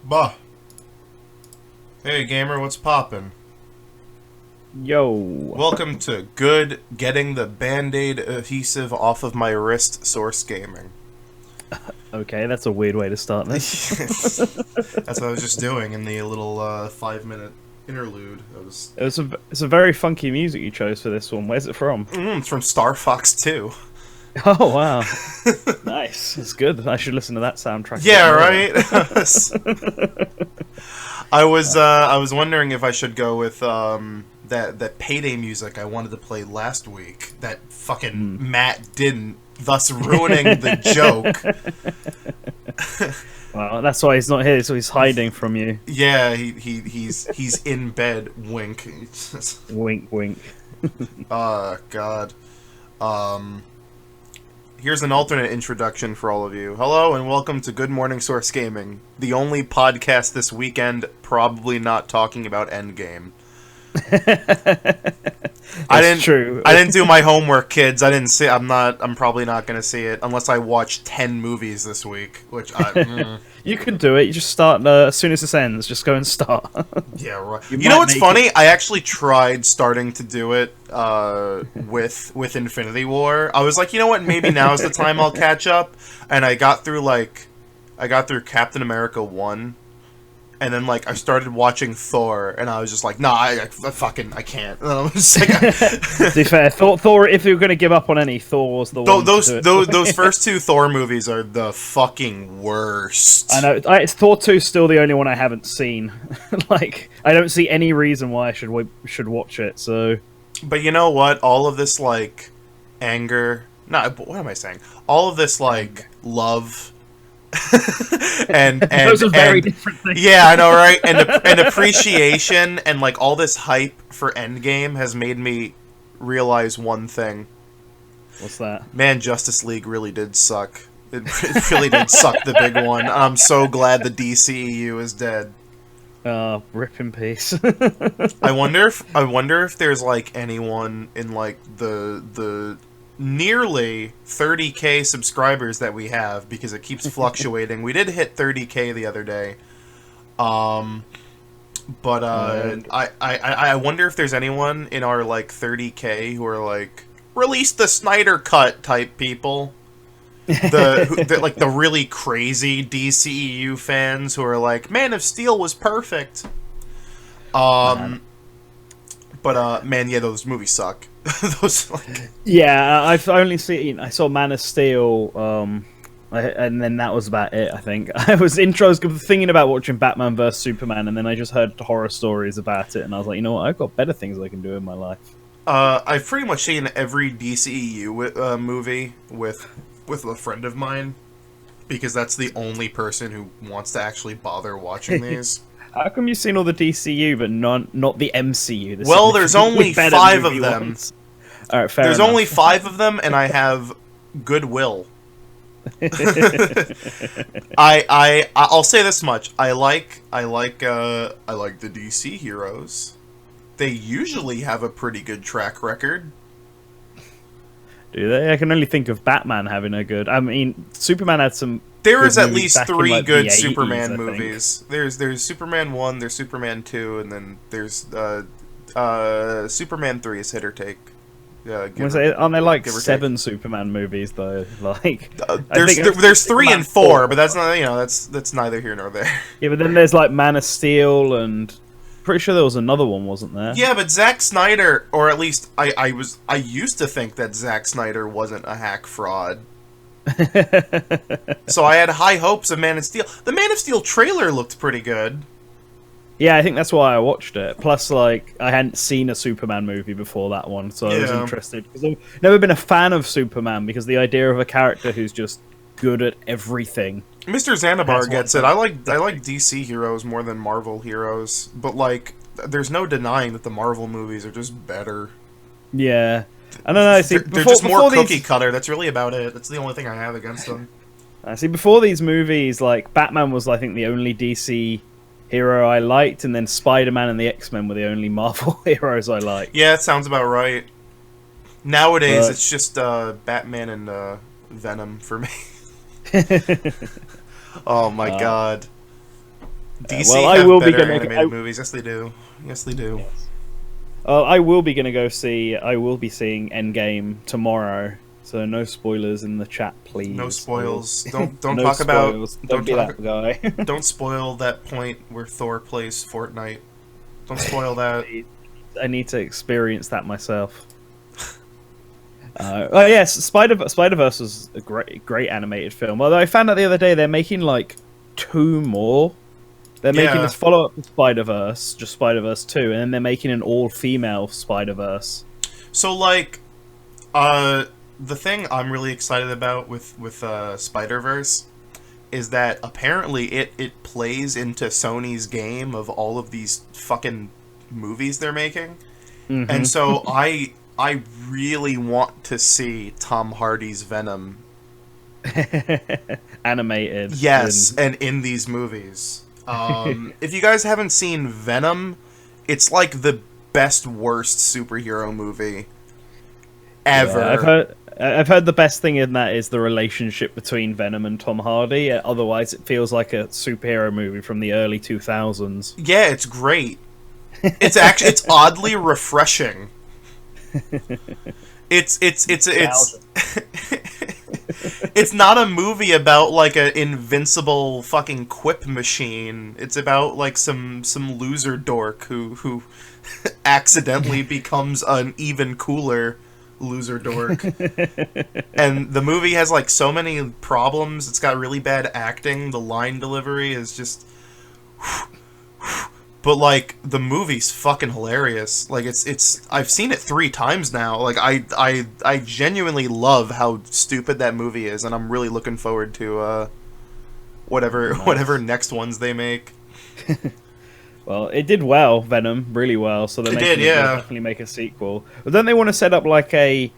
Bah. Hey gamer, what's poppin'? Yo. Welcome to Good Getting the Band-Aid Adhesive Off of My Wrist Source Gaming. Okay, that's a weird way to start this. That's what I was just doing in the little 5-minute interlude. It's a very funky music you chose for this one. Where's it from? It's from Star Fox 2. Oh wow, nice. It's good. I should listen to that soundtrack. Yeah, right. I was wondering if I should go with that Payday music I wanted to play last week. That fucking Matt didn't, thus ruining the joke. Well, that's why he's not here. So he's hiding from you. Yeah, he's in bed. Wink. Wink, wink. Oh God. Here's an alternate introduction for all of you. Hello and welcome to Good Morning Source Gaming, the only podcast this weekend probably not talking about Endgame. I didn't do my homework, kids. I didn't see. I'm probably not going to see it unless I watch 10 movies this week, which You can do it. You just start as soon as this ends. Just go and start. Yeah, right. You know what's funny? I actually tried starting to do it with Infinity War. I was like, you know what? Maybe now's the time I'll catch up. And I got through Captain America 1. And then, I started watching Thor, and I was just like, nah, I can't. And I was like, to be fair, Thor, if you're going to give up on any, Thor was the one. Those first two Thor movies are the fucking worst. I know. Thor 2's still the only one I haven't seen. I don't see any reason why I should watch it, so... But you know what? All of this, anger... No, what am I saying? All of this, love... and those are very different things. Yeah, I know, right? And appreciation and all this hype for Endgame has made me realize one thing. What's that? Man, Justice League really did suck. It really did suck, the big one. I'm so glad the DCEU is dead. Rip in peace. I wonder if there's anyone in the nearly 30k subscribers that we have, because it keeps fluctuating. We did hit 30k the other day. But I wonder if there's anyone in our 30k who are release the Snyder Cut type people. The really crazy DCEU fans who are like, Man of Steel was perfect. But man, yeah, those movies suck. Yeah, I saw Man of Steel, and then that was about it. I think I was thinking about watching Batman vs Superman, and then I just heard horror stories about it, and I was like, you know what, I've got better things I can do in my life. I've pretty much seen every DCEU movie with a friend of mine, because that's the only person who wants to actually bother watching these. How come you've seen all the DCU but not the MCU? Well, there's only 5 of them. All right, fair There's enough. only 5 of them, and I have goodwill. I'll say this much: I like the DC heroes. They usually have a pretty good track record. Do they? I can only think of Batman having a good. I mean, Superman had some. There is at least 3 good 80s, Superman movies. There's Superman 1, there's Superman 2, and then there's Superman 3 is hit or take. Aren't there 7 Superman movies though? There's 3 and 4, but that's not that's neither here nor there. Yeah, but then there's Man of Steel, and pretty sure there was another one, wasn't there? Yeah, but Zack Snyder, or at least I used to think that Zack Snyder wasn't a hack fraud. So I had high hopes of Man of Steel. The Man of Steel trailer looked pretty good. Yeah, I think that's why I watched it. Plus, I hadn't seen a Superman movie before that one, so I was interested. Because I've never been a fan of Superman, because the idea of a character who's just good at everything. Mr. Xanabar gets it. I like DC heroes more than Marvel heroes, but there's no denying that the Marvel movies are just better. Yeah. I don't know. See, they're just more cookie cutter. That's really about it. That's the only thing I have against them. See, before these movies, Batman was, I think, the only DC hero I liked, and then Spider-Man and the X-Men were the only Marvel heroes I liked. Yeah, that sounds about right. Nowadays, it's just Batman and Venom for me. Oh my god. DC well, I have will be better gonna. animated movies. Yes, they do. Yes, they do. I will be gonna go see. I will be seeing Endgame tomorrow. So no spoilers in the chat, please. No spoils. Don't No talk spoils. about. Don't be talk. that guy. Don't spoil that point where Thor plays Fortnite. Don't spoil that. I need to experience that myself. Oh yes, Spider-Verse was a great animated film. Although I found out the other day they're making like 2 more. They're making this follow-up to Spider-Verse, just Spider-Verse 2, and then they're making an all-female Spider-Verse. So like, the thing I'm really excited about with Spider-Verse is that apparently it plays into Sony's game of all of these fucking movies they're making. Mm-hmm. And so I really want to see Tom Hardy's Venom animated. Yes, and in these movies. If you guys haven't seen Venom, it's like the best worst superhero movie ever. Yeah, I've heard the best thing in that is the relationship between Venom and Tom Hardy. Otherwise, it feels like a superhero movie from the early 2000s. Yeah, it's great. It's oddly refreshing. It's it's not a movie about like an invincible fucking quip machine. It's about like some loser dork who accidentally becomes an even cooler loser dork. And the movie has like so many problems. It's got really bad acting. The line delivery is just but like the movie's fucking hilarious. Like it's I've seen it 3 times now. Like I genuinely love how stupid that movie is, and I'm really looking forward to whatever next ones they make. Well, it did well, Venom, really well. So they'll definitely make a sequel. But then they want to set up like a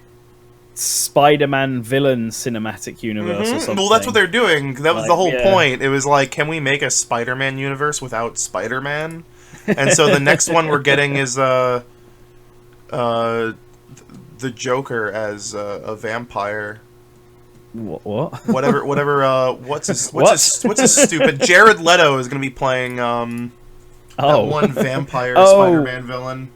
Spider-Man villain cinematic universe or something. Well, that's what they're doing. That was the whole point. It was like, can we make a Spider-Man universe without Spider-Man? And so the next one we're getting is the Joker as a vampire. What? Whatever. What's his stupid? Jared Leto is going to be playing that one vampire Spider-Man villain.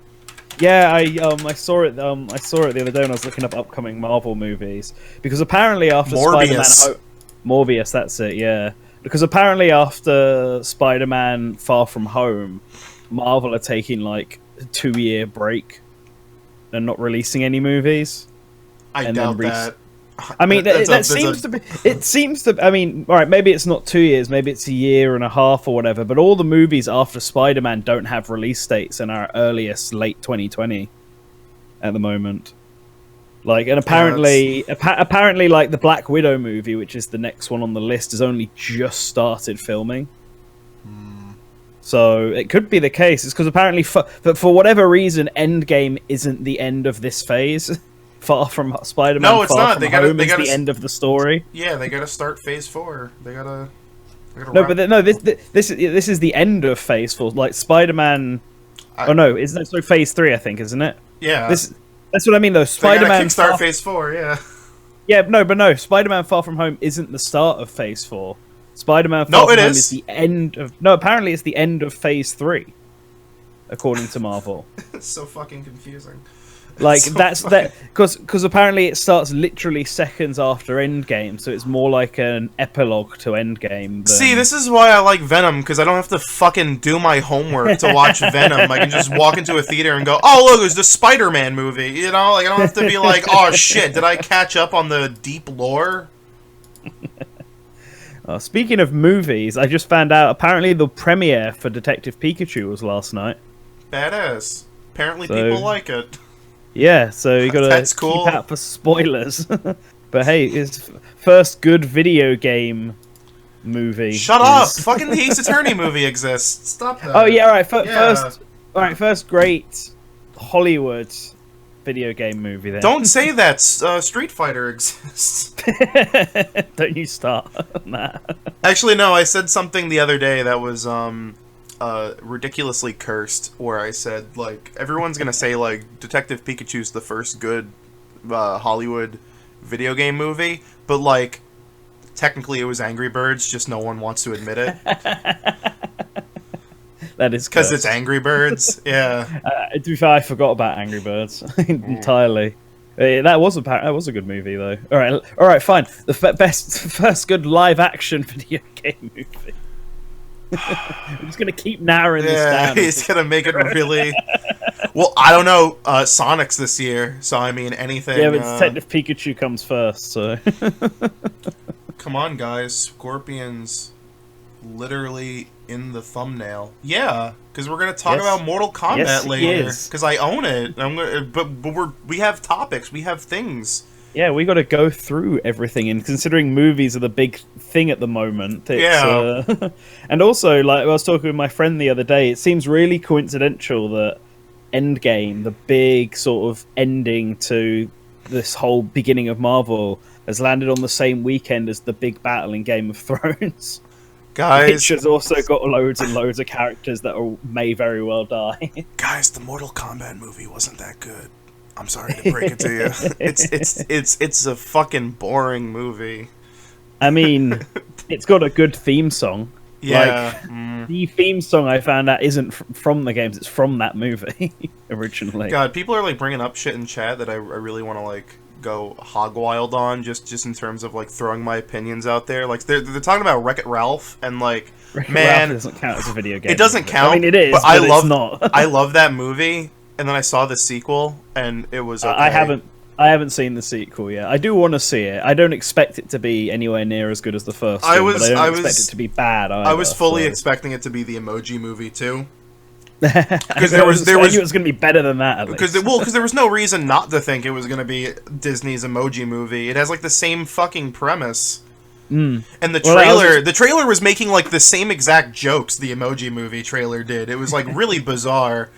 Yeah, I saw it. I saw it the other day when I was looking up upcoming Marvel movies, because apparently after Morbius. Morbius, that's it. Yeah, because apparently after Spider-Man: Far From Home, Marvel are taking like a 2-year break and not releasing any movies. I doubt that. I mean, it seems to. I mean, all right, maybe it's not 2 years, maybe it's 1.5 years or whatever. But all the movies after Spider-Man don't have release dates and are earliest late 2020 at the moment. Like, and apparently, like the Black Widow movie, which is the next one on the list, has only just started filming. So it could be the case. It's because apparently, for whatever reason, Endgame isn't the end of this phase. Far From Spider-Man. No, it's not. They gotta the end of the story. Yeah, they gotta start Phase 4. They gotta this is the end of Phase 4. Like Spider-Man. So Phase 3, I think, isn't it? Yeah. That's what I mean, though. Spider-Man. Kickstart Phase 4. Yeah. Yeah, no. Spider-Man: Far From Home isn't the start of Phase 4. Spider-Man: Far From Home is the end of. No, apparently it's the end of Phase 3, according to Marvel. It's so fucking confusing. Like because apparently it starts literally seconds after Endgame, so it's more like an epilogue to Endgame. See, this is why I like Venom, because I don't have to fucking do my homework to watch Venom. I can just walk into a theater and go, "Oh, look, it's the Spider-Man movie." You know, like I don't have to be like, "Oh shit, did I catch up on the deep lore?" Speaking of movies, I just found out apparently the premiere for Detective Pikachu was last night. Badass. Apparently, people like it. Yeah, so you gotta keep out for spoilers. But hey, it's first good video game movie. Shut up! Fucking the Ace Attorney movie exists. Stop that. Oh yeah, alright. First great Hollywood video game movie. Then don't say that. Street Fighter exists. Don't you start. Nah. Actually, no. I said something the other day that was ridiculously cursed, where I said, like, everyone's gonna say, like, Detective Pikachu's the first good Hollywood video game movie, but, like, technically it was Angry Birds, just no one wants to admit it. That is because cursed. it's Angry Birds. Yeah. To be fair, I forgot about Angry Birds entirely. That was a good movie though. All right, fine. The first good live action video game movie. I'm just gonna keep narrowing this down. He's gonna make it really. Well, I don't know. Sonic's this year, so I mean anything. Yeah, but Detective Pikachu comes first, so. Come on, guys! Scorpion's literally in the thumbnail. Yeah, because we're gonna talk about Mortal Kombat later. Because I own it. But we have topics. We have things. Yeah, we got to go through everything, and considering movies are the big thing at the moment, and also, like I was talking with my friend the other day, it seems really coincidental that Endgame, the big sort of ending to this whole beginning of Marvel, has landed on the same weekend as the big battle in Game of Thrones. Guys, which has also got loads and loads of characters that may very well die. Guys, the Mortal Kombat movie wasn't that good. I'm sorry to break it to you. It's a fucking boring movie. I mean, it's got a good theme song. Yeah. Like, the theme song I found out isn't from the games; it's from that movie originally. God, people are like bringing up shit in chat that I really want to like go hog wild on, just in terms of like throwing my opinions out there. Like they're talking about Wreck-It Ralph and like Wreck-It man, Ralph doesn't count as a video game. It doesn't count. I mean, it is, but it's not. I love that movie. And then I saw the sequel, and it was okay. I haven't seen the sequel yet. I do want to see it. I don't expect it to be anywhere near as good as the first one, but I don't expect it to be bad either. I was fully expecting it to be the Emoji Movie too. Because I knew it was going to be better than that. Because there was no reason not to think it was going to be Disney's Emoji Movie. It has like the same fucking premise. And the trailer was making like the same exact jokes the Emoji Movie trailer did. It was like really bizarre.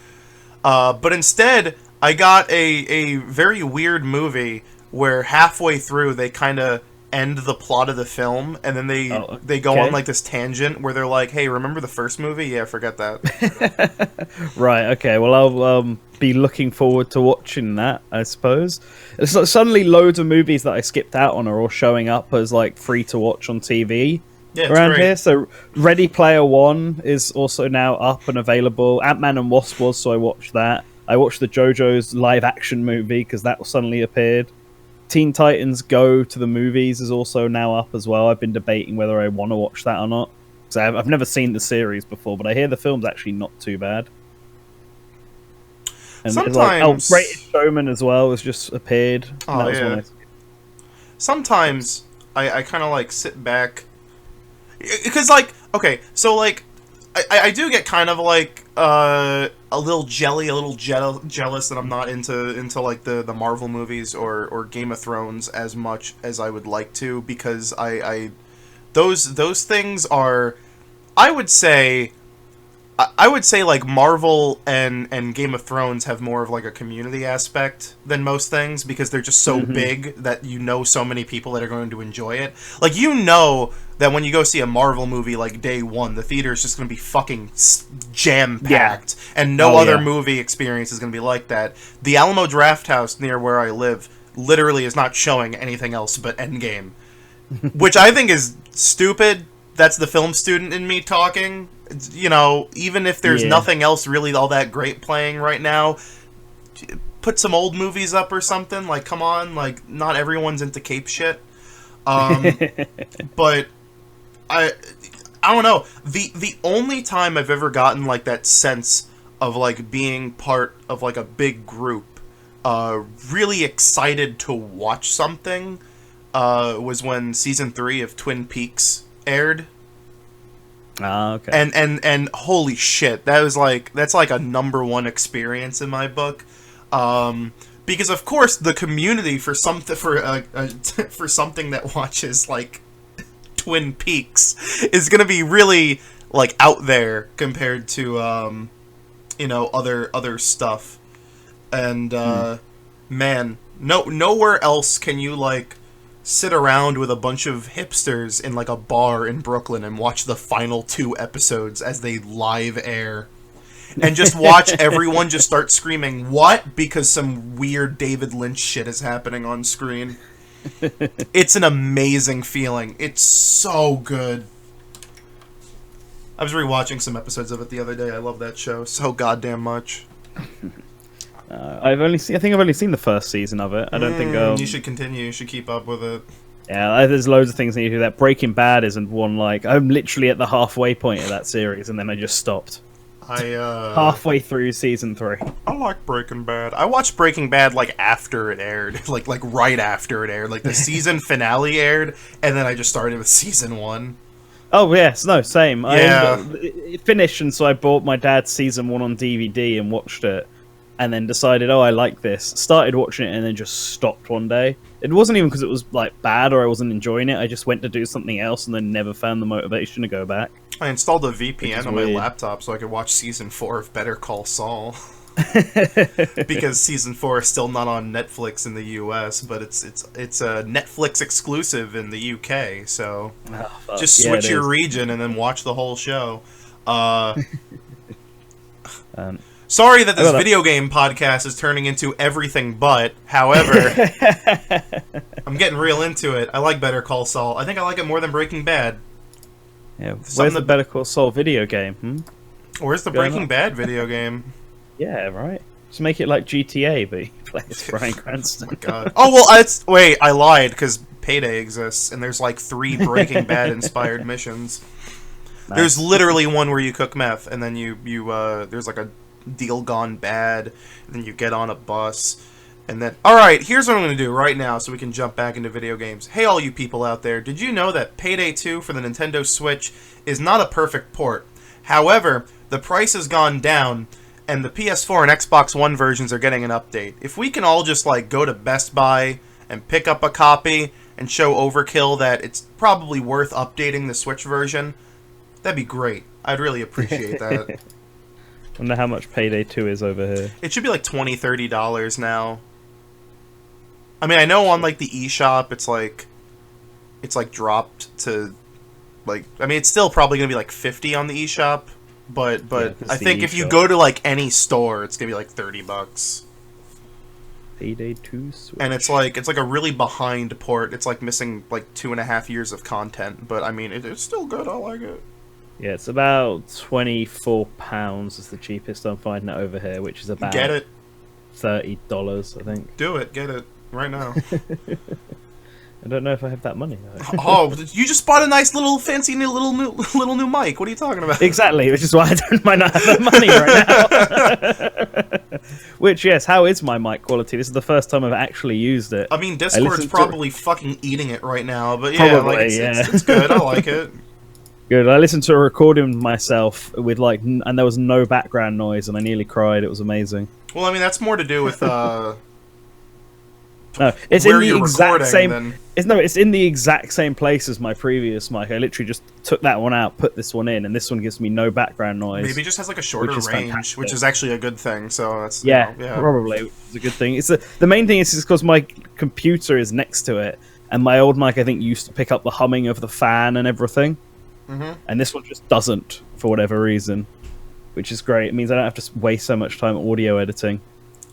But instead, I got a very weird movie where halfway through they kind of end the plot of the film, and then they go on like this tangent where they're like, "Hey, remember the first movie? Yeah, forget that." Right. Okay. Well, I'll be looking forward to watching that. I suppose. It's like suddenly loads of movies that I skipped out on are all showing up as like free to watch on TV. Yeah, around here. So Ready Player One is also now up and available. Ant-Man and Wasp was, so I watched that. I watched the JoJo's live action movie because that suddenly appeared. Teen Titans Go to the Movies is also now up as well. I've been debating whether I want to watch that or not. Because I've never seen the series before, but I hear the film's actually not too bad. And sometimes Greatest Showman as well has just appeared. Oh, yeah. Sometimes I kind of like sit back. Because, like, okay, so, like, I do get kind of, like, a little jealous that I'm not into like, the Marvel movies or Game of Thrones as much as I would like to, because those things are, I would say, like, Marvel and Game of Thrones have more of, like, a community aspect than most things, because they're just so big that you know so many people that are going to enjoy it. Like, you know that when you go see a Marvel movie, like, day one, the theater is just going to be fucking jam-packed, and no other movie experience is going to be like that. The Alamo Drafthouse near where I live literally is not showing anything else but Endgame, which I think is stupid. That's the film student in me talking. You know, even if there's nothing else really all that great playing right now, put some old movies up or something. Like, come on, like, not everyone's into cape shit. But I don't know. The only time I've ever gotten like that sense of like being part of like a big group, really excited to watch something, was when season 3 of Twin Peaks aired. Okay. And holy shit, that's like a #1 experience in my book, because of course the community for something that watches like Twin Peaks is gonna be really like out there compared to you know, other stuff, and man, nowhere else can you like sit around with a bunch of hipsters in like a bar in Brooklyn and watch the final 2 episodes as they live air, and just watch everyone just start screaming "what?" because some weird David Lynch shit is happening on screen. It's an amazing feeling. It's so good. I was rewatching some episodes of it the other day. I love that show so goddamn much. I think I've only seen the first season of it. I don't think you should continue. You should keep up with it. Yeah, there's loads of things I need to do. That Breaking Bad isn't one. Like, I'm literally at the halfway point of that series, and then I just stopped. Halfway through season 3. I like Breaking Bad. I watched Breaking Bad like after it aired, like right after it aired. Like the season finale aired, and then I just started with season 1. Oh yes, no, same. Yeah. It finished, and so I bought my dad's season 1 on DVD and watched it, and then decided, oh, I like this. Started watching it, and then just stopped one day. It wasn't even because it was like bad or I wasn't enjoying it. I just went to do something else, and then never found the motivation to go back. I installed a VPN on my laptop so I could watch season 4 of Better Call Saul. Because season 4 is still not on Netflix in the US, but it's a Netflix exclusive in the UK. So just switch your region and then watch the whole show. Sorry that this video game podcast is turning into everything but. However, I'm getting real into it. I like Better Call Saul. I think I like it more than Breaking Bad. Yeah, where's the Better Call Saul video game? Where's the Breaking Bad video game? Yeah, right. Just make it like GTA, but you play as Bryan Cranston. Oh my god. Oh well, wait, I lied because Payday exists, and there's like 3 Breaking Bad inspired missions. Nice. There's literally one where you cook meth, and then you there's like a deal gone bad, and then you get on a bus. And then, alright, here's what I'm going to do right now so we can jump back into video games. Hey, all you people out there, did you know that Payday 2 for the Nintendo Switch is not a perfect port? However, the price has gone down, and the PS4 and Xbox One versions are getting an update. If we can all just, like, go to Best Buy and pick up a copy and show Overkill that it's probably worth updating the Switch version, that'd be great. I'd really appreciate that. I wonder how much Payday 2 is over here. It should be like $20, $30 now. I mean, I know on like the eShop, it's like dropped to like. I mean, it's still probably gonna be like 50 on the eShop, but yeah, I think if you go to like any store, it's gonna be like $30. Payday 2 Switch. And it's like a really behind port. It's like missing like 2.5 years of content, but I mean, it's still good. I like it. Yeah, it's about £24 is the cheapest I'm finding it over here, which is about get it $30, I think. Do it, get it right now. I don't know if I have that money though. Oh, you just bought a nice little fancy little new mic. What are you talking about? Exactly, which is why I don't might not have that money right now. Which, yes, how is my mic quality? This is the first time I've actually used it. I mean, Discord's probably fucking eating it right now, but yeah, probably, like, it's good. I like it. Good. I listened to a recording myself with like, and there was no background noise, and I nearly cried. It was amazing. Well, I mean, that's more to do with no, it's in the exact same. It's in the exact same place as my previous mic. I literally just took that one out, put this one in, and this one gives me no background noise. Maybe it just has like a shorter range, fantastic. Which is actually a good thing. So that's yeah, probably it's a good thing. It's the main thing is because my computer is next to it, and my old mic I think used to pick up the humming of the fan and everything. Mm-hmm. And this one just doesn't, for whatever reason, which is great. It means I don't have to waste so much time audio editing.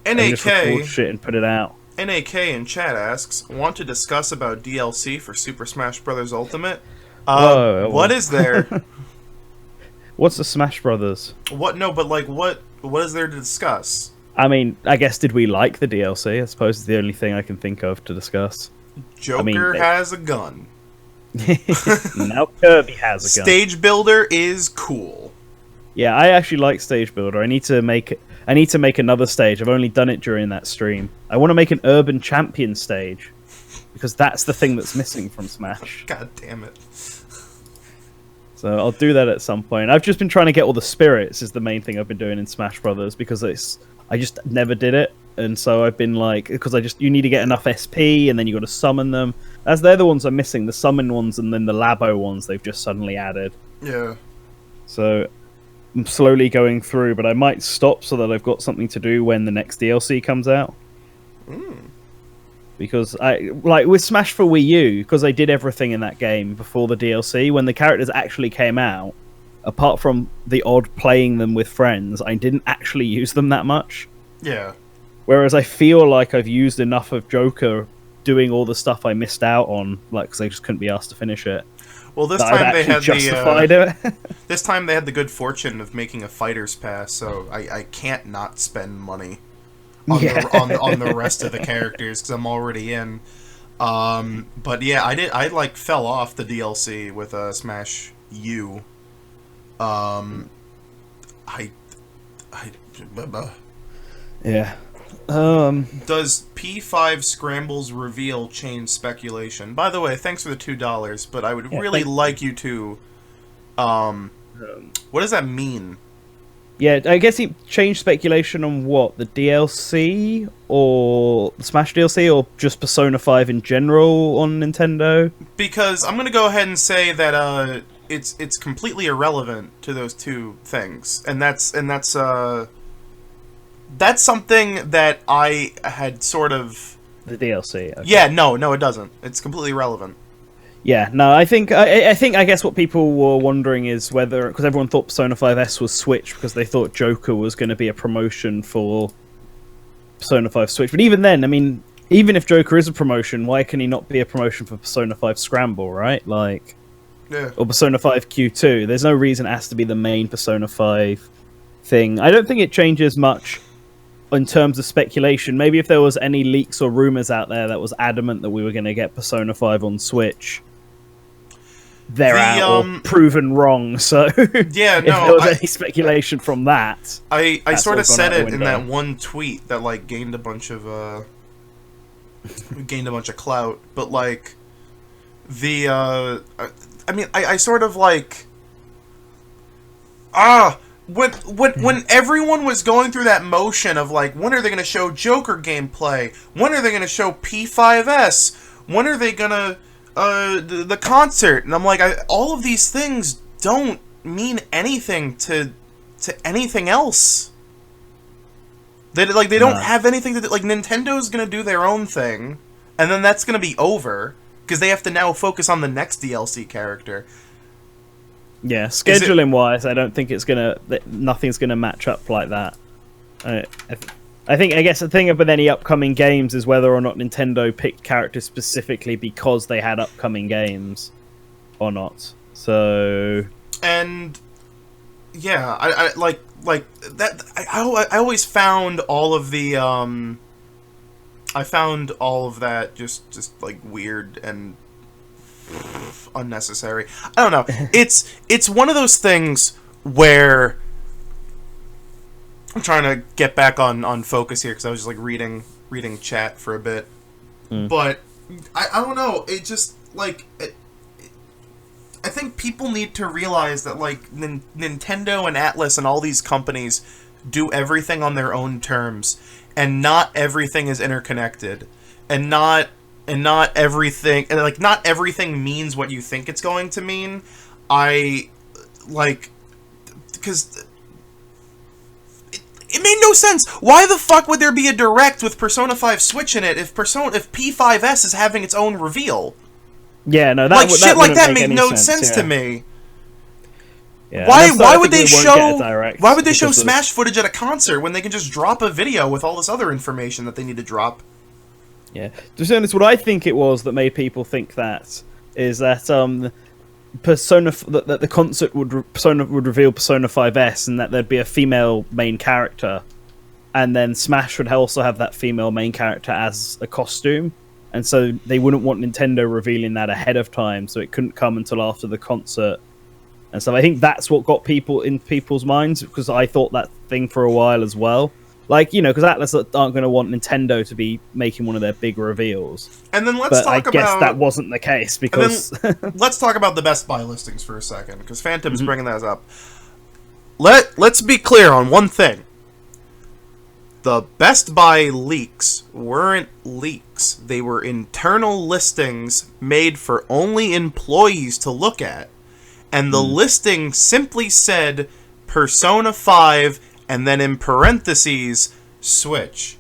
NAK I just record shit and put it out. NAK in chat asks, want to discuss about DLC for Super Smash Bros. Ultimate? What is there? What's the Smash Brothers? What? No, but like, what is there to discuss? I mean, I guess did we like the DLC? I suppose it's the only thing I can think of to discuss. Joker has a gun. Now Kirby has a gun. Stage Builder is cool. Yeah, I actually like Stage Builder. I need to make another stage. I've only done it during that stream. I want to make an Urban Champion stage because that's the thing that's missing from Smash. God damn it. So I'll do that at some point. I've just been trying to get all the spirits is the main thing I've been doing in Smash Brothers because I just never did it. And so I've been like, because you need to get enough SP and then you got to summon them. As they're the ones I'm missing, the summon ones and then the Labo ones they've just suddenly added. Yeah. So I'm slowly going through, but I might stop so that I've got something to do when the next DLC comes out. Because like with Smash for Wii U, because I did everything in that game before the DLC, when the characters actually came out, apart from the odd playing them with friends, I didn't actually use them that much. Yeah. Whereas I feel like I've used enough of Joker doing all the stuff I missed out on, like, because I just couldn't be asked to finish it. Well, this time they had justified it. This time they had the good fortune of making a fighter's pass, so I can't not spend money on the rest of the characters because I'm already in. But yeah, I like fell off the DLC with Smash U. Yeah. Does P5 Scrambles reveal change speculation? By the way, thanks for the $2, but I would really like you to. What does that mean? Yeah, I guess he changed speculation on what, the DLC or the Smash DLC, or just Persona 5 in general on Nintendo? Because I'm gonna go ahead and say that it's completely irrelevant to those two things, and that's something that I had sort of... The DLC. Okay. Yeah, no, it doesn't. It's completely irrelevant. Yeah, no, I guess what people were wondering is whether... Because everyone thought Persona 5S was Switch because they thought Joker was going to be a promotion for Persona 5 Switch. But even then, I mean, even if Joker is a promotion, why can he not be a promotion for Persona 5 Scramble, right? Like... Yeah. Or Persona 5 Q2. There's no reason it has to be the main Persona 5 thing. I don't think it changes much in terms of speculation. Maybe if there was any leaks or rumors out there that was adamant that we were going to get Persona 5 on Switch, they're out or proven wrong. So yeah, if there was any speculation from that, I sort of said it in that one tweet that like gained a bunch of clout, but like the I mean I sort of like when everyone was going through that motion of like, when are they going to show Joker gameplay? When are they going to show P5S? When are they going to the concert? And I'm like, all of these things don't mean anything to anything else. They don't have anything to like. Nintendo's going to do their own thing, and then that's going to be over because they have to now focus on the next DLC character. Yeah, scheduling-wise, I don't think nothing's gonna match up like that. I guess the thing about any upcoming games is whether or not Nintendo picked characters specifically because they had upcoming games, or not. So, and yeah, I like that. I always found all of the that just like weird and unnecessary. I don't know. It's one of those things where I'm trying to get back on focus here because I was just like reading chat for a bit. But I don't know. It just like I think people need to realize that like Nintendo and Atlus and all these companies do everything on their own terms, and not everything is interconnected, and not everything, and like not everything means what you think it's going to mean. I like because it made no sense. Why the fuck would there be a direct with Persona 5 Switch in it if P5S is having its own reveal? Yeah, no, that made no sense to me. Yeah, why would they show Smash footage at a concert when they can just drop a video with all this other information that they need to drop? Yeah, to be honest, what I think it was that made people think that is that that the concert would reveal Persona 5S, and that there'd be a female main character, and then Smash would also have that female main character as a costume, and so they wouldn't want Nintendo revealing that ahead of time, so it couldn't come until after the concert. And so I think that's what got people in people's minds, because I thought that thing for a while as well. Like, you know, because Atlus aren't going to want Nintendo to be making one of their big reveals. And then I guess that wasn't the case, because... let's talk about the Best Buy listings for a second, because Phantom's bringing that up. Let's be clear on one thing. The Best Buy leaks weren't leaks. They were internal listings made for only employees to look at. And the listing simply said Persona 5... and then in parentheses, Switch.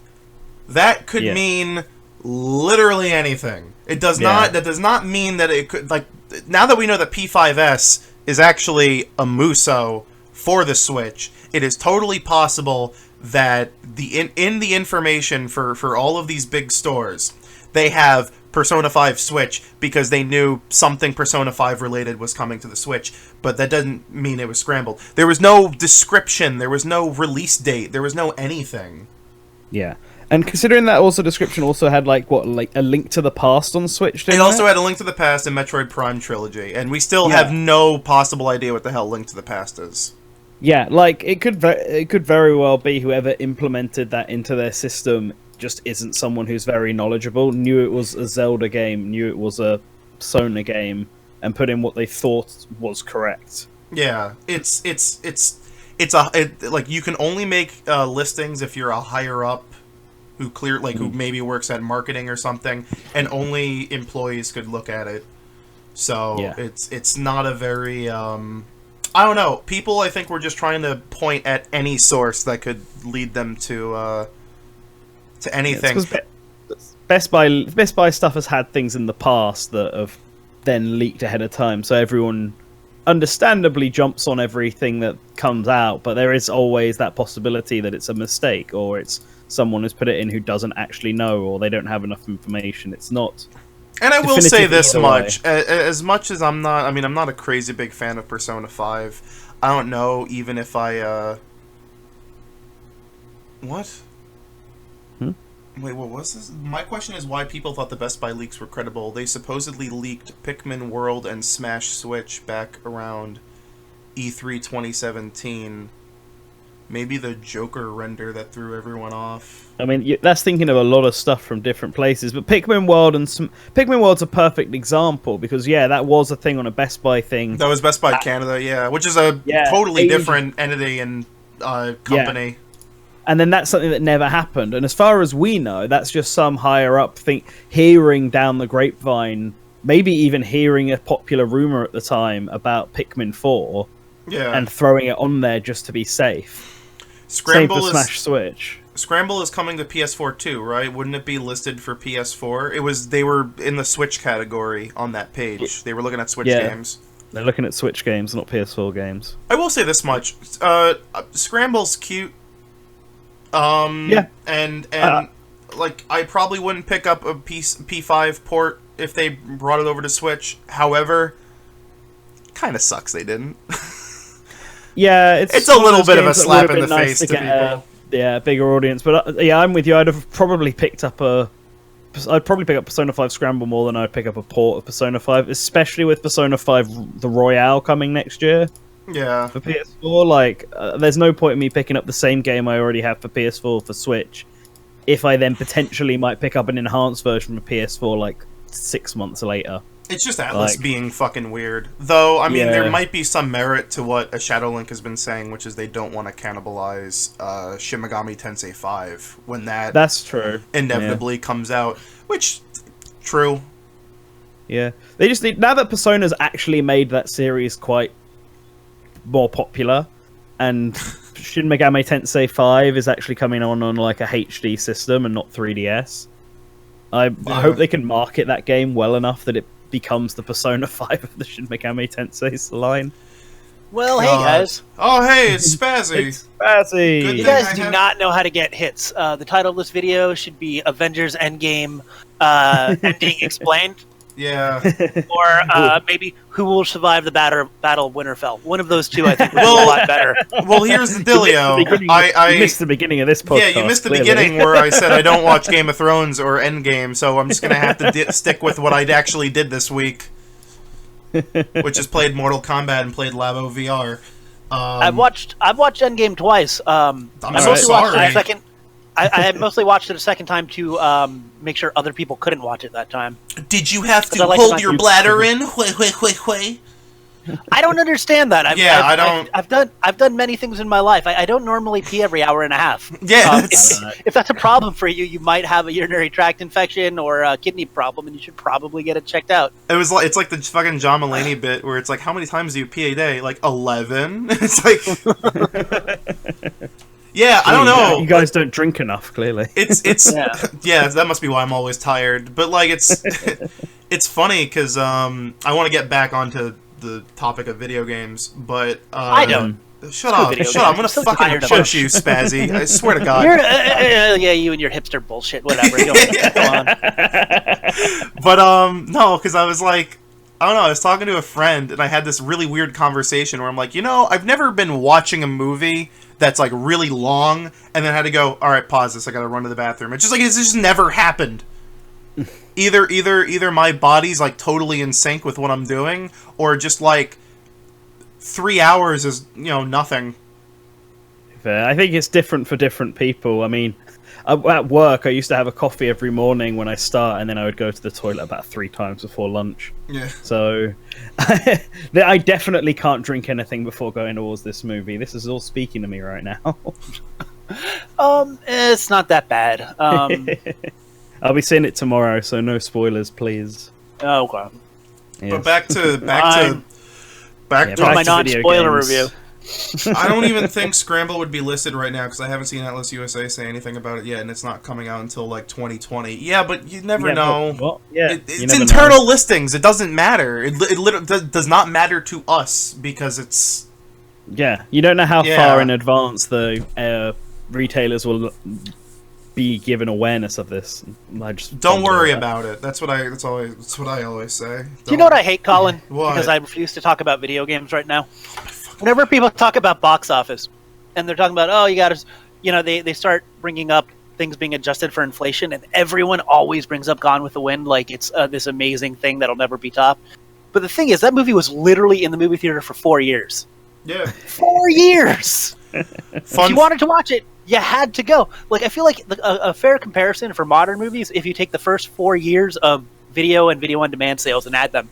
That could mean literally anything. It does not. That does not mean that it could. Like, now that we know that P5S is actually a Muso for the Switch, it is totally possible that in the information for all of these big stores, they have Persona 5 Switch because they knew something Persona 5 related was coming to the Switch, but that doesn't mean it was scrambled. There was no description, there was no release date, there was no anything. Yeah. And considering that also description also had like a Link to the Past on the Switch, didn't It also had a Link to the Past and Metroid Prime trilogy, and we still have no possible idea what the hell Link to the Past is. Yeah, like it could very well be whoever implemented that into their system just isn't someone who's very knowledgeable, knew it was a Zelda game, knew it was a Persona game, and put in what they thought was correct. Yeah, it's like you can only make listings if you're a higher up who who maybe works at marketing or something, and only employees could look at it. So it's not a very I don't know. People, I think, were just trying to point at any source that could lead them to anything. Best Buy stuff has had things in the past that have then leaked ahead of time, so everyone understandably jumps on everything that comes out, but there is always that possibility that it's a mistake, or it's someone who's put it in who doesn't actually know, or they don't have enough information. It's not. And I will say this much: as much as I'm not a crazy big fan of Persona 5. I don't know even if I what? Wait, what was this? My question is why people thought the Best Buy leaks were credible. They supposedly leaked Pikmin World and Smash Switch back around E3 2017. Maybe the Joker render that threw everyone off. I mean, that's thinking of a lot of stuff from different places, but Pikmin World's a perfect example because that was a thing on a Best Buy thing. That was Best Buy Canada, which is a totally different entity and company. Yeah. And then that's something that never happened. And as far as we know, that's just some higher up hearing down the grapevine, maybe even hearing a popular rumor at the time about Pikmin 4, and throwing it on there just to be safe. Scramble Same for Smash Switch. Scramble is coming to PS4 too, right? Wouldn't it be listed for PS4? They were in the Switch category on that page. They were looking at Switch games. They're looking at Switch games, not PS4 games. I will say this much: Scramble's cute. And like I probably wouldn't pick up a P5 port if they brought it over to Switch. However, kind of sucks they didn't. Yeah, it's a little bit of a slap in the face to people. Bigger audience, but I'm with you. I'd probably pick up Persona 5 Scramble more than I'd pick up a port of Persona 5, especially with Persona 5 the Royale coming next year. Yeah. For PS4, there's no point in me picking up the same game I already have for PS4 for Switch, if I then potentially might pick up an enhanced version for PS4 6 months later. It's just Atlas being fucking weird. Though, I mean, there might be some merit to what AShadowLink has been saying, which is they don't want to cannibalize Shin Megami Tensei 5 when that's true. Inevitably comes out. Which, true. Yeah. They just need... Now that Persona's actually made that series quite more popular, and Shin Megami Tensei 5 is actually coming on a HD system and not 3DS, I hope they can market that game well enough that it becomes the Persona 5 of the Shin Megami Tensei line. Well, hey guys. Oh, hey, it's Spazzy. It's Spazzy. You guys do not know how to get hits. The title of this video should be Avengers and Game Ending Explained. Yeah. Or maybe Who Will Survive the Battle of Winterfell. One of those two, I think, would be a lot better. Well, here's the dealio. You missed the beginning of this podcast. Yeah, you missed the beginning where I said I don't watch Game of Thrones or Endgame, so I'm just going to have to stick with what I actually did this week, which is played Mortal Kombat and played LABO VR. I've watched Endgame twice. I'm so sorry. I mostly watched it a second time to make sure other people couldn't watch it that time. Did you have to hold your bladder in? I don't understand that. I've done many things in my life. I don't normally pee every hour and a half. Yeah, if that's a problem for you, you might have a urinary tract infection or a kidney problem, and you should probably get it checked out. It's like the fucking John Mulaney bit where it's like, how many times do you pee a day? Like 11. It's like. Yeah, I don't know. You guys don't drink enough, clearly. It's yeah, that must be why I'm always tired. But it's funny because I want to get back onto the topic of video games, but I don't. Shut up! video Shut up! I'm gonna games. I'm so fucking tired of punch it. you, Spazzy. I swear to God. Yeah, you and your hipster bullshit. Whatever. Go on. But no, because I was like, I don't know. I was talking to a friend, and I had this really weird conversation where I'm like, I've never been watching a movie that's like really long, and then had to go, all right, pause this. I gotta run to the bathroom. It's just like it's just never happened. Either my body's like totally in sync with what I'm doing, or just like 3 hours is nothing. I think it's different for different people. I mean, at work, I used to have a coffee every morning when I start, and then I would go to the toilet about 3 times before lunch. Yeah. So I definitely can't drink anything before going towards this movie. This is all speaking to me right now. It's not that bad. I'll be seeing it tomorrow, so no spoilers, please. Oh god. But Yes. back to Yeah, my back to non-spoiler video review. I don't even think Scramble would be listed right now because I haven't seen Atlas USA say anything about it yet, and it's not coming out until like 2020. Yeah, but you never know. Well, yeah, It's internal listings. It doesn't matter. It literally does not matter to us because it's... Yeah, you don't know how Yeah. far in advance the retailers will be given awareness of this. I just Don't worry that. about it. That's what I always say. Do you know what I hate, Colin? What? Because I refuse to talk about video games right now. Whenever people talk about box office, and they're talking about, oh, you got to, they start bringing up things being adjusted for inflation, and everyone always brings up Gone with the Wind like it's this amazing thing that'll never be topped. But the thing is, that movie was literally in the movie theater for 4 years. Yeah. 4 years! If you wanted to watch it, you had to go. Like, I feel like a fair comparison for modern movies, if you take the first 4 years of video and video-on-demand sales and add them.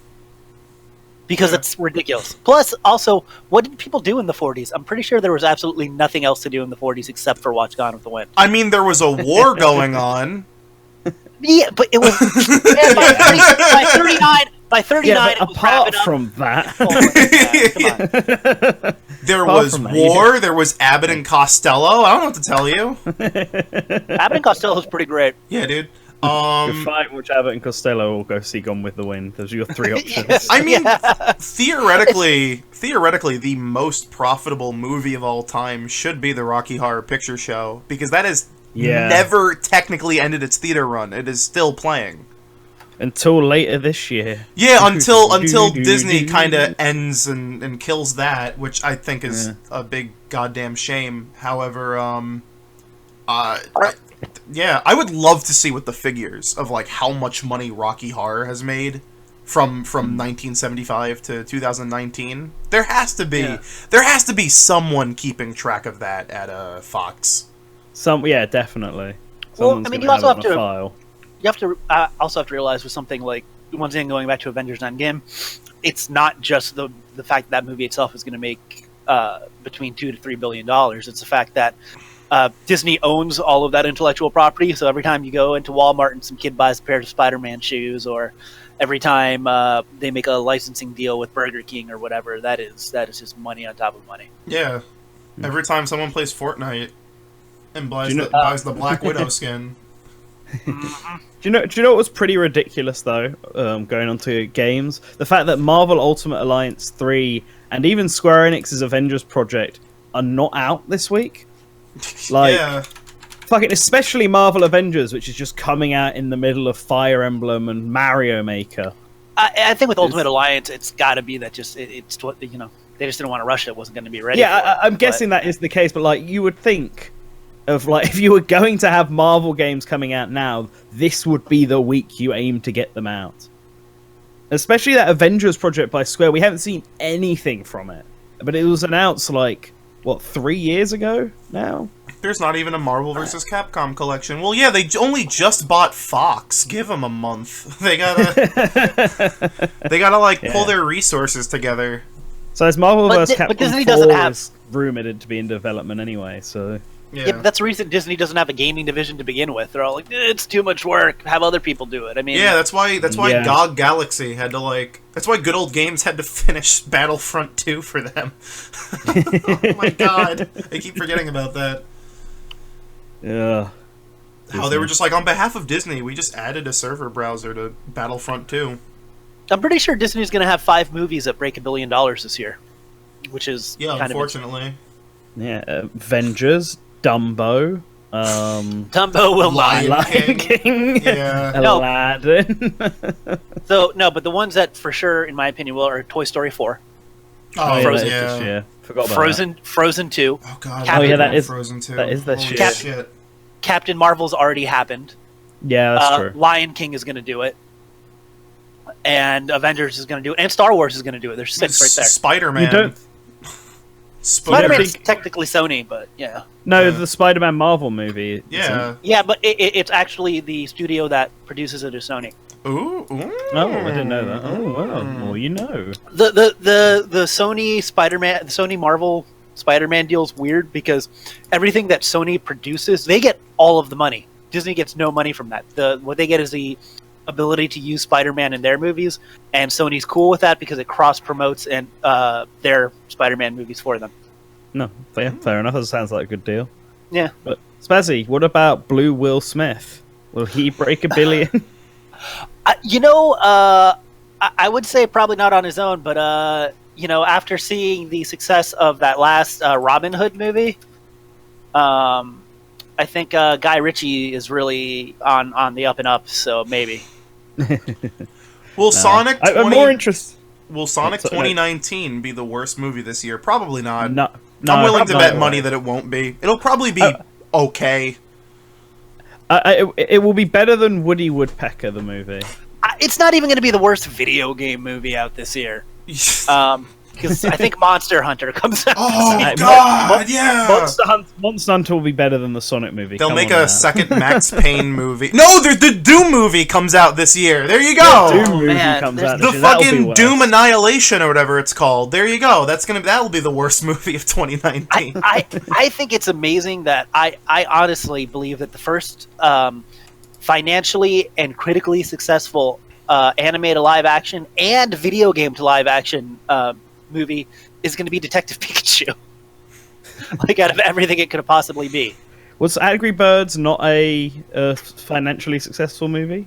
Because it's ridiculous. Plus, also, what did people do in the 40s? I'm pretty sure there was absolutely nothing else to do in the 40s except for watch Gone with the Wind. I mean, there was a war going on. Yeah, but it was... by 39, it was apart wrapping up. from that, Come on. There Apart was from that, war. There was Abbott and Costello. I don't know what to tell you. Abbott and Costello was pretty great. Yeah, dude. you're fine with Abbott and Costello or go see Gone with the Wind. Those are your 3 options. I mean, theoretically, the most profitable movie of all time should be the Rocky Horror Picture Show because that has never technically ended its theater run. It is still playing Until later this year. Yeah, until Disney kind of ends and kills that, which I think is a big goddamn shame. However, I would love to see what the figures of like how much money Rocky Horror has made from 1975 to 2019. There has to be someone keeping track of that at Fox. Definitely. Well, Someone's I mean, gonna you also it have on a to- file. You have to also have to realize with something like, once again, going back to Avengers and Game, it's not just the fact that movie itself is going to make between $2 to $3 billion. It's the fact that Disney owns all of that intellectual property. So every time you go into Walmart and some kid buys a pair of SpiderMan shoes, or every time they make a licensing deal with Burger King or whatever, that is just money on top of money. Yeah, every time someone plays Fortnite and buys the Black Widow skin. Do you know what was pretty ridiculous though? Going on to games, the fact that Marvel Ultimate Alliance 3 and even Square Enix's Avengers project are not out this week. Like, fucking, especially Marvel Avengers, which is just coming out in the middle of Fire Emblem and Mario Maker. I think with Ultimate Alliance, it's got to be that just it's what they just didn't want to rush it. It wasn't going to be ready. Yeah, I'm guessing that is the case, but like you would think. Of like, if you were going to have Marvel games coming out now, this would be the week you aim to get them out. Especially that Avengers project by Square, we haven't seen anything from it, but it was announced like 3 years ago now. There's not even a Marvel vs. Capcom collection. Well, yeah, they only just bought Fox. Give them a month. They gotta like pull their resources together. So as Marvel vs. Capcom Disney 4 doesn't have is rumored to be in development anyway, so. Yeah, but that's the reason Disney doesn't have a gaming division to begin with. They're all like, it's too much work. Have other people do it. I mean, yeah, that's why GOG Galaxy had to that's why Good Old Games had to finish Battlefront 2 for them. Oh my god, I keep forgetting about that. Yeah. How they were just like, on behalf of Disney, we just added a server browser to Battlefront 2. I'm pretty sure Disney's going to have 5 movies that break $1 billion this year. which is Yeah, kind unfortunately. Yeah, Avengers, Dumbo, Dumbo will not. Lion King, Yeah. Aladdin. So no, but the ones that for sure, in my opinion, will are Toy Story 4, Oh, Frozen. that is this year. Forgot about Frozen 2, Oh god. Oh, yeah, that is- Frozen 2. that is the Holy shit. shit. Captain Marvel's already happened. that. Yeah, that's true. Lion King is going to do it, and Avengers is going to do it, and Star Wars is going to do it. There's 6 right there. Spider-Man. You don't- Spider-Man think- is technically Sony, but yeah. No, Yeah. the Spider-Man Marvel movie. Yeah. Yeah, but it's actually the studio that produces it is Sony. Ooh. Oh, I didn't know that. Oh, well, more you know. The Sony Spider-Man, the Sony Marvel Spider-Man deal is weird because everything that Sony produces, they get all of the money. Disney gets no money from that. What they get is the ability to use Spider-Man in their movies, and Sony's cool with that because it cross promotes and their Spider-Man movies for them. No, fair enough. That sounds like a good deal. Yeah. But Spazzy, what about Blue Will Smith? Will he break $1 billion? I would say probably not on his own, but after seeing the success of that last Robin Hood movie, I think Guy Ritchie is really on the up and up. So maybe. Will Sonic I'm more interested. Will Sonic So, 2019 be the worst movie this year? Probably not. No, I'm willing to no bet way. money that it won't be. It'll probably be okay. It will be better than Woody Woodpecker, the movie. It's not even going to be the worst video game movie out this year. Because I think Monster Hunter comes out. Oh god, yeah. Monster Hunter will be better than the Sonic movie. They'll Come make on a now. second Max Payne movie. No, the Doom movie comes out this year. There you go. Doom movie man, comes there's out. The this year. That'll be fucking worse. Doom Annihilation or whatever it's called. There you go. That'll be the worst movie of 2019. I think it's amazing that I honestly believe that the first financially and critically successful animated live action and video game to live action movie is going to be Detective Pikachu. Like out of everything it could have possibly be. Was Angry Birds not a financially successful movie?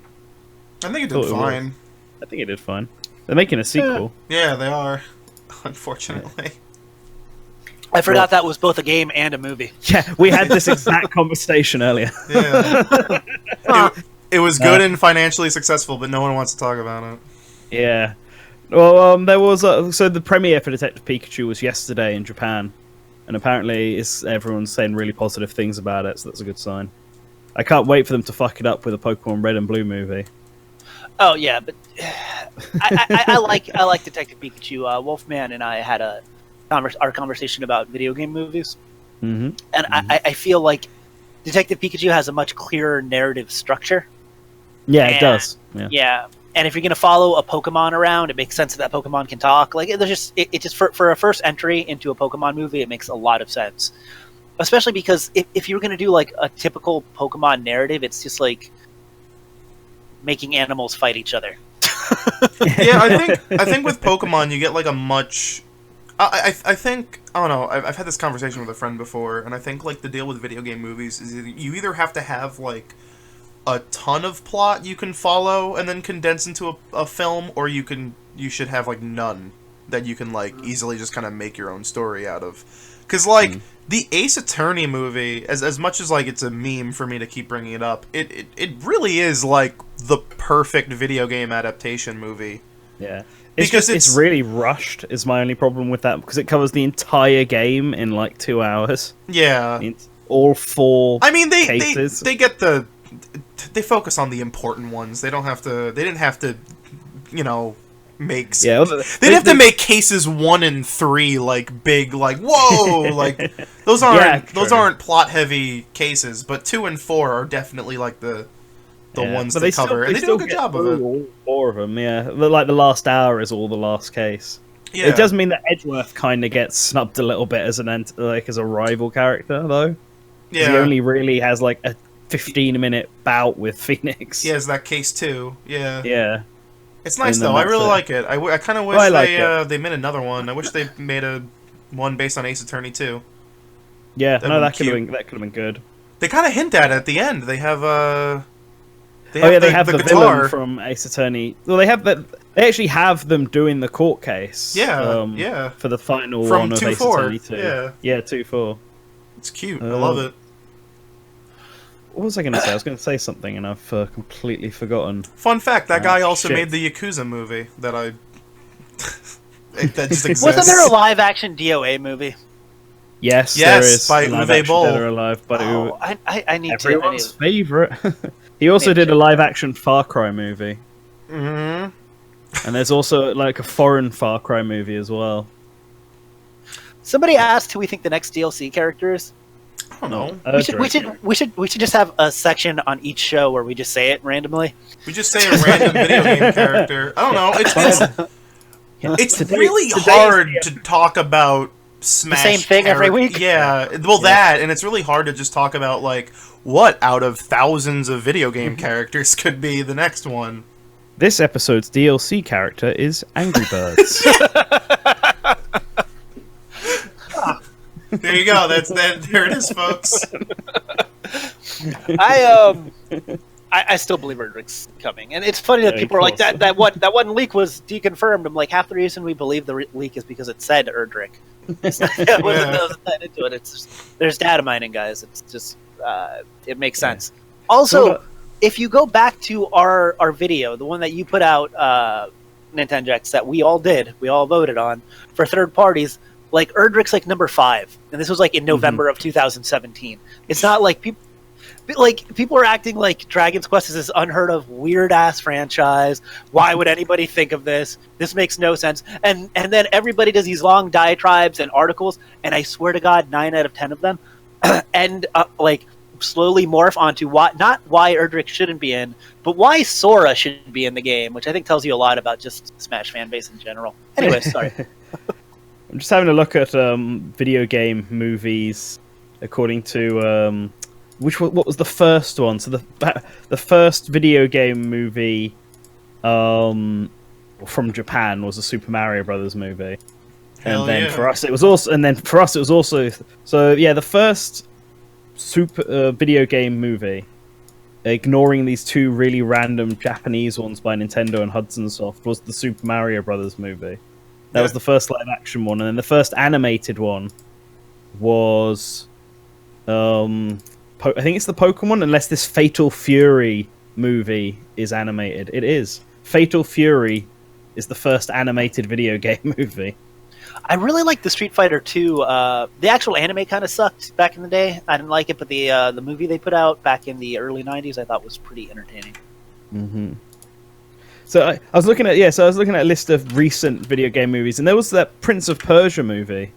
I think it Thought did it fine. I think it did fine. They're making a sequel. Yeah, they are. Unfortunately. I forgot that was both a game and a movie. Yeah, we had this exact conversation earlier. Yeah. It was good and financially successful, but no one wants to talk about it. Yeah. Well, there was so the premiere for Detective Pikachu was yesterday in Japan, and apparently everyone's saying really positive things about it, so that's a good sign. I can't wait for them to fuck it up with a Pokemon Red and Blue movie. Oh yeah, but I like Detective Pikachu. Wolfman and I had our conversation about video game movies, Mm-hmm. and I feel like Detective Pikachu has a much clearer narrative structure. Yeah, And- it does. Yeah. Yeah, and if you're gonna follow a Pokemon around, it makes sense that Pokemon can talk. Like there's just it just for a first entry into a Pokemon movie, it makes a lot of sense. Especially because if you were gonna do like a typical Pokemon narrative, it's just like making animals fight each other. Yeah, I think with Pokemon you get like a much. I think I don't know. I've had this conversation with a friend before, and I think like the deal with video game movies is you either have to have like a ton of plot you can follow and then condense into a film, or you should have like none that you can like easily just kind of make your own story out of. Because like the Ace Attorney movie, as much as like it's a meme for me to keep bringing it up, it really is like the perfect video game adaptation movie. Yeah. Because It's really rushed is my only problem with that, because it covers the entire game in like 2 hours. Yeah. It's all 4 I mean, cases. they focus on the important ones. They didn't have to, make. Yeah, They didn't have to make cases 1 and 3 like big, like whoa, like those aren't plot heavy cases. But 2 and 4 are definitely like the ones but to cover, and they do a good job of it. All 4 of them, yeah. Like the last hour is all the last case. Yeah. It does mean that Edgeworth kind of gets snubbed a little bit as as a rival character, though. Yeah. He only really has like a 15-minute bout with Phoenix. He has that case too. Yeah. Yeah. It's nice And then though. I that's really it. like it. I kind of wish I like it. they made another one. I wish they made one based on Ace Attorney too. Yeah, That'd no, be that could cute. have been good. They kind of hint at it at the end. They have They have the guitar villain from Ace Attorney. Well, they have that. They actually have them doing the court case. Yeah, For the final from one of 2-4. Ace Attorney 2. Yeah, 2-4. It's cute. I love it. What was I going to say? I was going to say something and I've completely forgotten. Fun fact: that guy also shit. made the Yakuza movie that I. That just exists. Wasn't there a live-action DOA movie? Yes, Yes, there is. by Live Uwe action Boll. Dead or Alive by Oh, I need everyone's to. favorite. He also did a live-action Far Cry movie, Mm-hmm. and there's also like a foreign Far Cry movie as well. Somebody asked who we think the next DLC character is. I don't know. We should just have a section on each show where we just say it randomly. We just say a random video game character. I don't know. It's really hard to talk about Smash. The same thing every week? Yeah. Well, that, and it's really hard to just talk about, like, what out of thousands of video game characters could be the next one. This episode's DLC character is Angry Birds. There you go. There it is, folks. I still believe Erdrick's coming, and it's funny that people are like that one leak was deconfirmed. I'm like, half the reason we believe the leak is because it said Erdrick. It wasn't into it. It's just, there's data mining, guys. It's just it makes sense. Also, if you go back to our video, the one that you put out, NantenJex, that we all voted on for third parties. Like Erdrick's like number 5, and this was like in November of 2017. It's not like people are acting like Dragon's Quest is this unheard of weird ass franchise. Why would anybody think of this? This makes no sense. And then everybody does these long diatribes and articles, and I swear to God, 9 out of 10 of them and like slowly morph onto not why Erdrick shouldn't be in, but why Sora should be in the game, which I think tells you a lot about just Smash fan base in general. Anyway, sorry. I'm just having a look at video game movies according to what was the first one? So the first video game movie from Japan was a Super Mario Brothers movie. And then for us it was also so yeah, the first super video game movie, ignoring these 2 really random Japanese ones by Nintendo and Hudson Soft, was the Super Mario Brothers movie. That was the first live action one, and then the first animated one was I think it's the Pokemon, unless this Fatal Fury movie is animated. It is. Fatal Fury is the first animated video game movie. I really like the Street Fighter 2. The actual anime kind of sucked back in the day. I didn't like it, but the movie they put out back in the early 90s I thought was pretty entertaining. Mm-hmm. So I was looking at a list of recent video game movies, and there was that Prince of Persia movie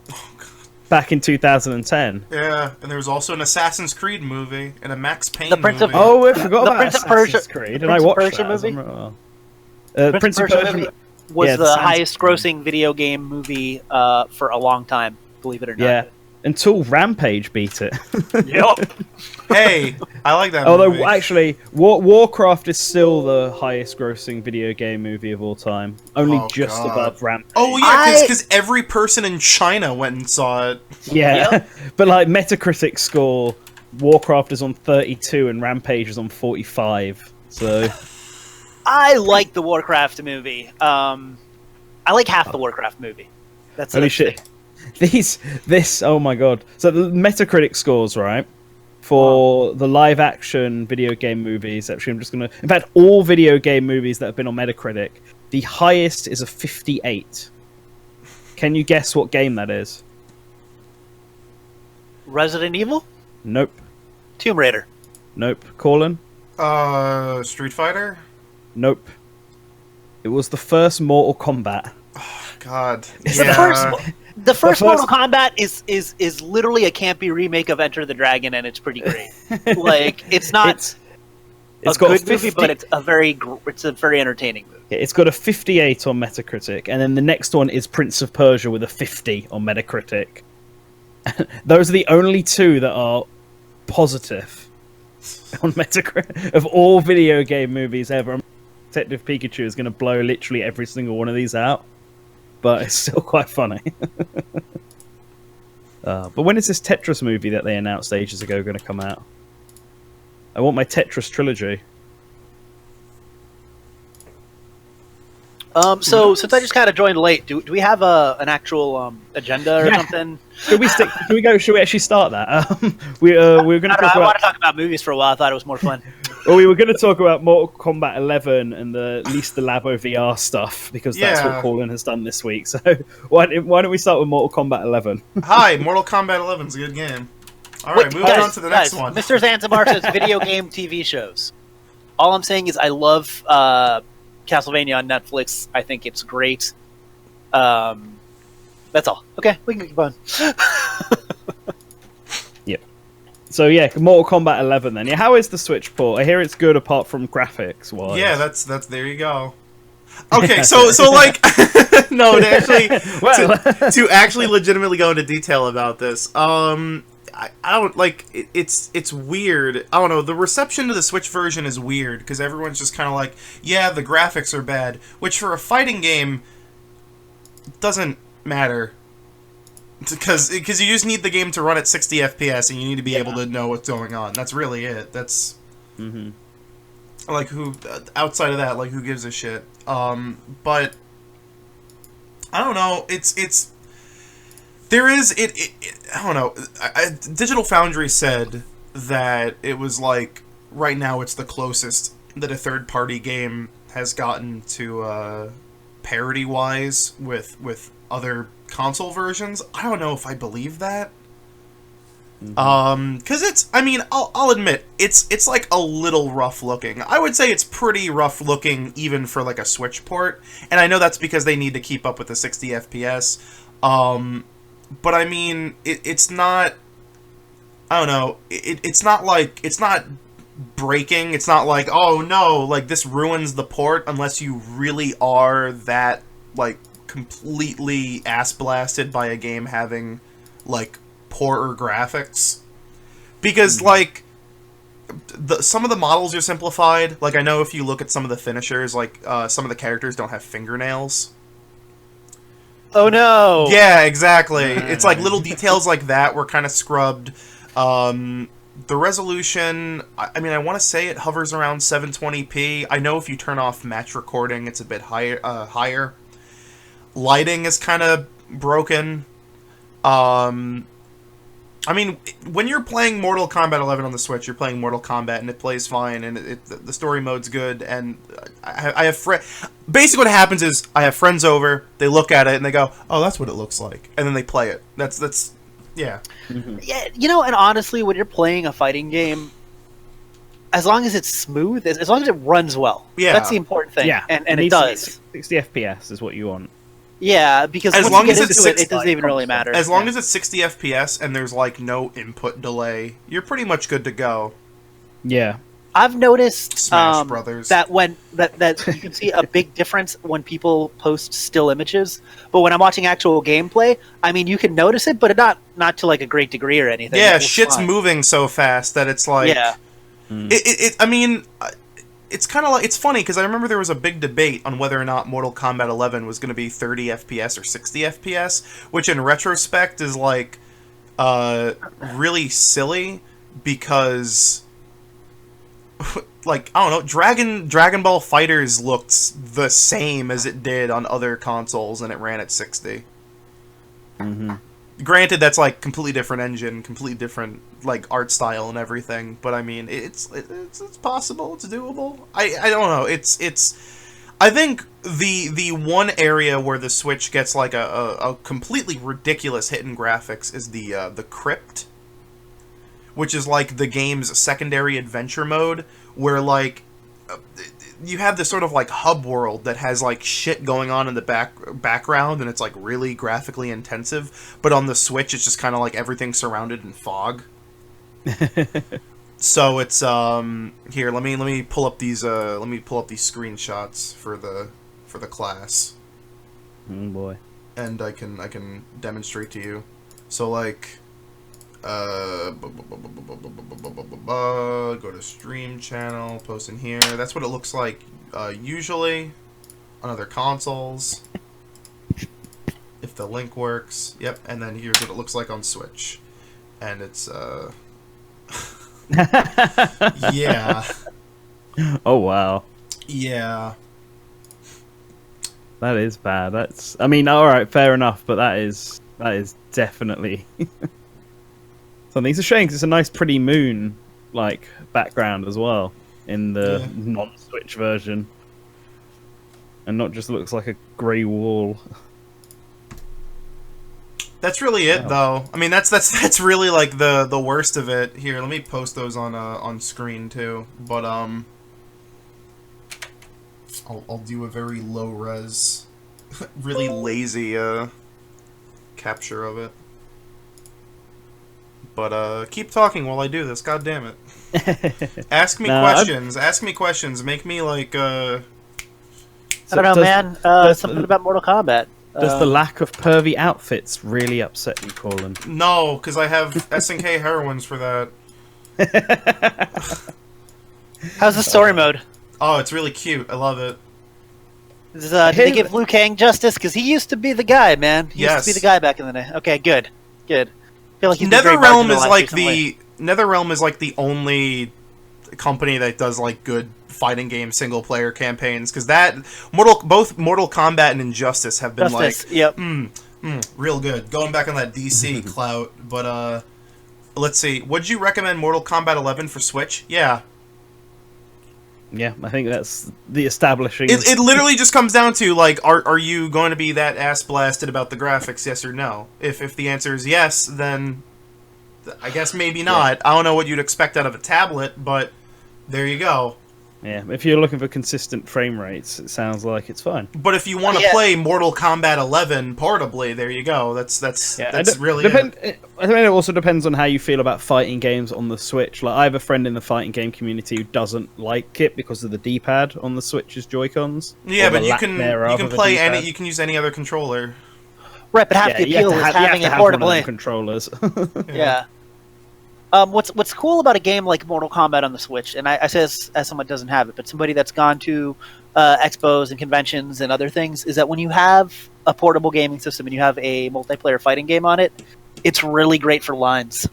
back in 2010. Yeah, and there was also an Assassin's Creed movie and a Max Payne movie. I forgot about Assassin's Creed, and I watched that. Movie? Prince of Persia was the highest grossing video game movie for a long time, believe it or not. Yeah, until Rampage beat it. Yep. Hey, I like that movie. Although, actually, Warcraft is still the highest grossing video game movie of all time. Only above Rampage. Oh, yeah, because every person in China went and saw it. Yeah, yep. But like Metacritic score, Warcraft is on 32 and Rampage is on 45. So... I like the Warcraft movie. I like half the Warcraft movie. That's holy shit. This oh my god. So the Metacritic scores, right, for the live action video game movies, actually I'm just gonna, in fact all video game movies that have been on Metacritic, the highest is a 58. Can you guess what game that is? Resident Evil? Nope. Tomb Raider? Nope. Kawlun? Street Fighter? Nope. It was the first Mortal Kombat. Oh, God. The first Mortal Kombat is literally a campy remake of Enter the Dragon, and it's pretty great. Like, it's not a good movie, but it's a very entertaining movie. It's got a 58 on Metacritic, and then the next one is Prince of Persia with a 50 on Metacritic. Those are the only 2 that are positive on Metacritic of all video game movies ever. Detective Pikachu is going to blow literally every single one of these out, but it's still quite funny. But when is this Tetris movie that they announced ages ago going to come out? I want my Tetris trilogy. So since I just kind of joined late, do we have an actual agenda or something? Should we stick? Should we go? Should we actually start that? We were going to talk I about. want to talk about movies for a while. I thought it was more fun. Well, we were going to talk about Mortal Kombat 11 and at least the LABO VR stuff because that's what Kawlun has done this week. So why don't we start with Mortal Kombat 11? Hi, Mortal Kombat 11 is a good game. All right, moving on to the next one. Mr. Zanzibar says video game TV shows. All I'm saying is I love Castlevania on Netflix. I think it's great. That's all. Okay, we can keep on. Yep. So yeah, Mortal Kombat 11 then. Yeah, how is the Switch port? I hear it's good apart from graphics wise. Yeah, that's there you go. Okay, so like no, to actually to actually legitimately go into detail about this. I don't like it's weird. I don't know. The reception to the Switch version is weird because everyone's just kind of like, yeah, the graphics are bad, which for a fighting game doesn't matter because you just need the game to run at 60 FPS and you need to be able to know what's going on. That's really it. That's like who outside of that, like who gives a shit. But I don't know. It's. There is I don't know. Digital Foundry said that it was like right now it's the closest that a third-party game has gotten to parity-wise with other console versions. I don't know if I believe that. Because it's, I mean, I'll admit it's like a little rough looking. I would say it's pretty rough looking even for like a Switch port, and I know that's because they need to keep up with the 60 FPS. But I mean, it's not. I don't know. It's not like it's not breaking. It's not like, oh no, like this ruins the port unless you really are that like completely ass blasted by a game having like poorer graphics. Because like some of the models are simplified. Like I know if you look at some of the finishers, like some of the characters don't have fingernails. Oh no! Yeah, exactly. It's like little details like that were kind of scrubbed. The resolution, I mean, I want to say it hovers around 720p. I know if you turn off match recording, it's a bit higher. Lighting is kind of broken. I mean, when you're playing Mortal Kombat 11 on the Switch, you're playing Mortal Kombat, and it plays fine, and the story mode's good, and I have basically what happens is, I have friends over, they look at it, and they go, oh, that's what it looks like, and then they play it. That's yeah. Yeah, you know, and honestly, when you're playing a fighting game, as long as it's smooth, as long as it runs well, that's the important thing, yeah. and it does. 60 FPS is what you want. Yeah, because as once long you get as it's into it doesn't even really matter. As long as it's 60 FPS and there's like no input delay, you're pretty much good to go. Yeah. I've noticed Smash Brothers. that when that you can see a big difference when people post still images, but when I'm watching actual gameplay, I mean you can notice it, but not to like a great degree or anything. Yeah, shit's moving so fast that it's like I mean, it's kind of like, it's funny because I remember there was a big debate on whether or not Mortal Kombat 11 was going to be 30 FPS or 60 FPS, which in retrospect is like really silly because like, I don't know, Dragon Ball Fighters looked the same as it did on other consoles and it ran at 60. Granted, that's like completely different engine, completely different like art style and everything. But I mean, it's possible, it's doable. I don't know. It's I think the one area where the Switch gets like a completely ridiculous hit in graphics is the Crypt, which is like the game's secondary adventure mode, where like you have this sort of like hub world that has like shit going on in the background, and it's like really graphically intensive. But on the Switch, it's just kind of like everything surrounded in fog. So it's here. Let me pull up these screenshots for the class. Oh boy. And I can demonstrate to you. So like. Go to stream channel, post in here. That's what it looks like usually on other consoles. If the link works. Yep, and then here's what it looks like on Switch. And it's yeah. Oh wow. Yeah. That is bad. I mean, all right, fair enough, but that is definitely something. It's a shame because it's a nice, pretty moon like background as well in the non-Switch version, and not just looks like a grey wall. That's really it, though. I mean, that's really like the worst of it. Here, let me post those on screen too. But I'll do a very low res, really lazy capture of it. But keep talking while I do this. God damn it! Ask me questions. Ask me questions. Make me like. I don't know, man. Something about Mortal Kombat. Does the lack of pervy outfits really upset you, Colin? No, because I have SNK heroines for that. How's the story mode? Oh, it's really cute. I love it. Did they give Liu Kang justice? Because he used to be the guy, man. He used to be the guy back in the day. Okay, good. Good. I feel like he's NetherRealm is like NetherRealm is like the only company that does like good fighting game single player campaigns, because both Mortal Kombat and Injustice have been real good. Going back on that DC clout, but let's see. Would you recommend Mortal Kombat 11 for Switch? Yeah. Yeah, I think that's the establishing. It literally just comes down to like, are you going to be that ass blasted about the graphics? Yes or no. If the answer is yes, then I guess maybe not. I don't know what you'd expect out of a tablet, but there you go. Yeah, if you're looking for consistent frame rates, it sounds like it's fine. But if you want to play Mortal Kombat 11 portably, there you go. That's really it. I think it also depends on how you feel about fighting games on the Switch. Like, I have a friend in the fighting game community who doesn't like it because of the D-pad on the Switch's Joy-Cons. Yeah, but you can play any. You can use any other controller. Right, but half the appeal is having it portably. Controllers. Yeah. What's cool about a game like Mortal Kombat on the Switch, and I say this as someone who doesn't have it, but somebody that's gone to expos and conventions and other things, is that when you have a portable gaming system and you have a multiplayer fighting game on it, it's really great for lines.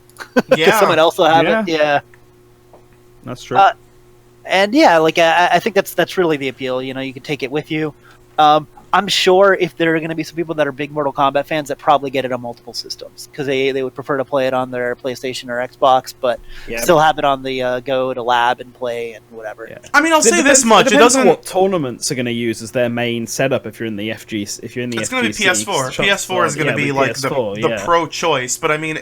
Yeah. Someone else will have it. Yeah. That's true. And yeah, like I think that's really the appeal. You know, you can take it with you. I'm sure if there are going to be some people that are big Mortal Kombat fans that probably get it on multiple systems because they would prefer to play it on their PlayStation or Xbox, but still have it on the go to lab and play and whatever. Yeah. I mean, I'll say this much: it doesn't. What tournaments are going to use as their main setup if you're in the FG? If you're in the it's going to be PS4. PS4 is going to be like the pro choice, but I mean,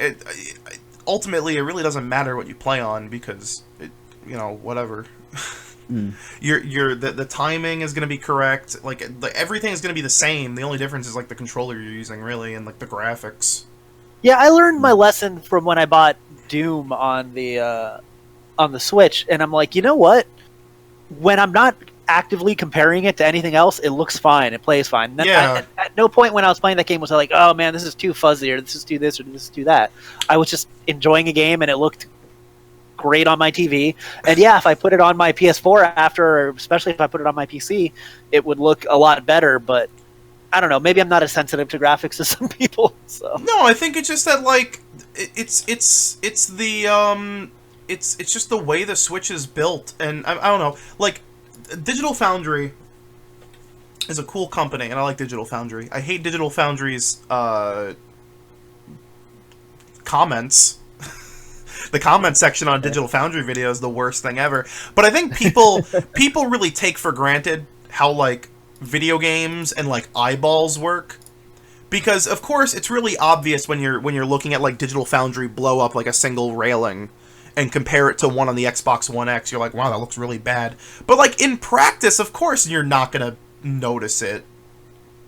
ultimately, it really doesn't matter what you play on because whatever. The timing is going to be correct. Like everything is going to be the same. The only difference is like the controller you're using, really, and like the graphics. Yeah, I learned my lesson from when I bought Doom on the Switch, and I'm like, you know what? When I'm not actively comparing it to anything else, it looks fine. It plays fine. At no point when I was playing that game was I like, oh man, this is too fuzzy, or this is too this, or this is too that. I was just enjoying a game, and it looked great on my TV. And yeah, if I put it on my PS4 after, or especially if I put it on my PC, it would look a lot better. But I don't know. Maybe I'm not as sensitive to graphics as some people. So no, I think it's just that like it's just the way the Switch is built, and I don't know. Like Digital Foundry is a cool company, and I like Digital Foundry. I hate Digital Foundry's comments. The comment section on Digital Foundry video is the worst thing ever. But I think people really take for granted how like video games and like eyeballs work, because of course it's really obvious when you're looking at like Digital Foundry blow up like a single railing and compare it to one on the Xbox One X. You're like, wow, that looks really bad. But like in practice, of course you're not gonna notice it.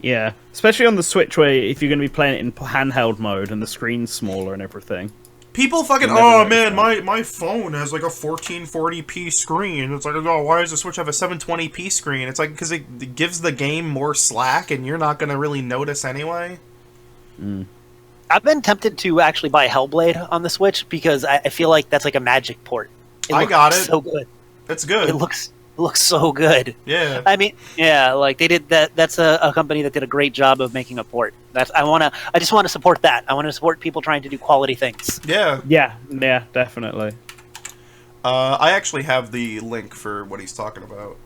Yeah, especially on the Switch, where if you're going to be playing it in handheld mode and the screen's smaller and everything. People fucking, oh man, my phone has like a 1440p screen. It's like, oh, why does the Switch have a 720p screen? It's like, because it gives the game more slack and you're not going to really notice anyway. I've been tempted to actually buy Hellblade on the Switch because I feel like that's like a magic port. I got it. So good. It's good. It looks so good. Yeah. I mean, yeah, like they did that. That's a company that did a great job of making a port. I just want to support that. I want to support people trying to do quality things. Yeah. Yeah, definitely. I actually have the link for what he's talking about.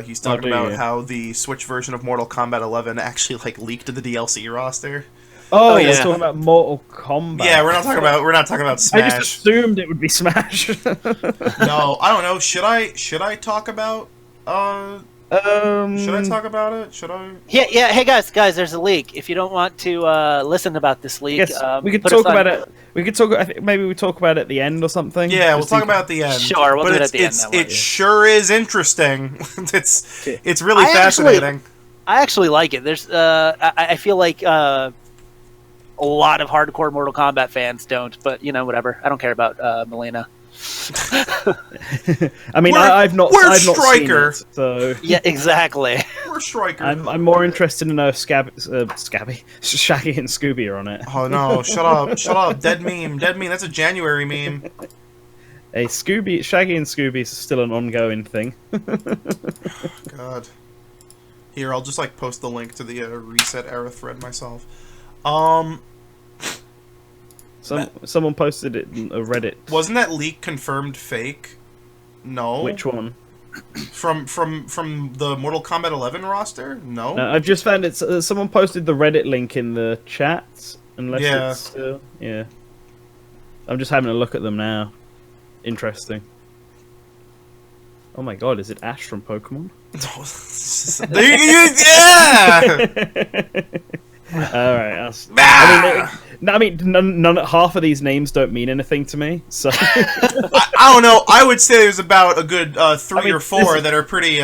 He's talking about how the Switch version of Mortal Kombat 11 actually like leaked to the DLC roster. Oh, yeah. we're talking about Mortal Kombat. Yeah, we're not talking about Smash. I just assumed it would be Smash. No, I don't know. Should I talk about should I talk about it? Should I? Yeah. Hey guys, there's a leak. If you don't want to listen about this leak, we could talk about it. We could talk. I think maybe we talk about it at the end or something. Yeah, we'll talk about it at the end. Sure, we'll do it at the end. It sure is interesting. It's really fascinating. I actually like it. There's I feel like a lot of hardcore Mortal Kombat fans don't, but you know, whatever. I don't care about Melina. I mean, I've not Striker. Seen it, so yeah, exactly. We're Striker. I'm more interested to know if Shaggy and Scooby are on it. Oh no! Shut up! Dead meme. That's a January meme. Hey, Shaggy and Scooby is still an ongoing thing. God. Here, I'll just like post the link to the Reset Era thread myself. Someone posted it in a Reddit. Wasn't that leak confirmed fake? No. Which one? From the Mortal Kombat 11 roster? No. I've just found it. Someone posted the Reddit link in the chat. Unless it's still, yeah. I'm just having a look at them now. Interesting. Oh my god, is it Ash from Pokemon? Yeah. Alright, I mean, none half of these names don't mean anything to me, so... I don't know, I would say there's about a good 3 or 4 that are pretty,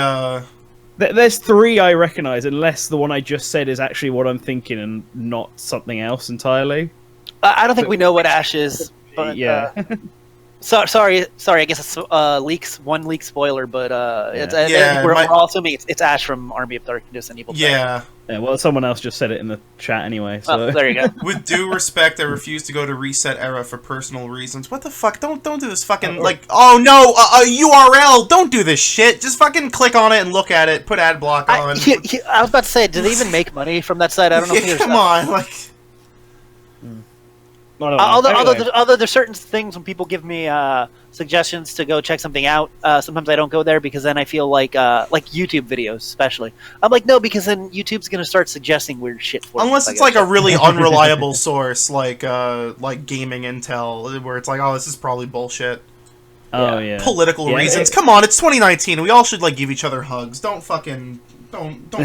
There's 3 I recognise, unless the one I just said is actually what I'm thinking and not something else entirely. I don't think we know what Ash is, but... Yeah. Sorry. I guess it's one leak spoiler, but we're all assuming it's Ash from Army of Darkness and Evil. Yeah. Yeah. Well, someone else just said it in the chat anyway. So there you go. With due respect, I refuse to go to Reset Era for personal reasons. What the fuck? Don't do this fucking oh no URL. Don't do this shit. Just fucking click on it and look at it. Put ad block on. I was about to say, do they even make money from that site? I don't know. Yeah, come on, like. Although there's certain things when people give me suggestions to go check something out, sometimes I don't go there because then I feel like YouTube videos, especially. I'm like, no, because then YouTube's gonna start suggesting weird shit for me. Unless it's like a really unreliable source, like Gaming Intel, where it's like, oh, this is probably bullshit. Oh yeah. Political reasons. Come on, it's 2019. We all should like give each other hugs. Don't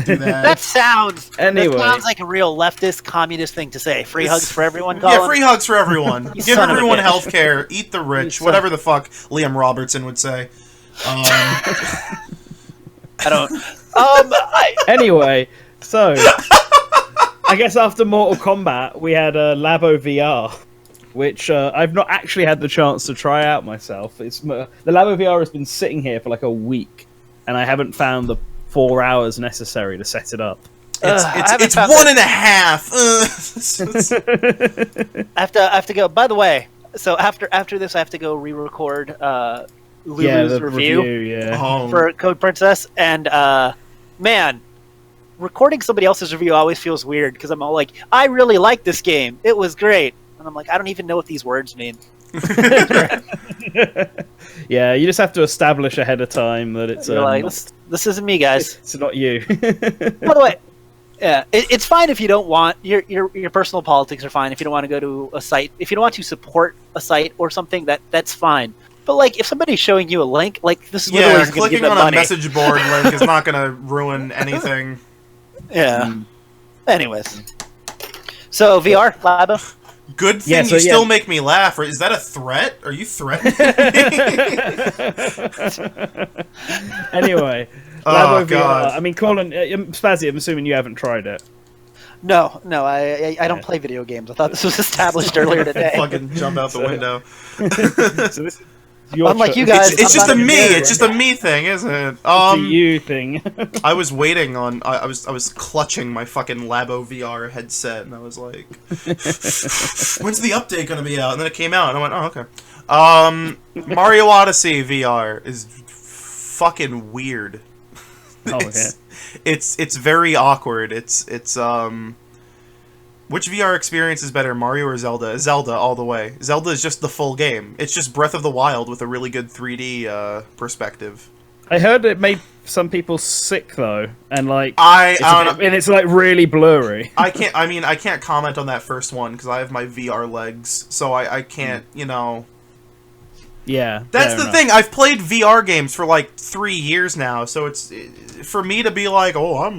do that. That sounds like a real leftist communist thing to say. Free hugs for everyone, Colin? Yeah, free hugs for everyone. Give everyone health care. Eat the rich. Whatever the fuck Liam Robertson would say. I don't. Anyway, so I guess after Mortal Kombat, we had LABO VR, which I've not actually had the chance to try out myself. The LABO VR has been sitting here for like a week, and I haven't found the 4 hours necessary to set it up. It's 1.5. I have to go. By the way, so after this, I have to go re-record Lulu's review for Code Princess, and man, recording somebody else's review always feels weird because I'm all like, I really like this game. It was great, and I'm like, I don't even know what these words mean. Yeah, you just have to establish ahead of time that it's like, this isn't me, guys. It's not you. By the way, yeah, it's fine if you don't want your personal politics are fine. If you don't want to go to a site, if you don't want to support a site or something, that's fine. But like, if somebody's showing you a link, like this is literally clicking on a message board link is not going to ruin anything. Yeah. Anyways, so VR LABO. Good thing you still make me laugh. Or is that a threat? Are you threatening me? Anyway, LABO VR. I mean, Colin, Spazzy, I'm assuming you haven't tried it. No, I don't play video games. I thought this was established earlier today. Fucking jump out the window. So this, unlike you guys, it's just a me. It's just a me thing, isn't it? It's a you thing. I was waiting on. I was clutching my fucking LABO VR headset, and I was like, "When's the update gonna be out?" And then it came out, and I went, "Oh, okay." Mario Odyssey VR is fucking weird. Oh, yeah. It's very awkward. It's Which VR experience is better, Mario or Zelda? Zelda all the way. Zelda is just the full game. It's just Breath of the Wild with a really good 3D perspective. I heard it made some people sick though, and like I don't know. and it's like really blurry. I can't comment on that first one because I have my VR legs, so I can't. You know. Yeah, That's the thing. I've played VR games for like 3 years now, so it's for me to be like, oh, I'm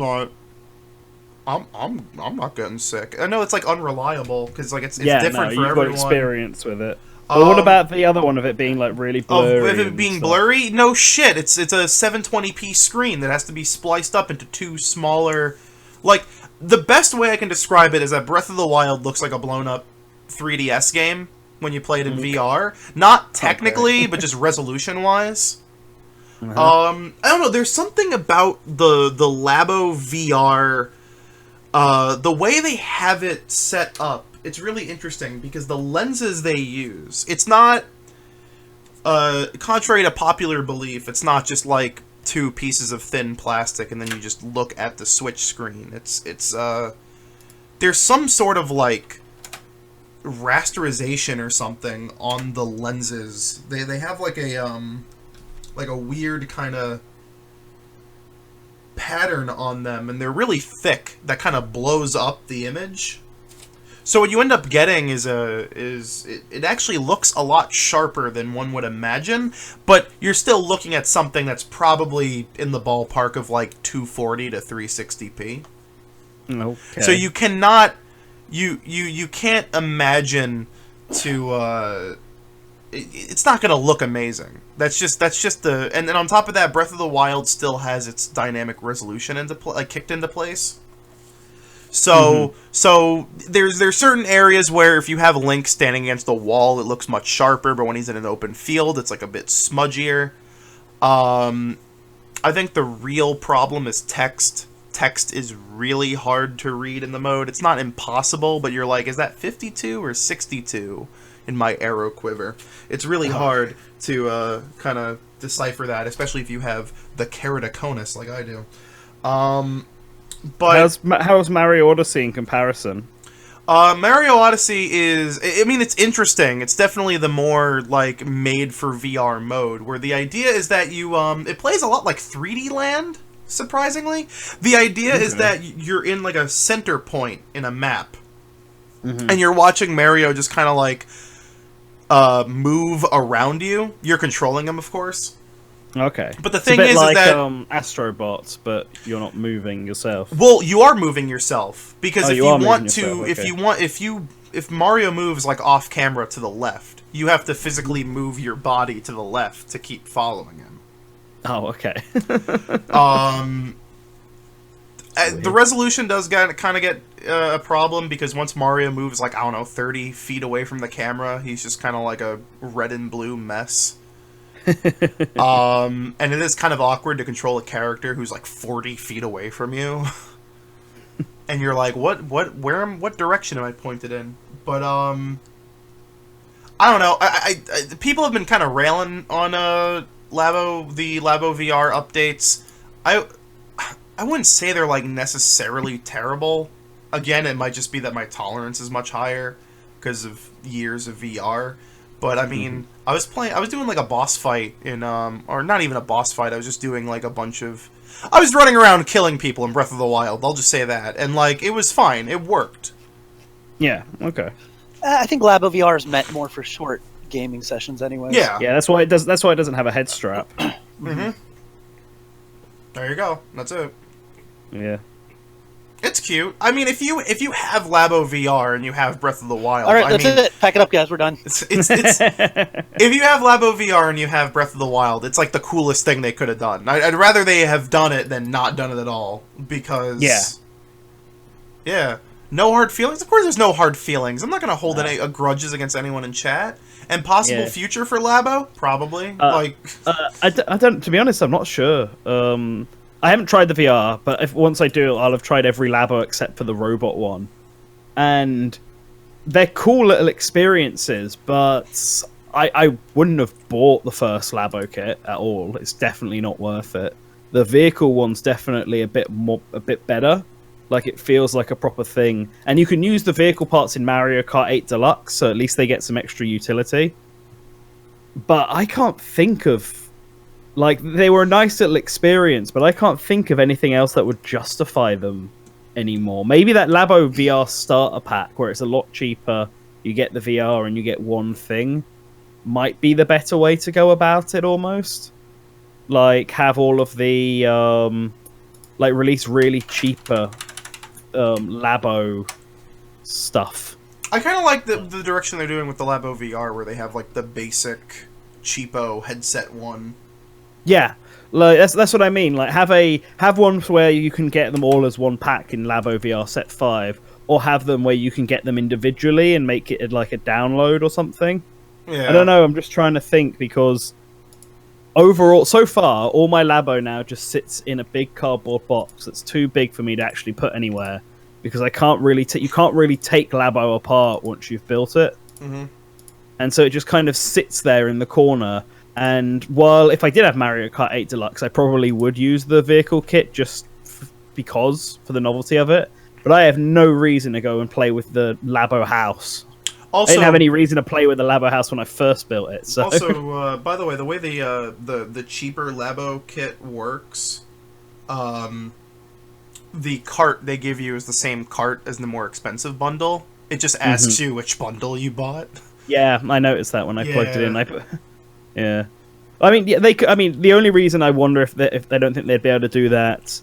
not getting sick. I know it's like unreliable because like it's different for you've everyone. Got experience with it. But what about the other one of it being like really blurry? Of it being blurry? No shit. It's a 720p screen that has to be spliced up into 2 smaller. Like the best way I can describe it is that Breath of the Wild looks like a blown up 3DS game when you play it in VR. Not technically, but just resolution wise. I don't know. There's something about the LABO VR. The way they have it set up, it's really interesting because the lenses they use, it's not, contrary to popular belief, it's not just like 2 pieces of thin plastic and then you just look at the Switch screen. It's there's some sort of like rasterization or something on the lenses. They have like a weird kind of pattern on them, and they're really thick that kind of blows up the image. So what you end up getting is it actually looks a lot sharper than one would imagine, but you're still looking at something that's probably in the ballpark of like 240 to 360p. Okay. So you cannot you can't imagine to it's not going to look amazing. That's just the, and then on top of that, Breath of the Wild still has its dynamic resolution kicked into place. So so there's certain areas where if you have Link standing against the wall, it looks much sharper, but when he's in an open field, it's like a bit smudgier. I think the real problem is text. Text is really hard to read in the mode. It's not impossible, but you're like, is that 52 or 62 in my arrow quiver? It's really hard to kind of decipher that, especially if you have the keratoconus like I do. But how's Mario Odyssey in comparison? Mario Odyssey is, I mean, it's interesting. It's definitely the more, like, made for VR mode, where the idea is that you, it plays a lot like 3D Land, surprisingly. The idea is that you're in, like, a center point in a map, and you're watching Mario just kind of, like, move around you. You're controlling him, of course. Okay. But the thing is like, that Astrobots, but you're not moving yourself. Well, you are moving yourself because if Mario moves like off camera to the left, you have to physically move your body to the left to keep following him. Oh, okay. The resolution does kind of get a problem because once Mario moves like, I don't know, 30 feet away from the camera, he's just kind of like a red and blue mess. And it is kind of awkward to control a character who's like 40 feet away from you. And you're like, what direction am I pointed in? But, I don't know. I people have been kind of railing on, the LABO VR updates. I wouldn't say they're like necessarily terrible. Again, it might just be that my tolerance is much higher because of years of VR. But I mean, I was doing like a boss fight in, or not even a boss fight. I was just doing like a bunch of, I was running around killing people in Breath of the Wild. I'll just say that, and like it was fine. It worked. Yeah. Okay. I think LABO VR is meant more for short gaming sessions, anyway. Yeah. Yeah. That's why it does. That's why it doesn't have a head strap. There you go. That's it. Yeah. It's cute. I mean, if you have LABO VR and you have Breath of the Wild, all right, that's it. Pack it up, guys. We're done. It's if you have LABO VR and you have Breath of the Wild, it's like the coolest thing they could have done. I'd rather they have done it than not done it at all because yeah, no hard feelings. Of course, there's no hard feelings. I'm not gonna hold any grudges against anyone in chat. And possible future for LABO, probably. I don't. To be honest, I'm not sure. I haven't tried the VR, but once I do, I'll have tried every LABO except for the robot one. And they're cool little experiences, but I wouldn't have bought the first LABO kit at all. It's definitely not worth it. The vehicle one's definitely a bit better. Like, it feels like a proper thing. And you can use the vehicle parts in Mario Kart 8 Deluxe, so at least they get some extra utility. But I can't think of... Like, they were a nice little experience, but I can't think of anything else that would justify them anymore. Maybe that LABO VR starter pack, where it's a lot cheaper, you get the VR and you get one thing, might be the better way to go about it, almost. Like, have all of the... like, release really cheaper LABO stuff. I kind of like the direction they're doing with the LABO VR, where they have like the basic cheapo headset one. Yeah, like that's what I mean. Like, have ones where you can get them all as one pack in LABO VR Set 5, or have them where you can get them individually and make it like a download or something. Yeah. I don't know. I'm just trying to think, because overall, so far, all my LABO now just sits in a big cardboard box that's too big for me to actually put anywhere, because I can't really you can't really take LABO apart once you've built it. Mm-hmm. And so it just kind of sits there in the corner. And while if I did have Mario Kart 8 Deluxe, I probably would use the vehicle kit just because, for the novelty of it. But I have no reason to go and play with the LABO house. Also, I didn't have any reason to play with the LABO house when I first built it. So. Also, by the way, the way the cheaper LABO kit works, the cart they give you is the same cart as the more expensive bundle. It just asks you which bundle you bought. Yeah, I noticed that when I plugged it in. Yeah, I mean, yeah, they. I mean, the only reason I wonder if they don't think they'd be able to do that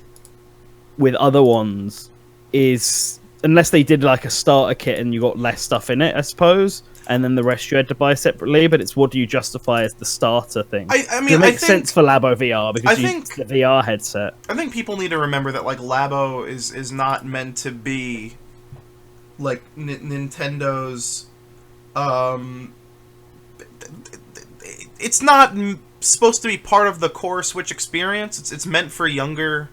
with other ones is unless they did like a starter kit and you got less stuff in it, I suppose, and then the rest you had to buy separately. But it's what do you justify as the starter thing? I mean, it makes sense for LABO VR because it's the VR headset. I think people need to remember that like LABO is not meant to be like Nintendo's. It's not supposed to be part of the core Switch experience. It's meant for younger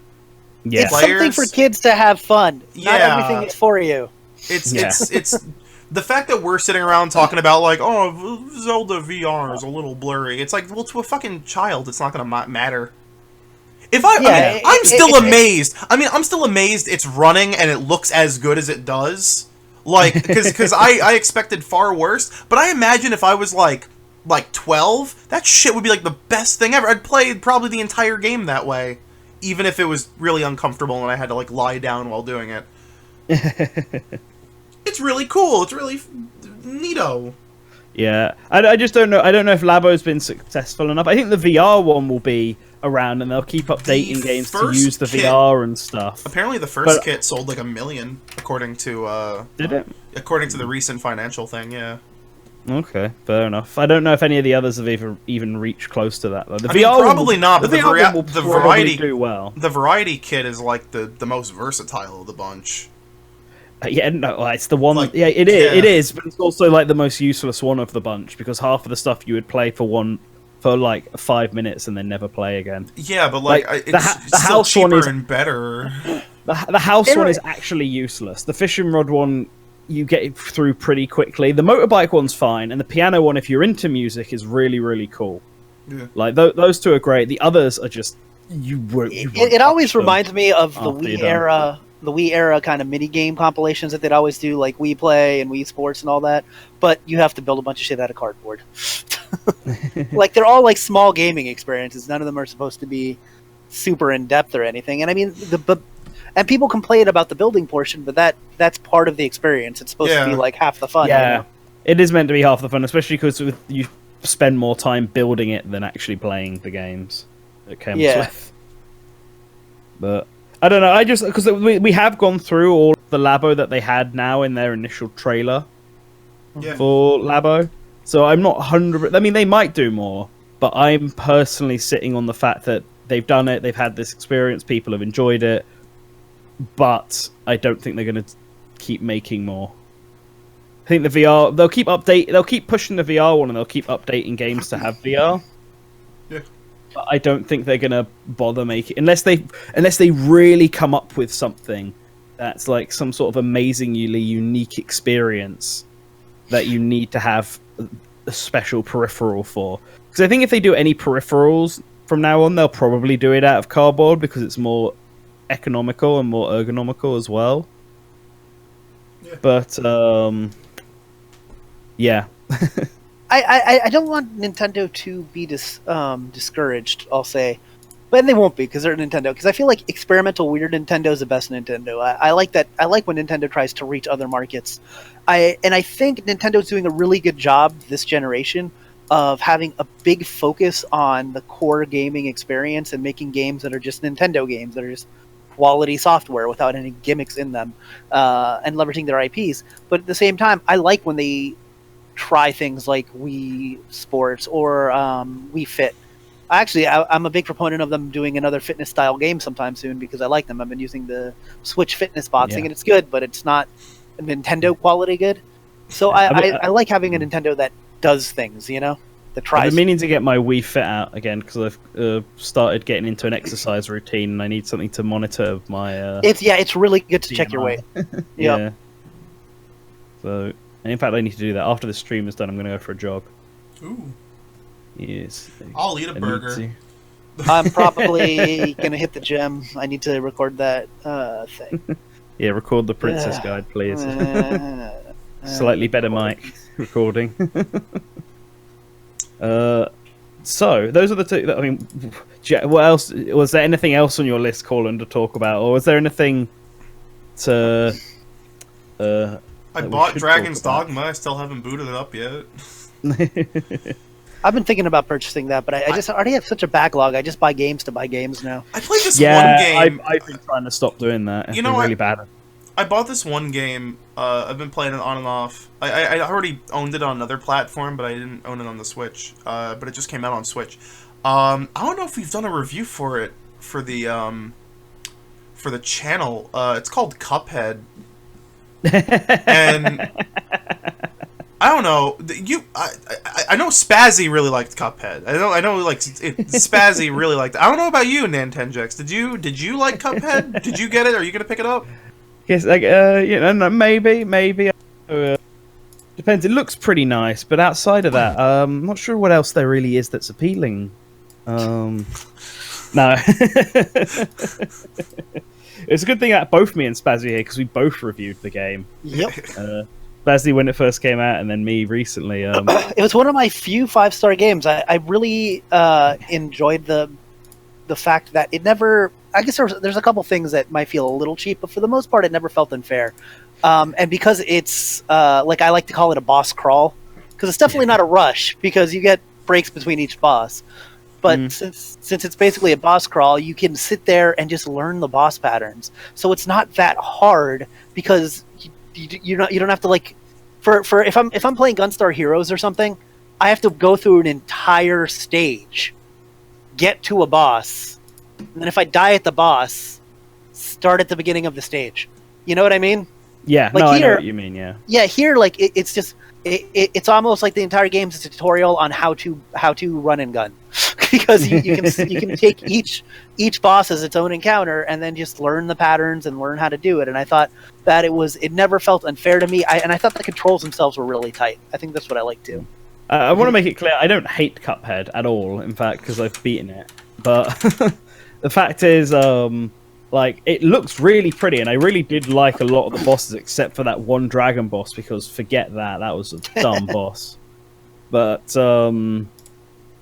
It's players. something for kids to have fun. Yeah. Not everything is for you. It's the fact that we're sitting around talking about like, oh, Zelda VR is a little blurry. It's like, well, to a fucking child, it's not going to matter. I'm still amazed. I mean, I'm still amazed it's running and it looks as good as it does. Like, because I expected far worse. But I imagine if I was like 12, that shit would be like the best thing ever. I'd play probably the entire game that way, even if it was really uncomfortable and I had to like lie down while doing it. It's really cool. It's really neato. Yeah, I just don't know. I don't know if LABO's been successful enough. I think the VR one will be around, and they'll keep updating games to use the VR and stuff. Apparently, the first kit sold like 1 million, according to did it? According to the recent financial thing, yeah. Okay, fair enough. I don't know if any of the others have even reached close to that. Though. The VR VR probably will, not, but the variety do well. The variety kit is like the most versatile of the bunch. Yeah, no, it's the one. Like, yeah, it is. It is, but it's also like the most useless one of the bunch because half of the stuff you would play for like 5 minutes and then never play again. Yeah, but like it's the still house cheaper one is and better. The house one is actually useless. The fishing rod one you get it through pretty quickly. The motorbike one's fine, and the piano one, if you're into music, is really, really kind Yeah. Like those two are great. The others are just It always reminds me of the Wii era. The Wii era kind of mini game compilations that they'd always do, like Wii Play and Wii Sports and all that. But you have to build a bunch of shit out of cardboard. Like they're all like small gaming experiences. None of them are supposed to be super in depth or anything. And I mean, and people complain about the building portion, but that's part of the experience. It's supposed to be like half the fun. Yeah, you know? It is meant to be half the fun, especially because you spend more time building it than actually playing the games it comes with. But I don't know. I just because we have gone through all the LABO that they had now in their initial trailer for LABO, so I'm not 100%. I mean, they might do more, but I'm personally sitting on the fact that they've done it. They've had this experience. People have enjoyed it. But I don't think they're going to keep making more. I think the VR they'll keep pushing the VR one, and they'll keep updating games to have VR. Yeah. But I don't think they're going to bother making unless they really come up with something that's like some sort of amazingly unique experience that you need to have a special peripheral for. Because I think if they do any peripherals from now on, they'll probably do it out of cardboard because it's more economical and more ergonomical as well. Yeah. But yeah. I don't want Nintendo to be discouraged, I'll say. But they won't be, because they're Nintendo. Because I feel like experimental weird Nintendo is the best Nintendo. I like that. I like when Nintendo tries to reach other markets. I think Nintendo's doing a really good job this generation of having a big focus on the core gaming experience and making games that are just Nintendo games, that are just quality software without any gimmicks in them, and leveraging their IPs. But at the same time, I like when they try things like Wii Sports or Wii Fit. I'm a big proponent of them doing another fitness style game sometime soon because I like them. I've been using the Switch fitness boxing and it's good, but it's not Nintendo quality good. So I like having a Nintendo that does things, you know, that tries. I've been meaning to get my Wii Fit out again because I've started getting into an exercise routine and I need something to monitor my. It's really good to check your weight. Yeah. So, and in fact, I need to do that after the stream is done. I'm going to go for a jog. Ooh. Yes. I'll eat a burger. I'm probably going to hit the gym. I need to record that thing. Yeah, record the Princess Guide, please. Slightly better mic recording. So, those are the two. I mean, what else? Was there anything else on your list, Kawlun, to talk about? Or was there anything to... I bought Dragon's Dogma. I still haven't booted it up yet. I've been thinking about purchasing that, but I just already have such a backlog. I just buy games to buy games now. I played this one game. I've been trying to stop doing that. You know, really bad. I bought this one game. I've been playing it on and off. I already owned it on another platform, but I didn't own it on the Switch. But it just came out on Switch. I don't know if we've done a review for it for the channel. It's called Cuphead. And I don't know. I know Spazzy really liked Cuphead. I know like Spazzy really liked it. I don't know about you, NantenJex. Did you like Cuphead? Did you get it? Are you gonna pick it up? Yes, like maybe. Depends. It looks pretty nice, but outside of that, I'm not sure what else there really is that's appealing. No. It's a good thing that both me and Spazzy are here because we both reviewed the game. Yep. Spazzy when it first came out, and then me recently. It was one of my few 5-star games. I really enjoyed the fact that it never. I guess there's a couple things that might feel a little cheap, but for the most part, it never felt unfair. And because it's like I like to call it a boss crawl, because it's definitely not a rush because you get breaks between each boss. But since it's basically a boss crawl, you can sit there and just learn the boss patterns. So it's not that hard because you don't have to like for if I'm playing Gunstar Heroes or something, I have to go through an entire stage, get to a boss, and then if I die at the boss, start at the beginning of the stage. You know what I mean? Yeah, like no, here, I know what you mean. Yeah. Yeah, here like it's just. It's almost like the entire game is a tutorial on how to run and gun, because you can take each boss as its own encounter and then just learn the patterns and learn how to do it. And I thought that it never felt unfair to me. And I thought the controls themselves were really tight. I think that's what I like too. I want to make it clear I don't hate Cuphead at all. In fact, because I've beaten it, but the fact is, like, it looks really pretty, and I really did like a lot of the bosses, except for that one dragon boss, because forget that was a dumb boss. But the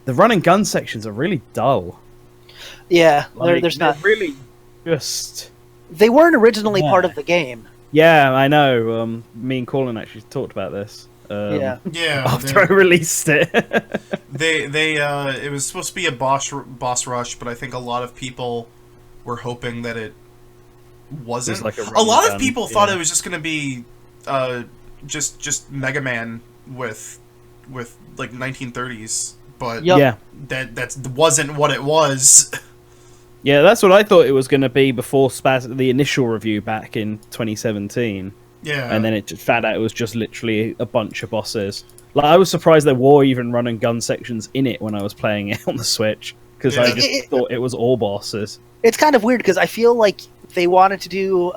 run and gun sections are really dull. Yeah, like, there's not really just. They weren't originally part of the game. Yeah, I know. Me and Kawlun actually talked about this. Yeah. After I released it, it was supposed to be a boss rush, but I think a lot of people were hoping that it wasn't. Like a lot of people thought it was just going to be just Mega Man with like 1930s, but that wasn't what it was. Yeah, that's what I thought it was going to be before the initial review back in 2017. Yeah, and then it just found out it was just literally a bunch of bosses. Like, I was surprised there were even run and gun sections in it when I was playing it on the Switch, because I just thought it was all bosses. It's kind of weird because I feel like they wanted to do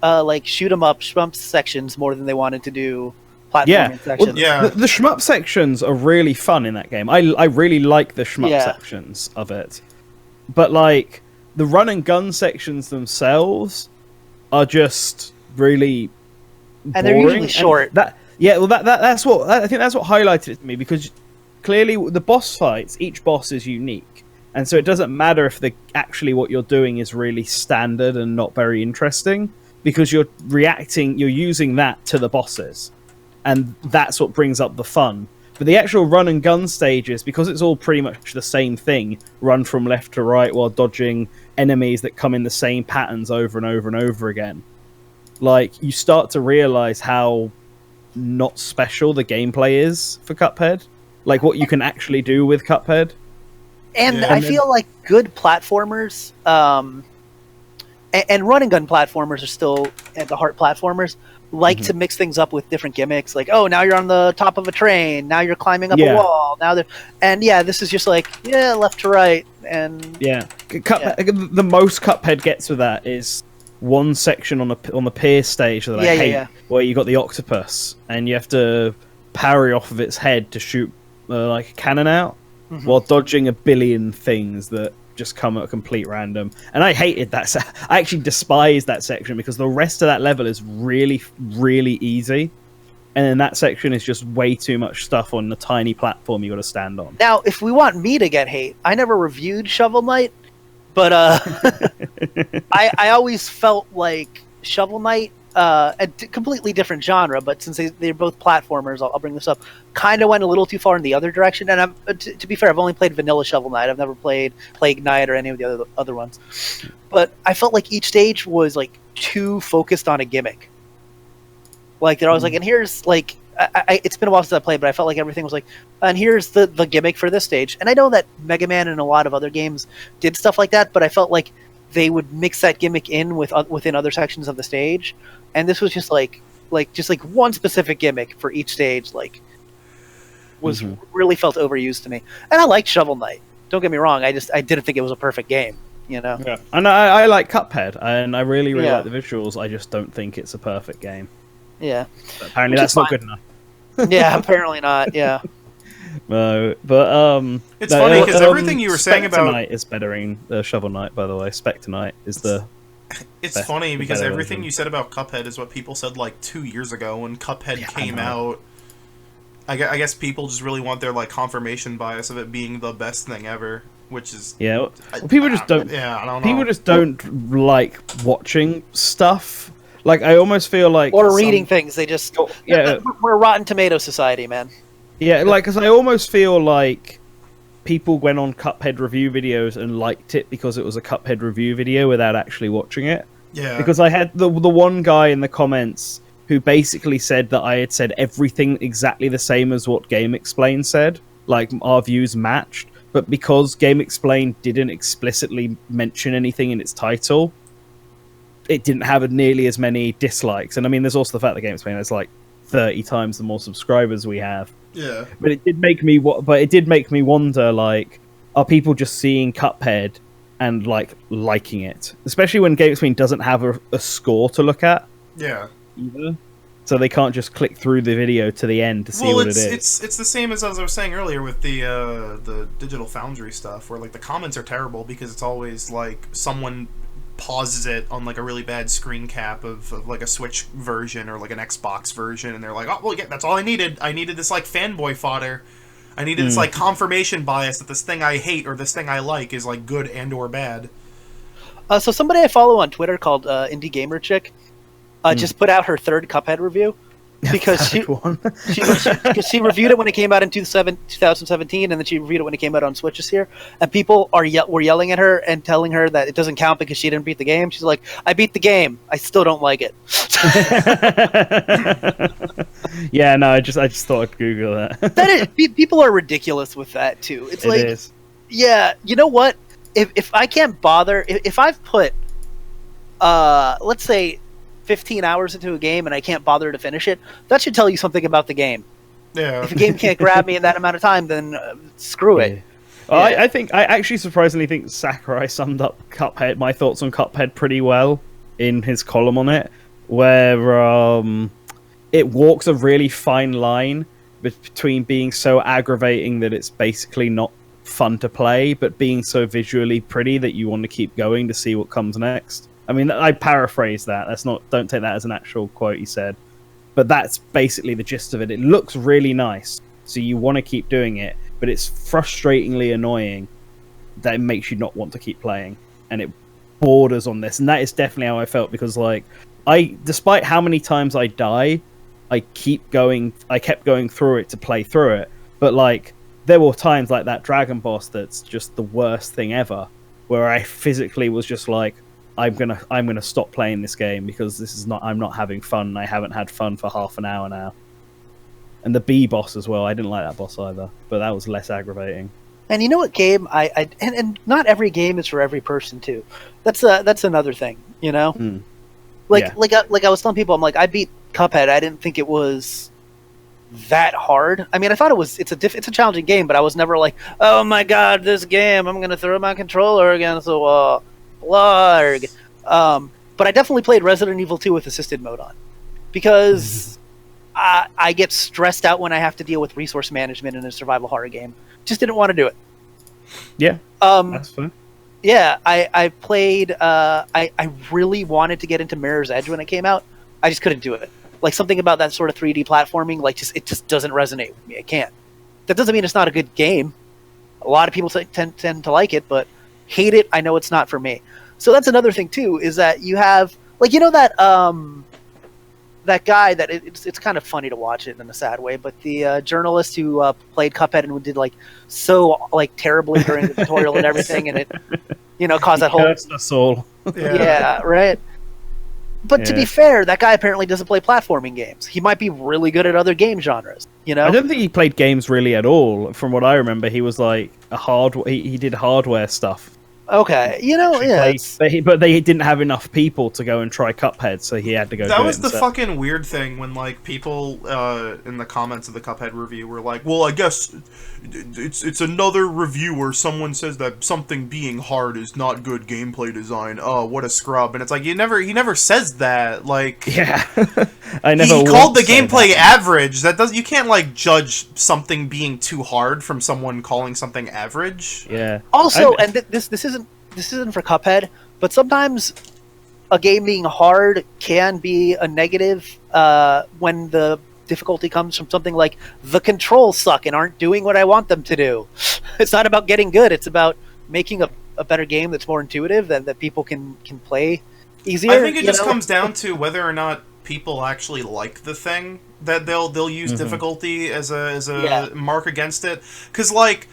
like shoot 'em up shmup sections more than they wanted to do platforming sections. Well, the shmup sections are really fun in that game. I really like the shmup sections of it, but like the run and gun sections themselves are just really boring. And they're usually short. That's what I think. That's what highlighted it to me, because clearly the boss fights, each boss is unique, and so it doesn't matter if actually what you're doing is really standard and not very interesting, because you're using that to the bosses, and that's what brings up the fun. But the actual run and gun stages, because it's all pretty much the same thing, run from left to right while dodging enemies that come in the same patterns over and over and over again. Like, you start to realize how not special the gameplay is for Cuphead. Like, what you can actually do with Cuphead. And I feel like good platformers, and run and gun platformers are still at the heart platformers, to mix things up with different gimmicks. Like, oh, now you're on the top of a train, now you're climbing up a wall, this is just like, left to right, and the most Cuphead gets with that is one section on the pier stage that I hate, where you got the octopus and you have to parry off of its head to shoot like a cannon out, while dodging a billion things that just come at complete random. And I hated that. I actually despised that section, because the rest of that level is really, really easy, and then that section is just way too much stuff on the tiny platform you got to stand on. Now, if we want me to get hate, I never reviewed Shovel Knight, but I always felt like Shovel Knight, a completely different genre, but since they're both platformers, I'll bring this up, kind of went a little too far in the other direction. And to be fair, I've only played vanilla Shovel Knight. I've never played Plague Knight or any of the other ones. But I felt like each stage was like too focused on a gimmick. Like, they're always like, and here's like, it's been a while since I played, but I felt like everything was like, and here's the gimmick for this stage. And I know that Mega Man and a lot of other games did stuff like that, but I felt like they would mix that gimmick in within other sections of the stage. And this was just like one specific gimmick for each stage, was really felt overused to me. And I liked Shovel Knight. Don't get me wrong. I didn't think it was a perfect game, Yeah. And I like Cuphead, and I really, really like the visuals. I just don't think it's a perfect game. Yeah. But apparently that's not good enough. Yeah, apparently not. Yeah. No, but it's funny because everything you were saying about Knight is bettering Shovel Knight. By the way, Spectre Knight is the. It's funny because everything you said about Cuphead is what people said like 2 years ago when Cuphead came out. I guess people just really want their confirmation bias of it being the best thing ever, which is people just don't. Yeah, I don't know. People just don't like watching stuff. Like, I almost feel like reading things. They just we're a Rotten Tomato society, man. Yeah, because I almost feel like people went on Cuphead review videos and liked it because it was a Cuphead review video without actually watching it. Yeah. Because I had the one guy in the comments who basically said that I had said everything exactly the same as what Game Explain said. Like, our views matched. But because Game Explain didn't explicitly mention anything in its title, it didn't have nearly as many dislikes. And I mean, there's also the fact that Game Explain has 30 times the more subscribers we have. Yeah. But it did make me wonder, are people just seeing Cuphead and liking it? Especially when Game Explain doesn't have a score to look at. Yeah. Either. So they can't just click through the video to the end to see what it is. It's the same as I was saying earlier with the Digital Foundry stuff, where the comments are terrible because it's always someone pauses it on a really bad screen cap of a Switch version or an Xbox version, and they're like, oh well, yeah, that's all I needed. I needed this fanboy fodder. I needed this confirmation bias that this thing I hate or this thing I like is good and or bad. So somebody I follow on Twitter called Indie Gamer Chick just put out her third Cuphead review. Because she reviewed it when it came out in 2017, and then she reviewed it when it came out on Switch this year. And people were yelling at her and telling her that it doesn't count because she didn't beat the game. She's like, I beat the game. I still don't like it. Yeah, no, I just thought I'd Google that. People are ridiculous with that too. It is. Yeah, you know what? If I can't bother, if I've put, let's say, 15 hours into a game and I can't bother to finish it, that should tell you something about the game. Yeah. If a game can't grab me in that amount of time, then screw it. Yeah. I actually surprisingly think Sakurai summed up my thoughts on Cuphead pretty well in his column on it, where it walks a really fine line between being so aggravating that it's basically not fun to play, but being so visually pretty that you want to keep going to see what comes next. I mean, I paraphrase that. That's not. Don't take that as an actual quote he said, but that's basically the gist of it. It looks really nice, so you want to keep doing it, but it's frustratingly annoying that it makes you not want to keep playing, and it borders on this. And that is definitely how I felt, because like despite how many times I die, I kept going through it to play through it. But like, there were times like that dragon boss that's just the worst thing ever, where I physically was just like, I'm gonna stop playing this game because I'm not having fun, and I haven't had fun for half an hour now. And the bee boss as well, I didn't like that boss either, but that was less aggravating. And you know what game and not every game is for every person too. That's another thing, you know. Like I was telling people, I'm like, I beat Cuphead. I didn't think it was that hard. I mean, I thought it's a challenging game, but I was never like, oh my god, this game, I'm gonna throw my controller against the wall. Blarg. But I definitely played Resident Evil 2 with assisted mode on, because I get stressed out when I have to deal with resource management in a survival horror game. Just didn't want to do it. Yeah, that's fine. Yeah, I played. I really wanted to get into Mirror's Edge when it came out. I just couldn't do it. Like, something about that sort of 3D platforming, like, it just doesn't resonate with me. I can't. That doesn't mean it's not a good game. A lot of people tend to like it, but hate it. I know it's not for me. So that's another thing too, is that you have, like, you know, that that guy that it's kind of funny to watch it in a sad way, but the journalist who played Cuphead and did terribly during the tutorial and everything, and it, you know, caused that whole us all. Yeah, right. But to be fair, that guy apparently doesn't play platforming games. He might be really good at other game genres, you know? I don't think he played games really at all. From what I remember, he was like he did hardware stuff. Okay, you know, yeah. But they didn't have enough people to go and try Cuphead, so he had to go. That was the fucking weird thing when, like, people in the comments of the Cuphead review were like, "Well, I guess it's another review where someone says that something being hard is not good gameplay design. Oh, what a scrub!" And it's like, he never says that. Like, yeah, I never. He called the gameplay average. That does. You can't, like, judge something being too hard from someone calling something average. Yeah. Also, and this isn't for Cuphead, but sometimes a game being hard can be a negative when the difficulty comes from something like the controls suck and aren't doing what I want them to do. It's not about getting good. It's about making a better game that's more intuitive, that people can play easier. I think it just comes down to whether or not people actually like the thing, that they'll use difficulty as a mark against it. Because, like,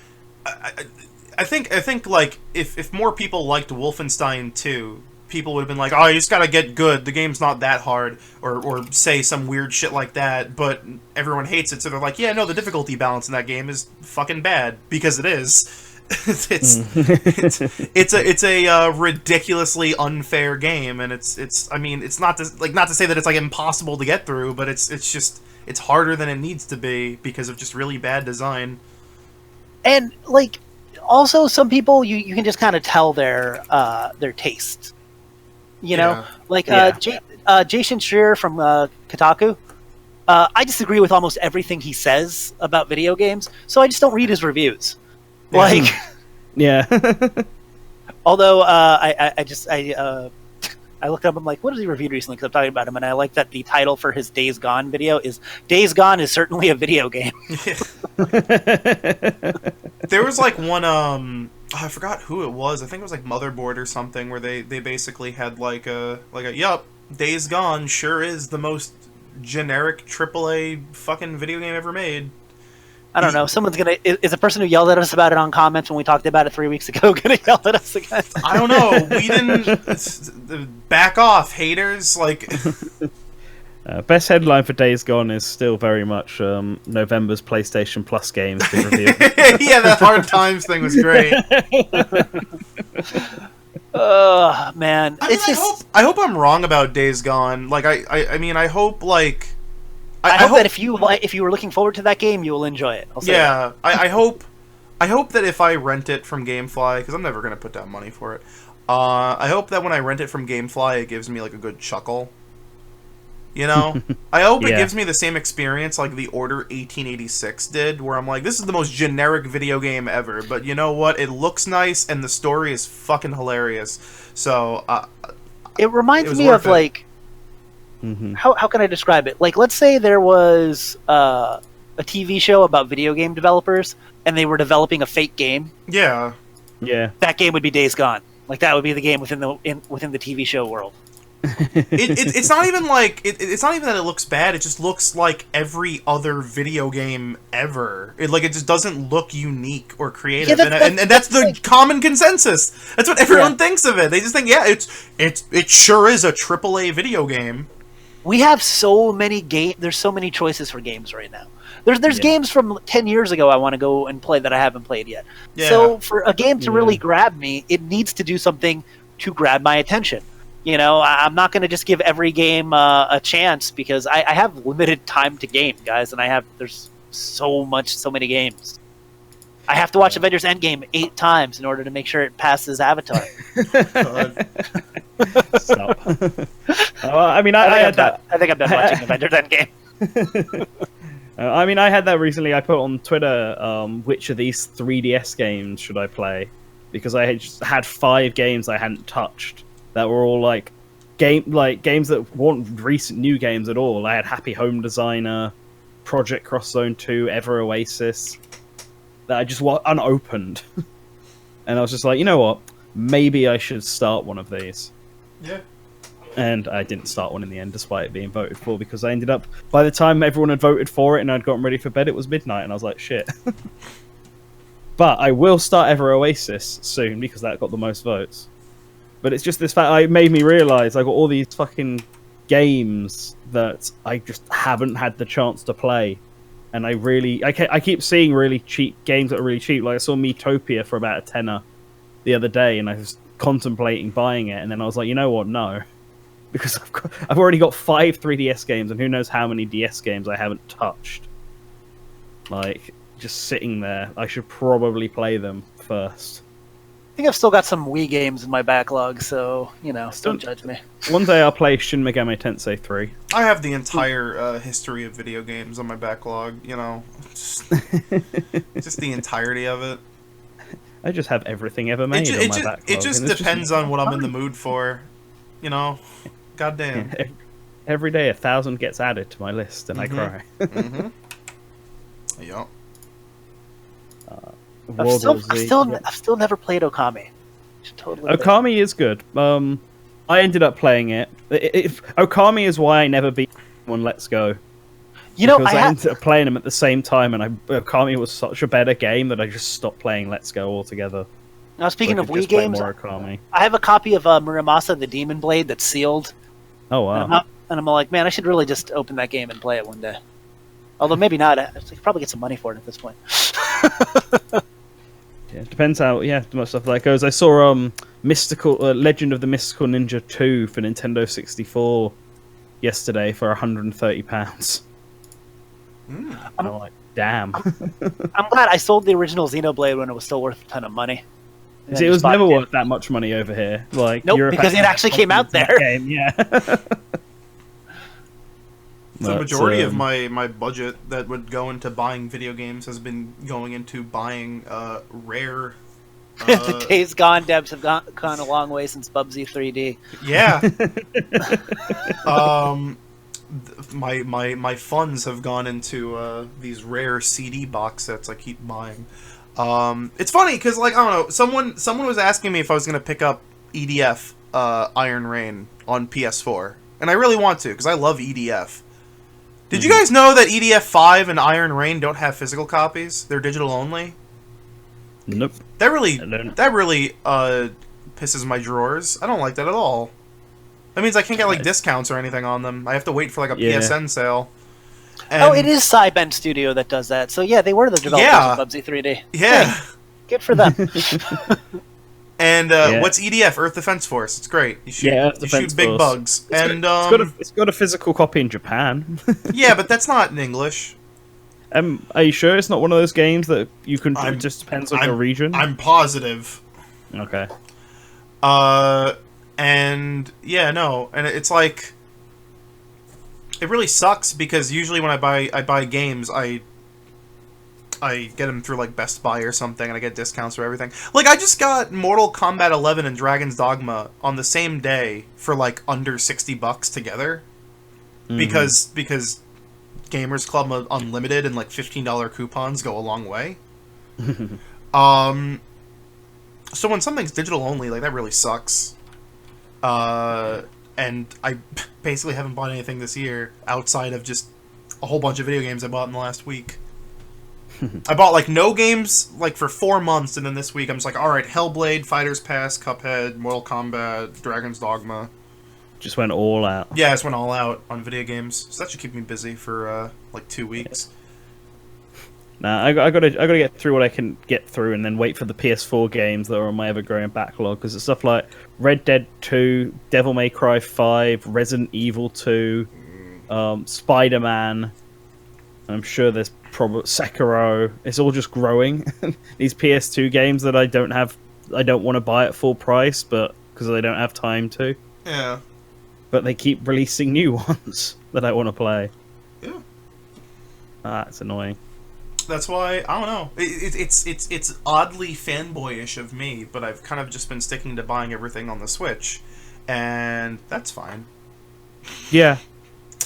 I think like, if more people liked Wolfenstein 2, people would have been like, oh, you just gotta get good, the game's not that hard, or say some weird shit like that, but everyone hates it, so they're like, yeah, no, the difficulty balance in that game is fucking bad, because it is. It's a ridiculously unfair game, and it's I mean, it's not to say that it's, like, impossible to get through, but it's harder than it needs to be because of just really bad design. And, like, also, some people you can just kind of tell their taste. You know, like Jason Schreier from Kotaku. I disagree with almost everything he says about video games, so I just don't read his reviews. Like, yeah. Although I looked up, I'm like, what has he reviewed recently? Because I'm talking about him, and I like that the title for his Days Gone video is "Days Gone is certainly a video game." There was, like, one, I forgot who it was. I think it was, like, Motherboard or something, where they basically had, like a yup, Days Gone sure is the most generic AAA fucking video game ever made. I don't know. Someone's gonna... Is the person who yelled at us about it on comments when we talked about it 3 weeks ago gonna yell at us again? I don't know. We didn't... Back off, haters. Like... Best headline for Days Gone is still very much November's PlayStation Plus games being reviewed. Yeah, that Hard Times thing was great. Man. I hope I'm wrong about Days Gone. Like, I mean, I hope, like... I hope that if you were looking forward to that game, you will enjoy it. Yeah, I hope that if I rent it from GameFly, because I'm never going to put down money for it, I hope that when I rent it from GameFly, it gives me, like, a good chuckle. You know, I hope it Yeah. gives me the same experience like the Order 1886 did, where I'm like, this is the most generic video game ever, but you know what? It looks nice and the story is fucking hilarious. So, It reminds was me worth of it. like how can I describe it? Like, let's say there was a TV show about video game developers, and they were developing a fake game. yeah. Yeah. That game would be Days Gone. Like that would be the game within the TV show world. It's not even like it's not even that it looks bad. It just looks like every other video game ever. It just doesn't look unique or creative, Yeah, and that's the common consensus. That's what everyone thinks of it. They just think, yeah, it sure is a AAA video game. We have so many There's so many choices for games right now. There's games from 10 years ago I want to go and play that I haven't played yet. Yeah. So for a game to really grab me, it needs to do something to grab my attention. You know, I'm not going to just give every game a chance because I have limited time to game, guys, and there's so many games. I have to watch Avengers Endgame 8 times in order to make sure it passes Avatar. Stop. I mean, I had that. I think I'm done watching Avengers Endgame. I mean, I had that recently. I put on Twitter, which of these 3DS games should I play? Because I had 5 games I hadn't touched that were all games that weren't recent new games at all. I had Happy Home Designer, Project Cross Zone 2, Ever Oasis, that I just unopened. And I was just like, you know what? Maybe I should start one of these. Yeah. And I didn't start one in the end, despite it being voted for, because I ended up, by the time everyone had voted for it and I'd gotten ready for bed, it was midnight, and I was like, shit. But I will start Ever Oasis soon, because that got the most votes. But it's just this fact, it made me realise I got all these fucking games that I just haven't had the chance to play. And I keep seeing really cheap games that are really cheap. Like I saw Miitopia for about a tenner the other day, and I was contemplating buying it, and then I was like, you know what, no. Because I've already got 5 3DS games, and who knows how many DS games I haven't touched. Like, just sitting there. I should probably play them first. I think I've still got some Wii games in my backlog, so, don't judge me. One day I'll play Shin Megami Tensei 3. I have the entire history of video games on my backlog, just the entirety of it. I just have everything ever made on my backlog. It just depends on what I'm in the mood for, Goddamn. Yeah, every day 1,000 gets added to my list, and I cry. Yup. I've still never played Okami. Okami is good. I ended up playing it. Okami is why I never beat one Let's Go. I ended up playing them at the same time, and Okami was such a better game that I just stopped playing Let's Go altogether. Now, speaking of Wii games, I have a copy of Muramasa the Demon Blade that's sealed. Oh, wow. And I'm like, man, I should really just open that game and play it one day. Although maybe not. I could probably get some money for it at this point. Yeah, it depends how much stuff that goes. I saw Legend of the Mystical Ninja 2 for Nintendo 64 yesterday for £130. I'm like, damn. I'm glad I sold the original Xenoblade when it was still worth a ton of money. See, it was never worth that much money over here. Like, nope, because it actually came out there. Game, yeah. The majority of my budget that would go into buying video games has been going into buying rare. The Days Gone devs have gone a long way since Bubsy 3D. Yeah. My funds have gone into these rare CD box sets I keep buying. It's funny because I don't know, someone was asking me if I was gonna pick up EDF Iron Rain on PS4, and I really want to because I love EDF. Did you guys know that EDF 5 and Iron Rain don't have physical copies? They're digital only. Nope. That really pisses my drawers. I don't like that at all. That means I can't get discounts or anything on them. I have to wait for a PSN sale. And it is Cybend Studio that does that. So yeah, they were the developers of Bubsy 3D. Yeah. Hey, good for them. And what's EDF? Earth Defense Force. It's great. You shoot big bugs. It's got a physical copy in Japan. Yeah, but that's not in English. Are you sure it's not one of those games that you can? It just depends on your region. I'm positive. Okay. And yeah, no, and it's like it really sucks because usually when I buy games, I get them through like Best Buy or something, and I get discounts for everything. Like I just got Mortal Kombat 11 and Dragon's Dogma on the same day for like under $60 together, because Gamers Club Unlimited and like $15 coupons go a long way. So when something's digital only, like that really sucks. And I basically haven't bought anything this year outside of just a whole bunch of video games I bought in the last week. I bought like no games like for 4 months, and then this week I'm just like, all right, Hellblade, Fighters Pass, Cuphead, Mortal Kombat, Dragon's Dogma. Just went all out. Yeah, I just went all out on video games. So that should keep me busy for like 2 weeks. Nah, I gotta get through what I can get through, and then wait for the PS4 games that are on my ever-growing backlog. Because it's stuff like Red Dead 2, Devil May Cry 5, Resident Evil 2, SpiderMan. I'm sure there's probably Sekiro. It's all just growing. These PS2 games that I don't want to buy at full price, but because I don't have time to. Yeah. But they keep releasing new ones that I want to play. Yeah. That's annoying. That's why I don't know. It's oddly fanboyish of me, but I've kind of just been sticking to buying everything on the Switch, and that's fine. Yeah.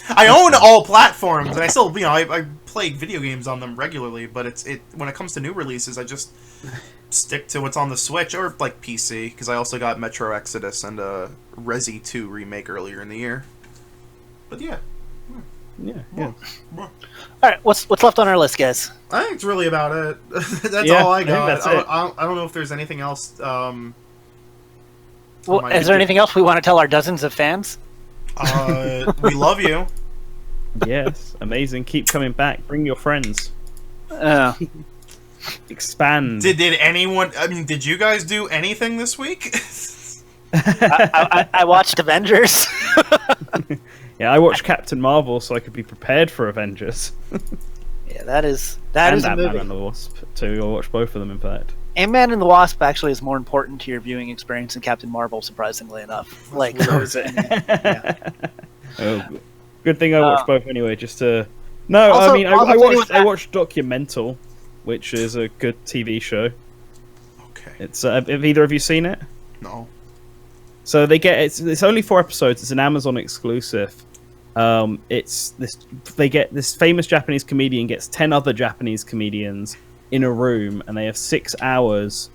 I own all platforms, and I still, I play video games on them regularly. But when it comes to new releases, I just stick to what's on the Switch or like PC, because I also got Metro Exodus and Resi 2 remake earlier in the year. But yeah. Yeah. All right, what's left on our list, guys? I think it's really about it. That's Yeah, all I I think got. that's it. I don't know if there's anything else. Well, is there anything else we want to tell our dozens of fans? We love you. Yes, amazing. Keep coming back. Bring your friends. Expand. Did anyone? I mean, did you guys do anything this week? I watched Avengers. Yeah, I watched Captain Marvel so I could be prepared for Avengers. Yeah, that is a Ant-Man movie. and the Wasp too. I watched both of them, in fact. Ant-Man and the Wasp actually is more important to your viewing experience than Captain Marvel, surprisingly enough. Like, Yeah. Oh, good thing I watched both anyway. Just to no, Also- I mean, also I watched Documental, which is a good TV show. Okay. It's have either of you seen it? No. So it's only 4 episodes. It's an Amazon exclusive. They get this famous Japanese comedian gets 10 other Japanese comedians in a room, and they have 6 hours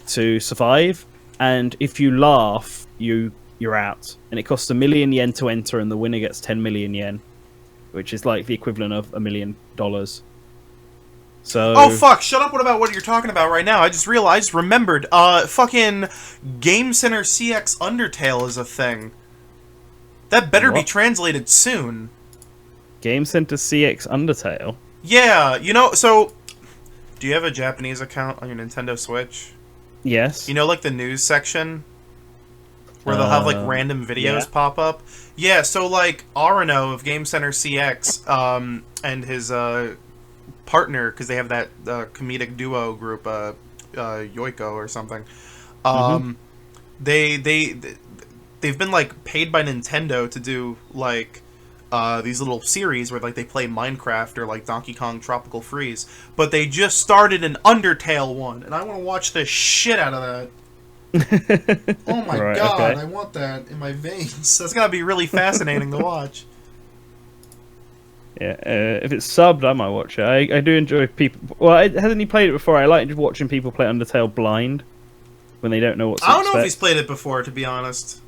to survive. And if you laugh, you're out. And it costs 1 million yen to enter, and the winner gets 10 million yen, which is like the equivalent of $1 million. So. Oh fuck! Shut up! What about what you're talking about right now? I just remembered. Fucking Game Center CX Undertale is a thing. That better be What? translated soon. Game Center CX Undertale. Yeah, so do you have a Japanese account on your Nintendo Switch? Yes. You know, like the news section where they'll have like random videos pop up. Yeah, so like Arano of Game Center CX and his partner, because they have that comedic duo group, Yoiko or something. They've been like paid by Nintendo to do like these little series where like they play Minecraft or like Donkey Kong Tropical Freeze, but they just started an Undertale one, and I want to watch the shit out of that. Oh my god, okay. I want that in my veins. That's gotta be really fascinating to watch. Yeah, if it's subbed, I might watch it. I do enjoy people. Well, hasn't he played it before? I like watching people play Undertale blind when they don't know what to expect. I don't know if he's played it before, to be honest.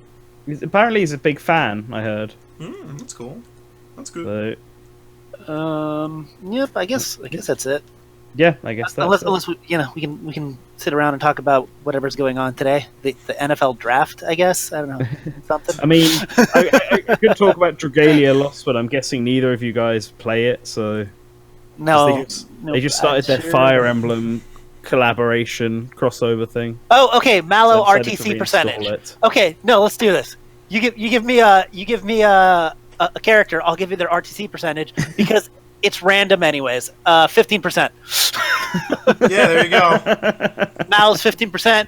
Apparently, he's a big fan. I heard. That's cool. That's good. So, yep. I guess that's it. Yeah, I guess that's unless we can sit around and talk about whatever's going on today. The NFL draft, I guess. I don't know, something. I mean, I could talk about Dragalia Lost, but I'm guessing neither of you guys play it, so no. They just started their Fire Emblem collaboration crossover thing. Oh, okay. Mallow So RTC percentage. Okay, no, let's do this. You give me a character. I'll give you their RTC percentage because it's random anyways. 15%. Yeah, there you go. Mallow's 15%.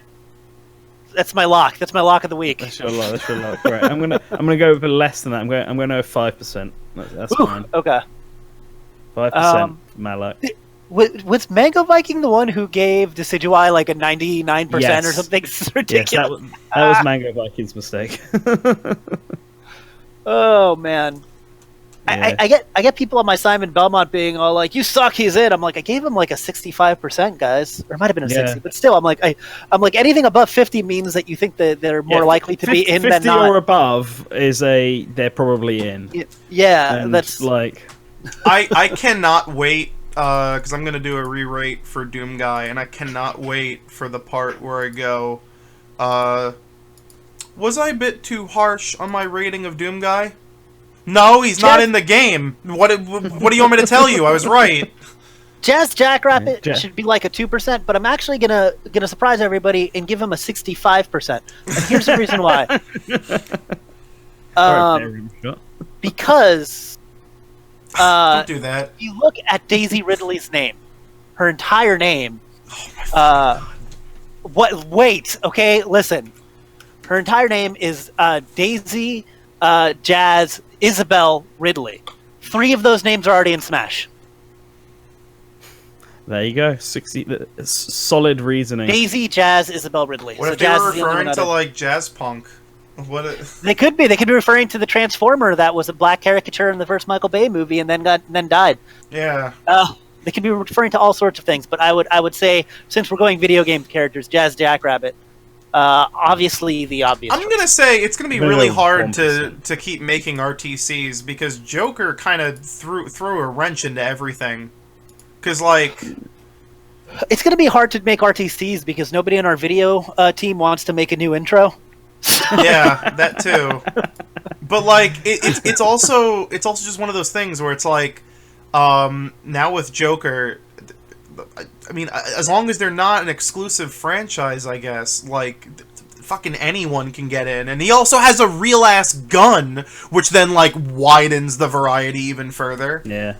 That's my lock. That's my lock of the week. That's your lock. Right. I'm gonna go for less than that. I'm going to 5%. That's Ooh, fine. okay. 5% Malak. Was Mango Viking the one who gave Decidueye like a 99% or Yes. something? It's Yes, ridiculous. that was Mango Viking's mistake. Oh man. Yeah. I get people on my Simon Belmont being all like, "You suck, he's in." I'm like, I gave him like a 65%, guys, or it might have been a 60, but still, I'm like, anything above 50 means that you think that they're more likely to be in 50 than not. or above is they're probably in. Yeah, And that's like I cannot wait because I'm gonna do a re-rate for Doom Guy, and I cannot wait for the part where I go. Was I a bit too harsh on my rating of Doom Guy? No, he's not in the game. What do you want me to tell you? I was right. Jazz Jackrabbit should be like a 2%, but I'm actually gonna surprise everybody and give him a 65%. And here's the reason why. Because don't do that. if you look at Daisy Ridley's name, her entire name. Wait, okay, listen. Her entire name is Daisy Jazz Isabel Ridley. 3 of those names are already in Smash. There you go. 60 solid reasoning. Daisy Jazz Isabel Ridley. What So if they Jazz were is the only referring one to other. like jazz punk? They could be referring to the Transformer that was a black caricature in the first Michael Bay movie and then died. Yeah. They could be referring to all sorts of things, but I would say, since we're going video game characters, Jazz Jackrabbit, obviously the obvious. I'm gonna say it's gonna be really hard 100%. to keep making RTCs because Joker kind of threw a wrench into everything. Because like, it's gonna be hard to make RTCs because nobody in our video team wants to make a new intro. yeah, that too. But like, it's also just one of those things where it's like, now with Joker. I mean, as long as they're not an exclusive franchise, I guess, like, fucking anyone can get in. And he also has a real-ass gun, which then, like, widens the variety even further. Yeah.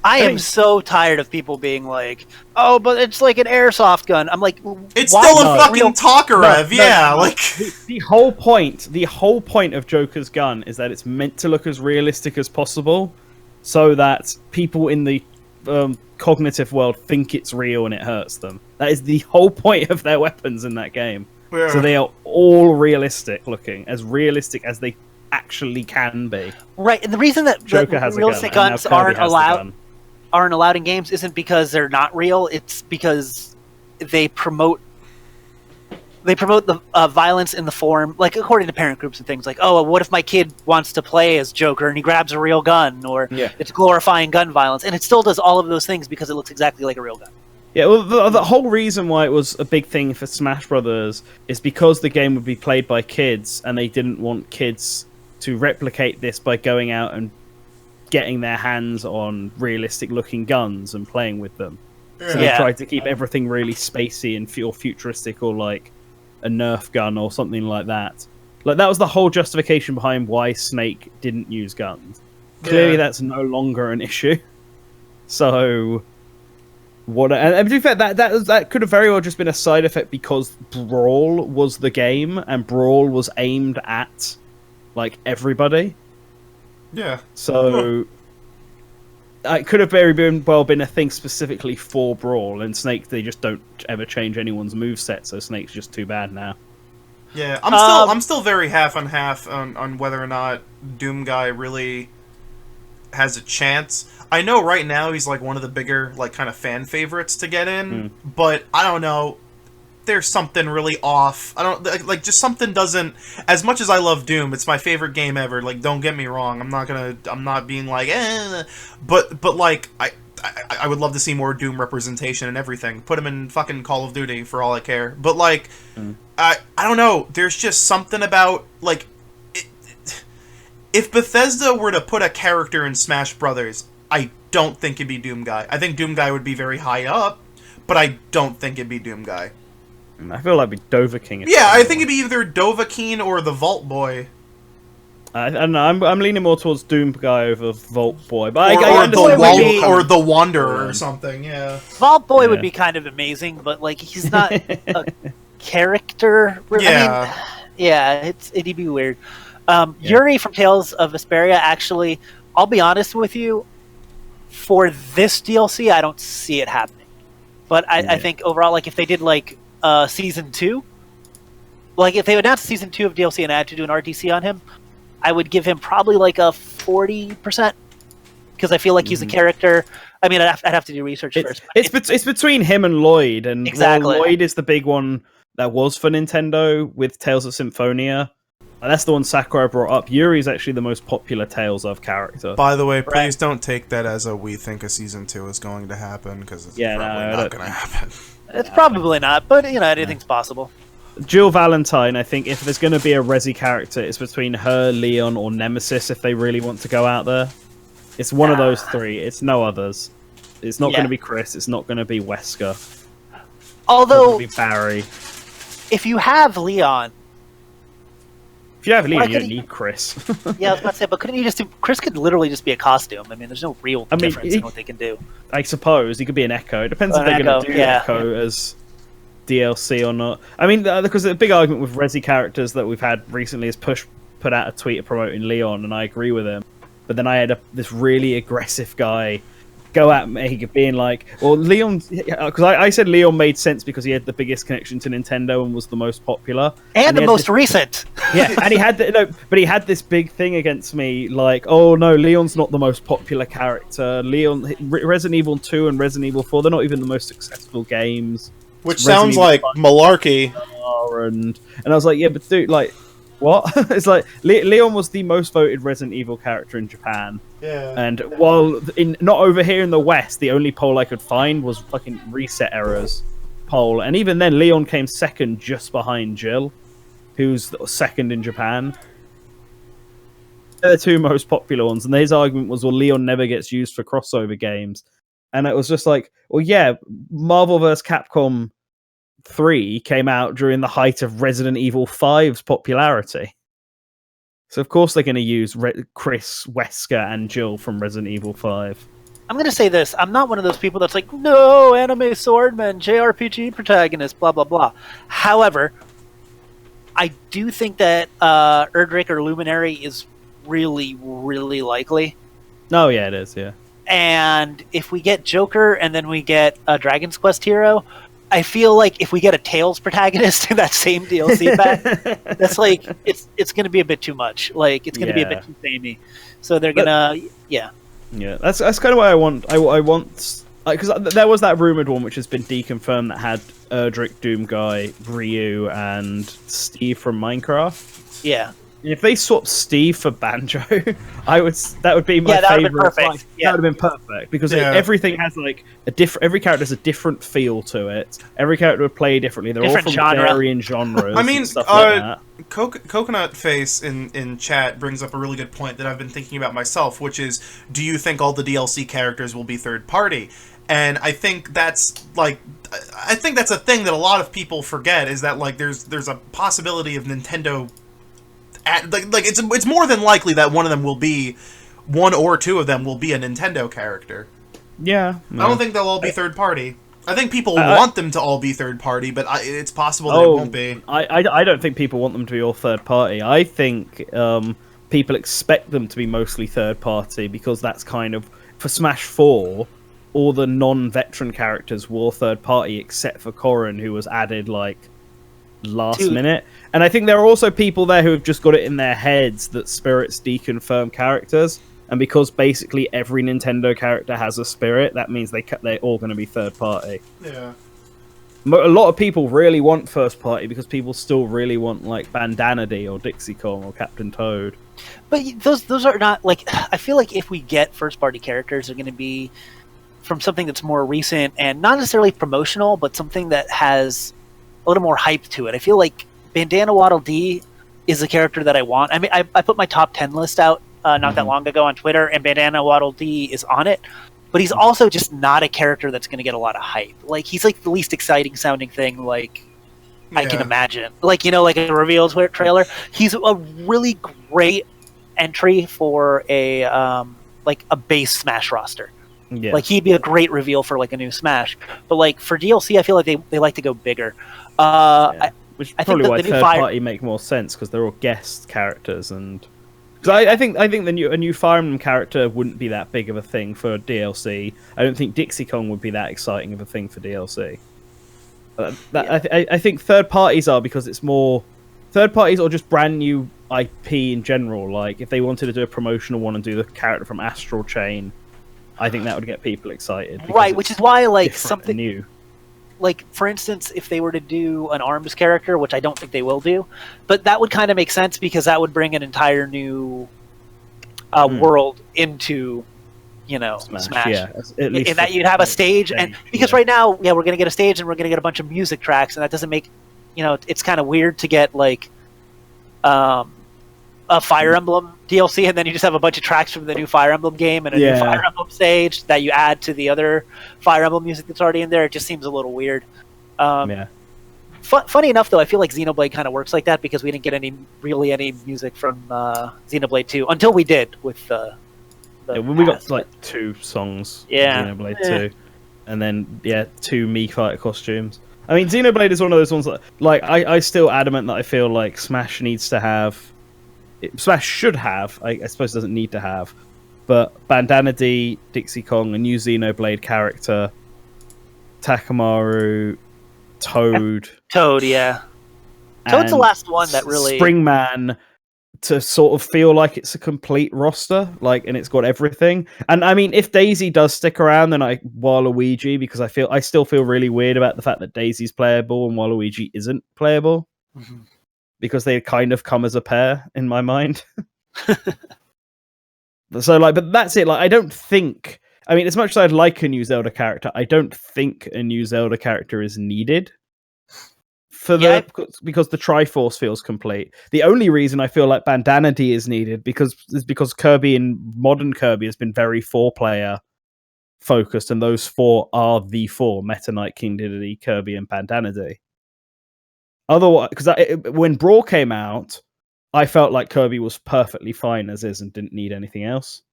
I am so tired of people being like, "Oh, but it's like an airsoft gun." I'm like, it's why still a not? fucking Tokarev, yeah, like... The whole point of Joker's gun is that it's meant to look as realistic as possible, so that people in the cognitive world think it's real and it hurts them. That is the whole point of their weapons in that game. Yeah. So they are all realistic looking, as realistic as they actually can be. Right, and the reason that Joker has realistic a gun, guns and now Kirby aren't allowed in games isn't because they're not real. It's because they promote the violence in the form, like according to parent groups and things like, oh, what if my kid wants to play as Joker and he grabs a real gun, or it's glorifying gun violence, and it still does all of those things because it looks exactly like a real gun. Yeah, well, the whole reason why it was a big thing for Smash Brothers is because the game would be played by kids, and they didn't want kids to replicate this by going out and getting their hands on realistic-looking guns and playing with them. So they tried to keep everything really spacey and feel futuristic, or like a Nerf gun or something like that. Like, that was the whole justification behind why Snake didn't use guns. Clearly that's no longer an issue. So and to be fair, that could have very well just been a side effect because Brawl was the game and Brawl was aimed at like everybody. Yeah. So it could have very well been a thing specifically for Brawl, and Snake, they just don't ever change anyone's moveset, so Snake's just too bad now. Yeah, I'm still very half on half on whether or not Doom Guy really has a chance. I know right now he's like one of the bigger like kind of fan favorites to get in, but I don't know. There's something really off. I don't like just something doesn't. As much as I love Doom, it's my favorite game ever. Like, don't get me wrong. I'm not being like, but like I would love to see more Doom representation and everything. Put him in fucking Call of Duty for all I care. But like, I don't know. There's just something about like, if Bethesda were to put a character in Smash Brothers, I don't think it'd be Doom Guy. I think Doom Guy would be very high up, but I don't think it'd be Doom Guy. I feel like it'd be Dovahkiin. Yeah, I think it'd be either Dovahkiin or the Vault Boy. I don't know. I'm leaning more towards Doom Guy over Vault Boy, but or the Wanderer or something. Yeah, Vault Boy would be kind of amazing, but like he's not a character. Yeah, I mean, it'd be weird. Yuri from Tales of Vesperia actually I'll be honest with you. For this DLC, I don't see it happening. But I think overall, like if they did like season 2, like if they announced season 2 of DLC and I had to do an RTC on him, I would give him probably like a 40%, because I feel like he's a character. I mean, I'd have to do research first. It's between him and Lloyd, and exactly. Lloyd is the big one that was for Nintendo with Tales of Symphonia. And that's the one Sakurai brought up. Yuri's actually the most popular Tales of character. By the way, please don't take that as we think a season 2 is going to happen, because it's probably not going to happen. It's probably not, but anything's possible. Jill Valentine, I think if there's going to be a Resi character, it's between her, Leon, or Nemesis if they really want to go out there. It's one of those three. It's no others. It's not going to be Chris. It's not going to be Wesker. Although, it's going to be Barry. If you have Leon... If you have Leon, you don't need Chris. Yeah, I was about to say, but couldn't you just do... Chris could literally just be a costume. I mean, there's no real difference in what they can do. I suppose. He could be an Echo. It depends if they're going to do Echo as DLC or not. I mean, because the big argument with Resi characters that we've had recently is Push put out a tweet promoting Leon, and I agree with him. But then I had this really aggressive guy go at me being like, well, Leon, because I said Leon made sense because he had the biggest connection to Nintendo and was the most popular. And the most recent. Yeah, and he had but he had this big thing against me, like, oh no, Leon's not the most popular character. Resident Evil 2 and Resident Evil 4, they're not even the most successful games. Which sounds like malarkey. And I was like, yeah, but dude, like, what? It's like Leon was the most voted Resident Evil character in Japan. Yeah. And while not over here in the West, the only poll I could find was fucking Reset Errors poll, and even then, Leon came second, just behind Jill, who's second in Japan. They're the two most popular ones, and his argument was, well, Leon never gets used for crossover games, and it was just like, well, yeah, Marvel vs. Capcom 3 came out during the height of Resident Evil 5's popularity. So of course they're going to use Chris, Wesker, and Jill from Resident Evil 5. I'm going to say this. I'm not one of those people that's like, no, anime swordman, JRPG protagonist, blah, blah, blah. However, I do think that Erdrick or Luminary is really, really likely. Oh, yeah, it is, yeah. And if we get Joker and then we get a Dragon's Quest hero, I feel like if we get a Tails protagonist in that same DLC pack, that's like it's going to be a bit too much. Like it's going to be a bit too samey. So they're gonna, yeah. That's kind of what I want. I want, because there was that rumored one which has been deconfirmed that had Erdrick, Doom Guy, Ryu, and Steve from Minecraft. Yeah. If they swapped Steve for Banjo, that would be my favorite. Perfect. That would have been perfect because everything has like a different. Every character has a different feel to it. Every character would play differently. They're all from varying genres. I mean, and stuff like that. Coconut Face in chat brings up a really good point that I've been thinking about myself, which is, do you think all the DLC characters will be third party? And I think that's a thing that a lot of people forget, is that like there's a possibility of Nintendo. It's more than likely that one or two of them will be a Nintendo character. Yeah. I don't think they'll all be third party. I think people want them to all be third party, but it's possible that it won't be. I don't think people want them to be all third party. I think people expect them to be mostly third party because that's kind of, for Smash 4, all the non-veteran characters were third party except for Corrin, who was added like last minute. And I think there are also people there who have just got it in their heads that Spirit's deconfirmed characters, and because basically every Nintendo character has a Spirit, that means they're all going to be third party. Yeah. A lot of people really want first party because people still really want like Bandana D or Dixie Kong or Captain Toad. But those are not like, I feel like if we get first party characters, they're going to be from something that's more recent and not necessarily promotional, but something that has a little more hype to it. I feel like Bandana Waddle Dee is a character that I want. I mean, I put my top 10 list out not that long ago on Twitter, and Bandana Waddle Dee is on it. But he's also just not a character that's going to get a lot of hype. Like, he's like the least exciting sounding thing, like, I can imagine. Like, like a reveal trailer. He's a really great entry for a base Smash roster. Yeah. Like, he'd be a great reveal for like a new Smash. But like for DLC, I feel like they like to go bigger. Which is probably why third party make more sense, because they're all guest characters, and I think a new Fire Emblem character wouldn't be that big of a thing for DLC. I don't think Dixie Kong would be that exciting of a thing for DLC. I think third parties are, because it's more third parties or just brand new IP in general. Like if they wanted to do a promotional one and do the character from Astral Chain, I think that would get people excited. Right, which is why like something new. Like, for instance, if they were to do an ARMS character, which I don't think they will do, but that would kind of make sense because that would bring an entire new world into, Smash. Yeah, in that you'd have a stage, and because right now, we're going to get a stage and we're going to get a bunch of music tracks, and that doesn't make, it's kind of weird to get, like, a Fire Emblem DLC, and then you just have a bunch of tracks from the new Fire Emblem game and a new Fire Emblem stage that you add to the other Fire Emblem music that's already in there. It just seems a little weird. Funny enough, though, I feel like Xenoblade kind of works like that because we didn't get any music from Xenoblade 2 until we did with we got like 2 songs. Xenoblade 2, and then 2 Mii Fighter costumes. I mean, Xenoblade is one of those ones that, like, I still adamant that I feel like Smash should have, I suppose doesn't need to have, but Bandana D, Dixie Kong, a new Xenoblade character, Takamaru, Toad. Toad's the last one that really... Springman, to sort of feel like it's a complete roster, and it's got everything. And I mean, if Daisy does stick around, then Waluigi, because I still feel really weird about the fact that Daisy's playable and Waluigi isn't playable. Mm-hmm. Because they kind of come as a pair in my mind. So, but that's it. I don't think... I mean, as much as I'd like a new Zelda character, I don't think a new Zelda character is needed. Because the Triforce feels complete. The only reason I feel like Bandana D is needed is because Kirby and modern Kirby has been very 4-player focused, and those 4 are the 4: Meta Knight, King Dedede, Kirby, and Bandana D. Otherwise, because when Brawl came out, I felt like Kirby was perfectly fine as is and didn't need anything else.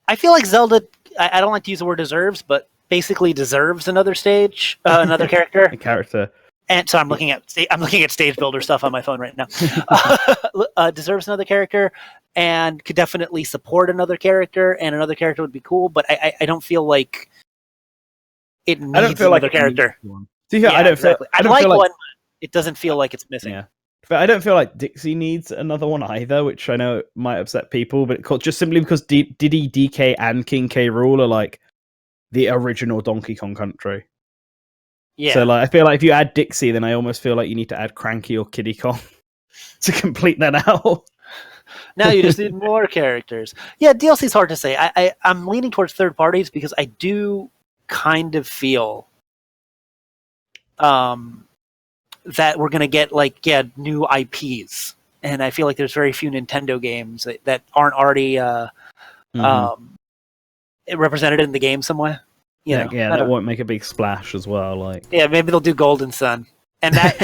I feel like Zelda, I don't like to use the word deserves, but basically deserves another stage, another character. A character. And so I'm looking at stage builder stuff on my phone right now. Deserves another character and could definitely support another character, and another character would be cool, but I don't feel like it needs another character. I don't feel like one. It doesn't feel like it's missing. Yeah. But I don't feel like Dixie needs another one either, which I know might upset people, but just simply because Diddy, DK, and King K. Rool are like the original Donkey Kong Country. Yeah. So I feel like if you add Dixie, then I almost feel like you need to add Cranky or Kiddy Kong to complete that out. Now you just need more characters. Yeah, DLC is hard to say. I'm leaning towards third parties because I do kind of feel that we're going to get new IPs, and I feel like there's very few Nintendo games that aren't already represented in the game somewhere. That won't make a big splash as well. Maybe they'll do Golden Sun, and that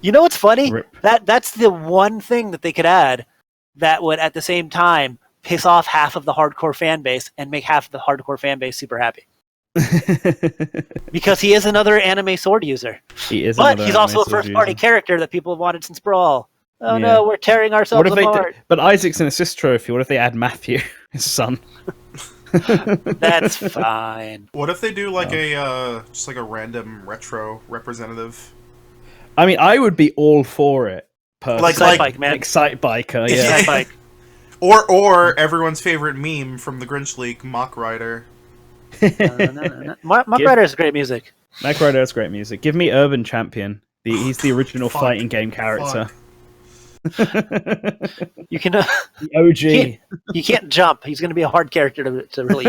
what's funny? That's the one thing that they could add that would at the same time piss off half of the hardcore fan base and make half of the hardcore fan base super happy. Because he is another anime sword user. But he's also a first-party character that people have wanted since Brawl. Oh no, we're tearing ourselves apart. But Isaac's an assist trophy. What if they add Matthew, his son? That's fine. What if they do a random retro representative? I mean, I would be all for it. Excite Biker, yeah. Bike. Or everyone's favorite meme from the Grinch League, Mock Rider. No. Mock Rider has great music. Mock Rider has great music. Give me Urban Champion. He's the original fighting game character. You can the OG. He can't jump. He's going to be a hard character to really.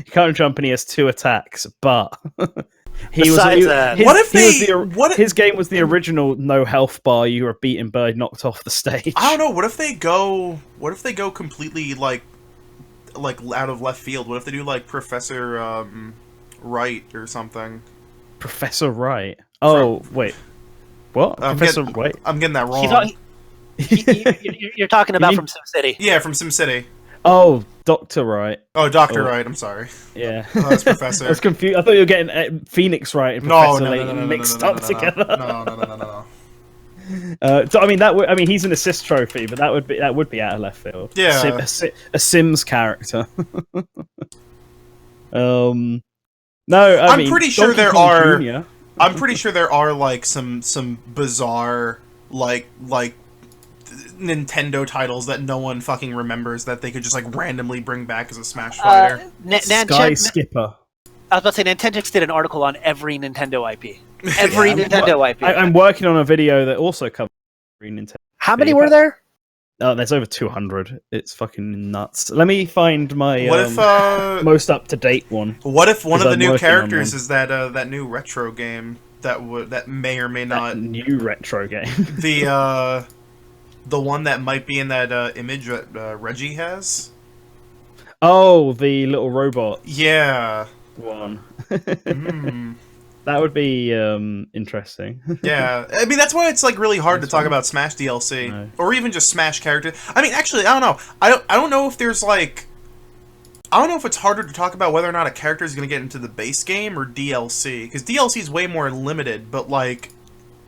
He can't jump, and he has 2 attacks. But his game was the original no health bar. You were beaten by knocked off the stage. I don't know. What if they go completely out of left field? What if they do Professor Wright or something? Professor Wright. Oh wait. What? Professor Wright? I'm getting that wrong. You're talking about from SimCity. Yeah, from SimCity. Oh, Dr. Wright. Oh, Dr. Wright, I'm sorry. Yeah. Oh, that's Professor. I was confused. I thought you were getting Phoenix Wright and Professor Layton mixed up together. No. So I mean he's an assist trophy, but that would be out of left field. Yeah. A Sims character. No, I'm pretty sure Donkey there Kong are. Jr. I'm pretty sure there are like some bizarre like Nintendo titles that no one fucking remembers that they could just like randomly bring back as a Smash fighter. Sky Skipper. I was about to say, NantenJex did an article on every Nintendo IP. Every Nintendo IP. I'm working on a video that also covers every Nintendo. How many were there? Oh, there's over 200. It's fucking nuts. Let me find my What if most up-to-date one. What if one of the new characters is is that new retro game that may or may not new retro game? the one that might be in that image that Reggie has? Oh, the little robot Yeah. one. Mm. That would be interesting. Yeah, I mean that's why it's like really hard to talk about Smash DLC or even just Smash characters. I mean, actually, I don't know. I don't know if there's like, I don't know if it's harder to talk about whether or not a character is going to get into the base game or DLC, because DLC is way more limited. But like,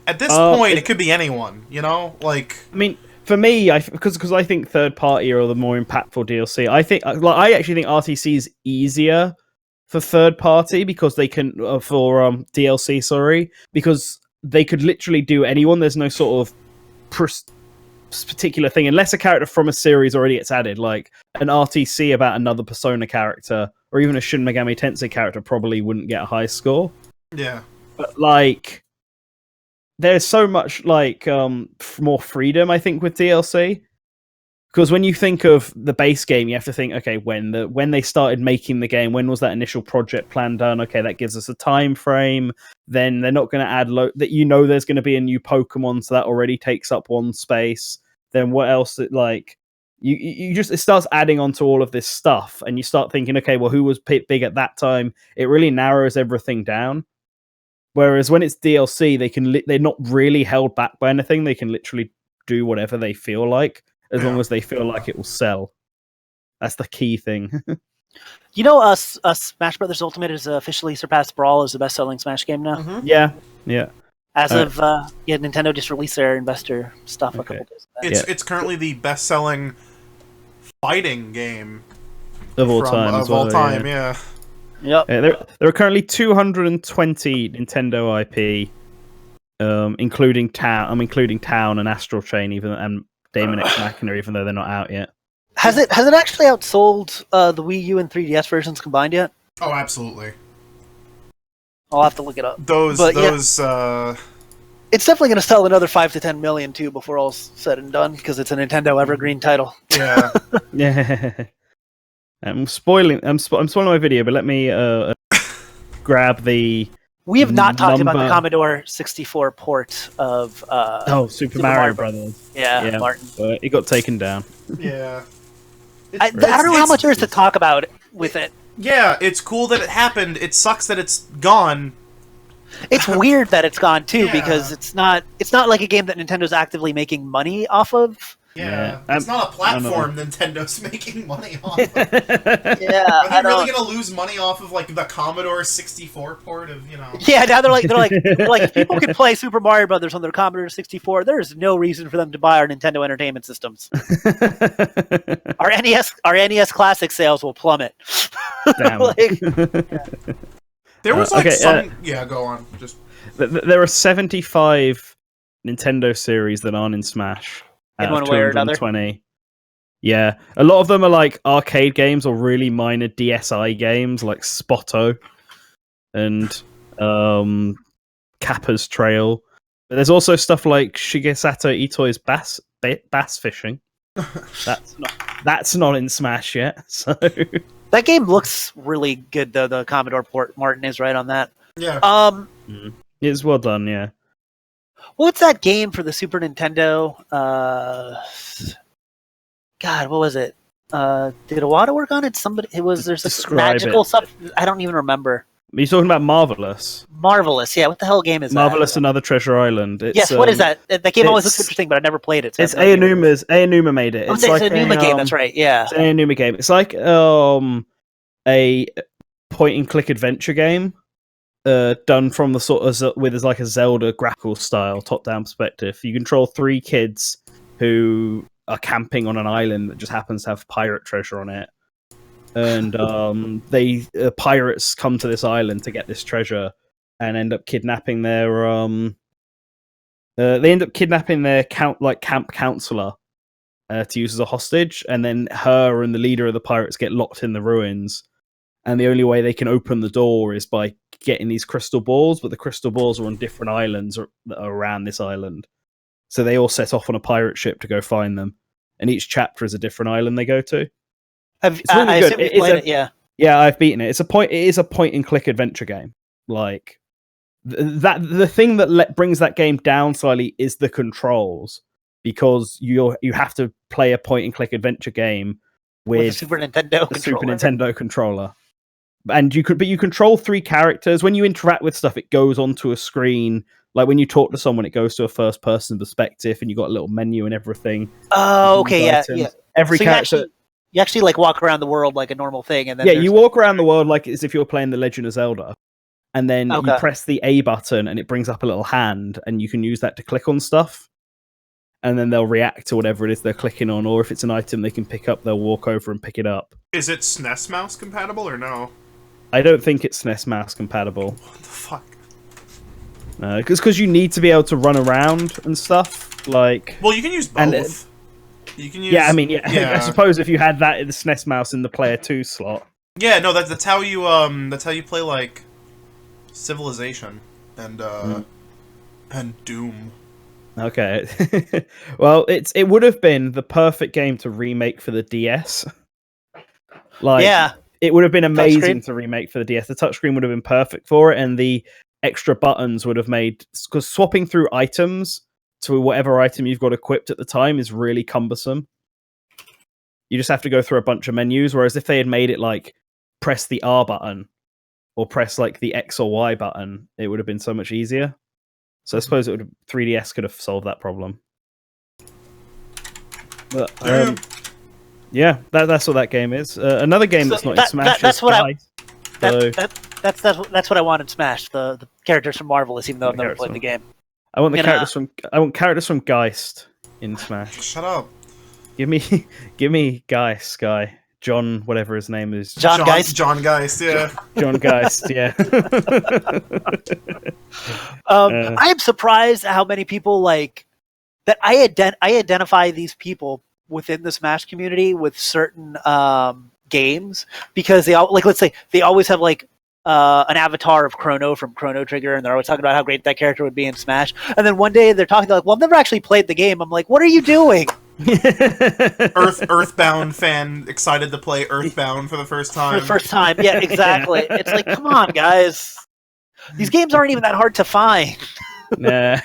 at this point, it could be anyone. You know, like. I mean, for me, because I think third party are the more impactful DLC. I actually think RTC is easier for third party because they can for DLC. Sorry, because they could literally do anyone. There's no sort of particular thing unless a character from a series already gets added, like an RTC about another Persona character or even a Shin Megami Tensei character probably wouldn't get a high score. Yeah, but like there's so much like more freedom I think with DLC. Because when you think of the base game, you have to think, okay, when they started making the game, when was that initial project plan done? Okay, that gives us a time frame. Then they're not going to add that there's going to be a new Pokemon, so that already takes up one space. Then what else? It starts adding on to all of this stuff, and you start thinking, okay, well, who was big at that time? It really narrows everything down. Whereas when it's DLC, they're not really held back by anything. They can literally do whatever they feel like. As long as they feel like it will sell. That's the key thing. You know, Smash Brothers Ultimate has officially surpassed Brawl as the best-selling Smash game now? Mm-hmm. Yeah. As of, Nintendo just released their investor stuff a couple days back. It's currently the best-selling fighting game of all time. Yeah. Yep. There are currently 220 Nintendo IP, including Town and Astral Chain, and Daemon X Machina, even though they're not out yet. Has it actually outsold the Wii U and 3DS versions combined yet? Oh, absolutely. I'll have to look it up. Those. It's definitely going to sell another 5 to 10 million too before all's said and done because it's a Nintendo evergreen title. Yeah. Yeah. I'm spoiling my video, but let me grab the. We have not talked about the Commodore 64 port of Super Mario Brothers. Yeah, Martin. It got taken down. Yeah. I don't know how much there is to talk about with it. Yeah, it's cool that it happened. It sucks that it's gone. It's weird that it's gone too because it's not like a game that Nintendo's actively making money off of. Yeah, it's not a platform Nintendo's making money off of. Yeah, are they really gonna lose money off of like the Commodore 64 port of Yeah, now they're like if people can play Super Mario Brothers on their Commodore 64, there's no reason for them to buy our Nintendo Entertainment Systems. Our NES Classic sales will plummet. Damn. There was go on. Just there are 75 Nintendo series that aren't in Smash. In one way or another. Yeah, a lot of them are like arcade games or really minor DSi games like Spotto and Kappa's Trail. But there's also stuff like Shigesato Itoi's Bass Fishing. That's not in Smash yet. So that game looks really good though. The Commodore port, Martin is right on that. Yeah. It's well done. Yeah. What's that game for the Super Nintendo? God, what was it? Did Iwata work on it? There's a magical stuff. I don't even remember. Are you talking about Marvelous? Marvelous, yeah. What the hell game is that? Marvelous Another Treasure Island. Yes, what is that? That game always looks interesting, but I've never played it. So it's Aonuma made it. It's like an Aonuma game, that's right, yeah. It's an Aonuma game. It's like a point-and-click adventure game. done from the sort of with like a Zelda graphical style top-down perspective. You control 3 kids who are camping on an island that just happens to have pirate treasure on it, and pirates come to this island to get this treasure and end up kidnapping their camp counselor to use as a hostage, and then her and the leader of the pirates get locked in the ruins, and the only way they can open the door is by getting these crystal balls, but the crystal balls are on different islands that are around this island. So they all set off on a pirate ship to go find them, and each chapter is a different island they go to. It's really good. Yeah. Yeah, I've beaten it. It is a point and click adventure game. Like the thing that brings that game down slightly is the controls, because you have to play a point and click adventure game with a Super Nintendo controller. And you control 3 characters. When you interact with stuff, it goes onto a screen. Like when you talk to someone, it goes to a first person perspective, and you got a little menu and everything. Oh, okay, yeah. Every character. You actually like walk around the world like a normal thing, and then you walk around the world like as if you're playing The Legend of Zelda, and then you press the A button, and it brings up a little hand, and you can use that to click on stuff, and then they'll react to whatever it is they're clicking on, or if it's an item they can pick up, they'll walk over and pick it up. Is it SNES mouse compatible or no? I don't think it's SNES mouse compatible. What the fuck? Because you need to be able to run around and stuff. Like, well, you can use both. You can use. Yeah, I mean, yeah. I suppose if you had that in the SNES mouse in the Player 2 slot. Yeah, no, that's how you play like Civilization and Doom. Okay. Well, it would have been the perfect game to remake for the DS. Like, yeah. It would have been amazing to remake for the DS. The touchscreen would have been perfect for it, and the extra buttons would have made... Because swapping through items to whatever item you've got equipped at the time is really cumbersome. You just have to go through a bunch of menus, whereas if they had made it like, press the R button, or press like the X or Y button, it would have been so much easier. So I suppose 3DS could have solved that problem. But, yeah, that's what that game is. Another game that's not in Smash is Geist. That's what I want in Smash. The characters from Marvelous, even though I've never played the game. I want characters from Geist in Smash. Shut up. Give me Geist guy. John, whatever his name is. John Geist? John Geist, yeah. John Geist, yeah. I am surprised at how many people like that. I identify these people within the Smash community with certain games, because they all, like, let's say they always have like an avatar of Chrono from Chrono Trigger, and they're always talking about how great that character would be in Smash. And then one day they're talking like, "Well, I've never actually played the game." I'm like, "What are you doing?" Earthbound fan excited to play Earthbound for the first time. For the first time, yeah, exactly. It's like, come on, guys. These games aren't even that hard to find. Nah.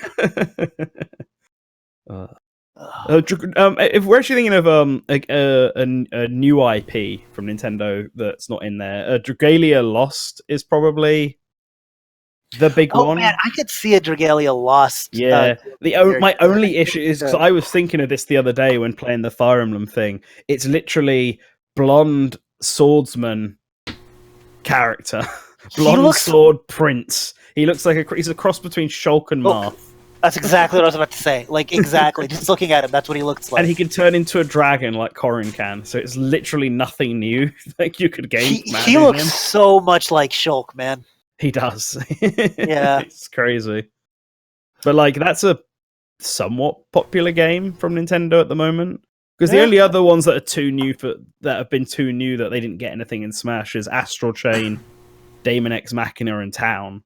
If we're actually thinking of a new IP from Nintendo that's not in there, Dragalia Lost is probably the big one. Oh man, I could see a Dragalia Lost. Yeah. My only issue is, because I was thinking of this the other day when playing the Fire Emblem thing. It's literally blonde swordsman character, blonde sword prince. He looks like he's a cross between Shulk and Marth. That's exactly what I was about to say. Like, exactly. Just looking at him, that's what he looks like. And he can turn into a dragon like Corrin can, so it's literally nothing new that you could gain. He looks so much like Shulk, man. He does. Yeah. It's crazy. But, like, that's a somewhat popular game from Nintendo at the moment. Because the only other ones that have been too new that they didn't get anything in Smash is Astral Chain, Daemon X Machina, and Town.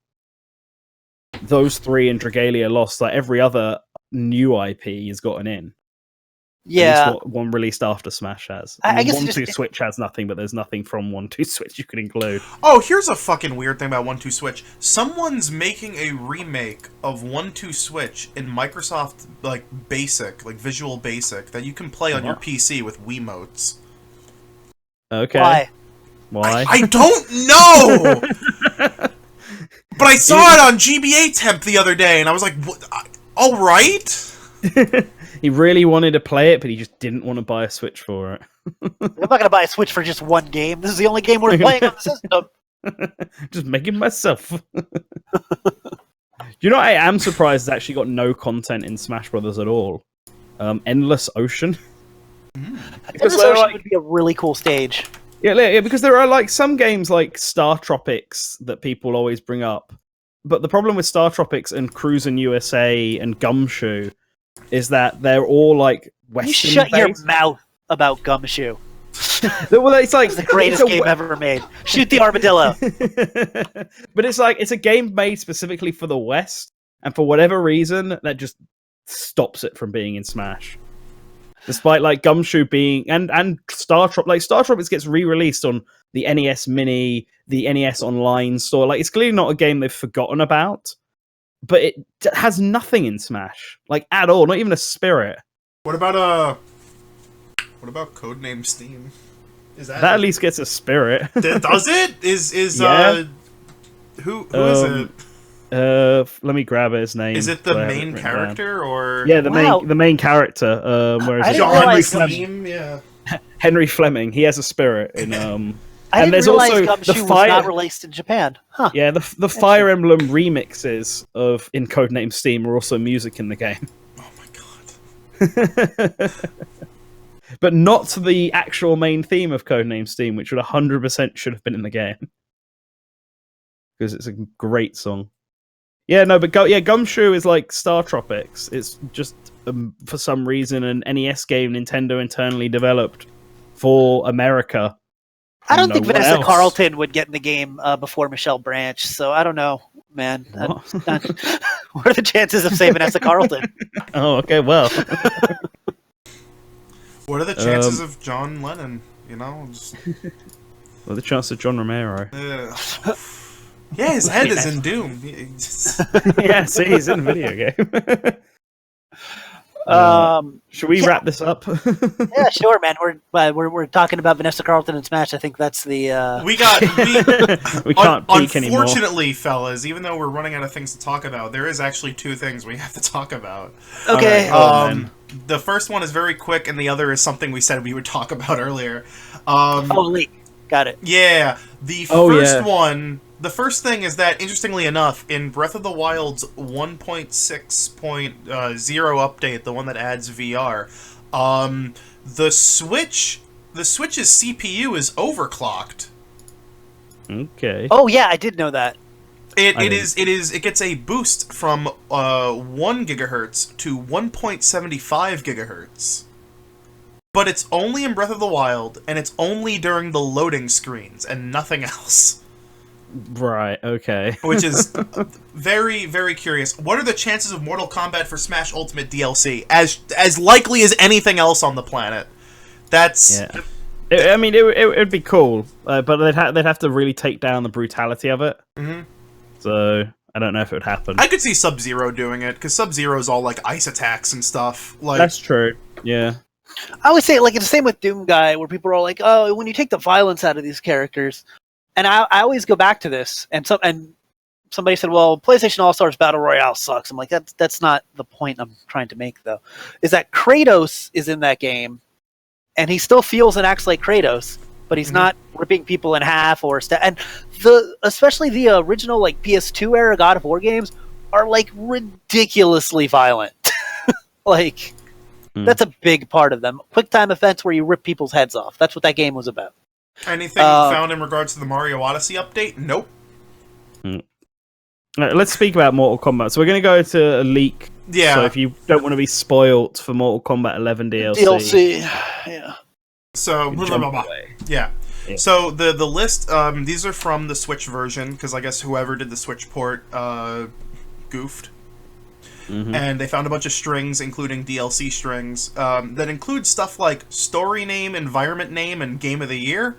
Those 3 and Dragalia Lost, like every other new IP has gotten in. Yeah. What one released after Smash has. I guess 1-2 Switch has nothing, but there's nothing from 1-2 Switch you could include. Oh, here's a fucking weird thing about 1-2 Switch. Someone's making a remake of 1-2 Switch in Microsoft like Basic, like Visual Basic, that you can play on your PC with Wiimotes. Okay. Why? I don't know! But I saw it on GBA Temp the other day, and I was like, all right? He really wanted to play it, but he just didn't want to buy a Switch for it. I'm not going to buy a Switch for just one game. This is the only game worth playing on the system. Just making myself. You know, I am surprised it's actually got no content in Smash Brothers at all. Endless Ocean. Endless Ocean would be a really cool stage. Yeah, because there are like some games like Star Tropics that people always bring up. But the problem with Star Tropics and Cruisin' USA and Gumshoe is that they're all like Western. You shut your mouth about Gumshoe. Well, it's like the greatest game ever made. Shoot the armadillo. But it's a game made specifically for the West, and for whatever reason, that just stops it from being in Smash. Despite like Gumshoe being and Star Tropics gets re-released on the NES Mini, the NES Online store. Like it's clearly not a game they've forgotten about, but it has nothing in Smash, like at all, not even a spirit. What about Codename Steam? Is that at least gets a spirit? Does it? Yeah. Who is it? Let me grab his name. Is it the main character or the main character? Where is it? Henry Fleming. Yeah. Henry Fleming. He has a spirit in I and didn't there's realize also Gumshoe the was Fire. not released in Japan. Huh. Yeah, the Fire Emblem remixes of in Codename Steam are also music in the game. Oh my god. But not the actual main theme of Codename Steam, which would 100% should have been in the game. Because it's a great song. Yeah, no, but Gumshoe is like Star Tropics. It's just, for some reason, an NES game Nintendo internally developed for America. I don't think Vanessa Carlton would get in the game before Michelle Branch, so I don't know, man. What are the chances of saying Vanessa Carlton? Oh, okay, well. What are the chances of John Lennon? You know, What are the chances of John Romero? Yeah, his head is in Doom. Yeah, see, he's in a video game. Should we wrap this up? Yeah, sure, man. We're talking about Vanessa Carlton and Smash. I think that's the we can't peek anymore. Unfortunately, fellas, even though we're running out of things to talk about, there is actually two things we have to talk about. Okay. The first one is very quick, and the other is something we said we would talk about earlier. Leak. Got it. Yeah, the first one. The first thing is that, interestingly enough, in Breath of the Wild's 1.6.0 update, the one that adds VR, the Switch's CPU is overclocked. Okay. Oh yeah, I did know that. It gets a boost from 1 gigahertz to 1.75 gigahertz. But it's only in Breath of the Wild, and it's only during the loading screens, and nothing else. Right, okay. Which is very, very curious. What are the chances of Mortal Kombat for Smash Ultimate DLC? As likely as anything else on the planet. That's... Yeah. It would be cool, but they'd have to really take down the brutality of it. Mm-hmm. So, I don't know if it would happen. I could see Sub-Zero doing it, because Sub-Zero's all, like, ice attacks and stuff. Like, that's true, yeah. I always say, like, it's the same with Doom Guy, where people are all like, oh, when you take the violence out of these characters... And I always go back to this, and somebody said, well, PlayStation All-Stars Battle Royale sucks. I'm like, that's not the point I'm trying to make, though. Is that Kratos is in that game, and he still feels and acts like Kratos, but he's not ripping people in half or... and especially the original like PS2 era God of War games are like ridiculously violent. Like, that's a big part of them. Quick time events where you rip people's heads off. That's what that game was about. Anything you found in regards to the Mario Odyssey update? Nope. Let's speak about Mortal Kombat. So we're going to go to a leak. Yeah. So if you don't want to be spoilt for Mortal Kombat 11 DLC. Yeah. So, blah, blah, blah. Yeah. So the list, these are from the Switch version, because I guess whoever did the Switch port goofed. And they found a bunch of strings, including DLC strings, that include stuff like story name, environment name, and game of the year.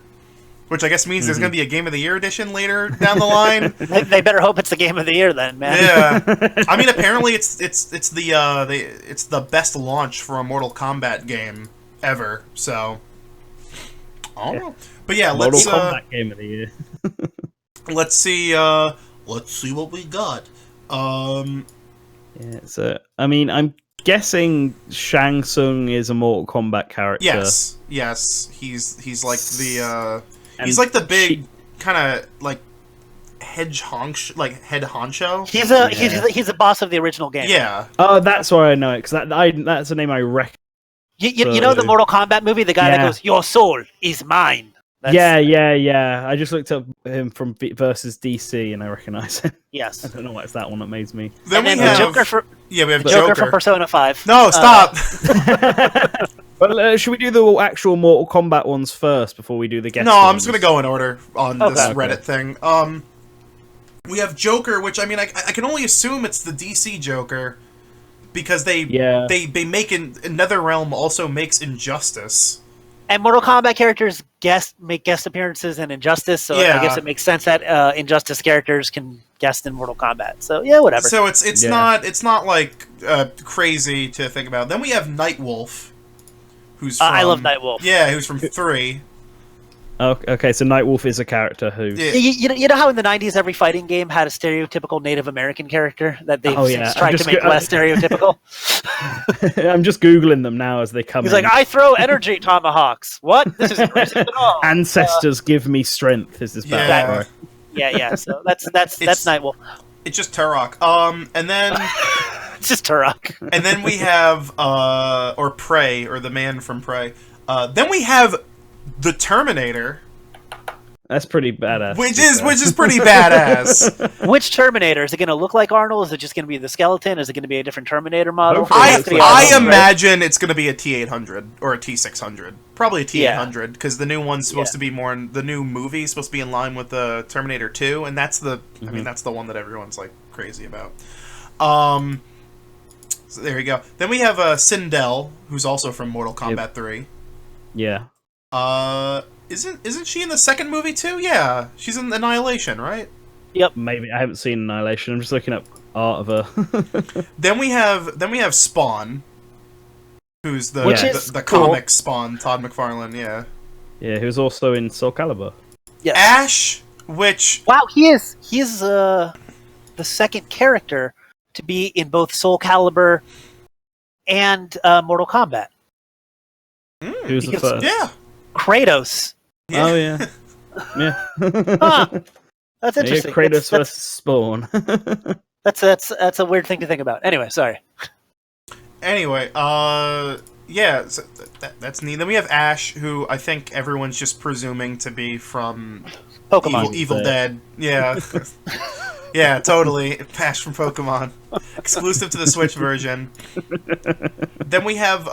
Which I guess means there's going to be a Game of the Year edition later down the line. They better hope it's the Game of the Year then, man. Yeah, I mean, apparently it's the best launch for a Mortal Kombat game ever. So, I don't know. But yeah, Mortal Kombat Game of the Year. Let's see what we got. Yeah, so I mean, I'm guessing Shang Tsung is a Mortal Kombat character. Yes, he's like the. He's like the big kind of like head honcho. He's a boss of the original game. Yeah. Oh, that's why I know it, because that's a name I reckon. You know the Mortal Kombat movie, the guy that goes, "Your soul is mine." Yeah. I just looked up him from versus DC, and I recognize him. Yes. I don't know why it's that one that amazed me. Then we have Joker from Persona 5. No, stop. But should we do the actual Mortal Kombat ones first before we do the guest? No, ones? I'm just gonna go in order on this Reddit thing. We have Joker, which I mean, I can only assume it's the DC Joker. Because they make NetherRealm also makes Injustice, and Mortal Kombat characters make guest appearances in Injustice, so I guess it makes sense that Injustice characters can guest in Mortal Kombat. So yeah, whatever. So it's not like crazy to think about. Then we have Nightwolf, who's from, I love Nightwolf. Yeah, who's from 3. Okay, so Nightwolf is a character who... Yeah. You know how in the 90s every fighting game had a stereotypical Native American character that they've tried to make less stereotypical? I'm just Googling them now as they come He's like, I throw energy tomahawks. What? This isn't racist at all. Ancestors give me strength is his background. Yeah, so that's Nightwolf. It's just Turok. And then... It's just Turok. And then we have, or Prey, or the man from Prey. Then we have... The Terminator. That's pretty badass. Which is pretty badass. Which Terminator? Is it going to look like Arnold? Is it just going to be the skeleton? Is it going to be a different Terminator model? I imagine it's going to be a T-800 or a T-600. Probably a T-800 because the new one's supposed to be the new movie is supposed to be in line with the Terminator 2, and that's the I mean that's the one that everyone's like crazy about. So there you go. Then we have Sindel, who's also from Mortal Kombat 3. Yeah. Isn't she in the second movie too? Yeah, she's in Annihilation, right? Yep. Maybe I haven't seen Annihilation. I'm just looking up art of her. Then we have Spawn, who's the cool. comic Spawn, Todd McFarlane. Yeah. Yeah, he was also in Soul Calibur. Yes. Ash, which he is the second character to be in both Soul Calibur and Mortal Kombat. Who's the first? Yeah. Kratos. Yeah. Oh yeah, yeah. That's interesting. Yeah, Kratos versus Spawn. That's a weird thing to think about. Anyway, sorry. Anyway, yeah, so that's neat. Then we have Ash, who I think everyone's just presuming to be from Pokemon. Evil Dead. Yeah. Yeah, totally. Ash from Pokemon. Exclusive to the Switch version. Then we have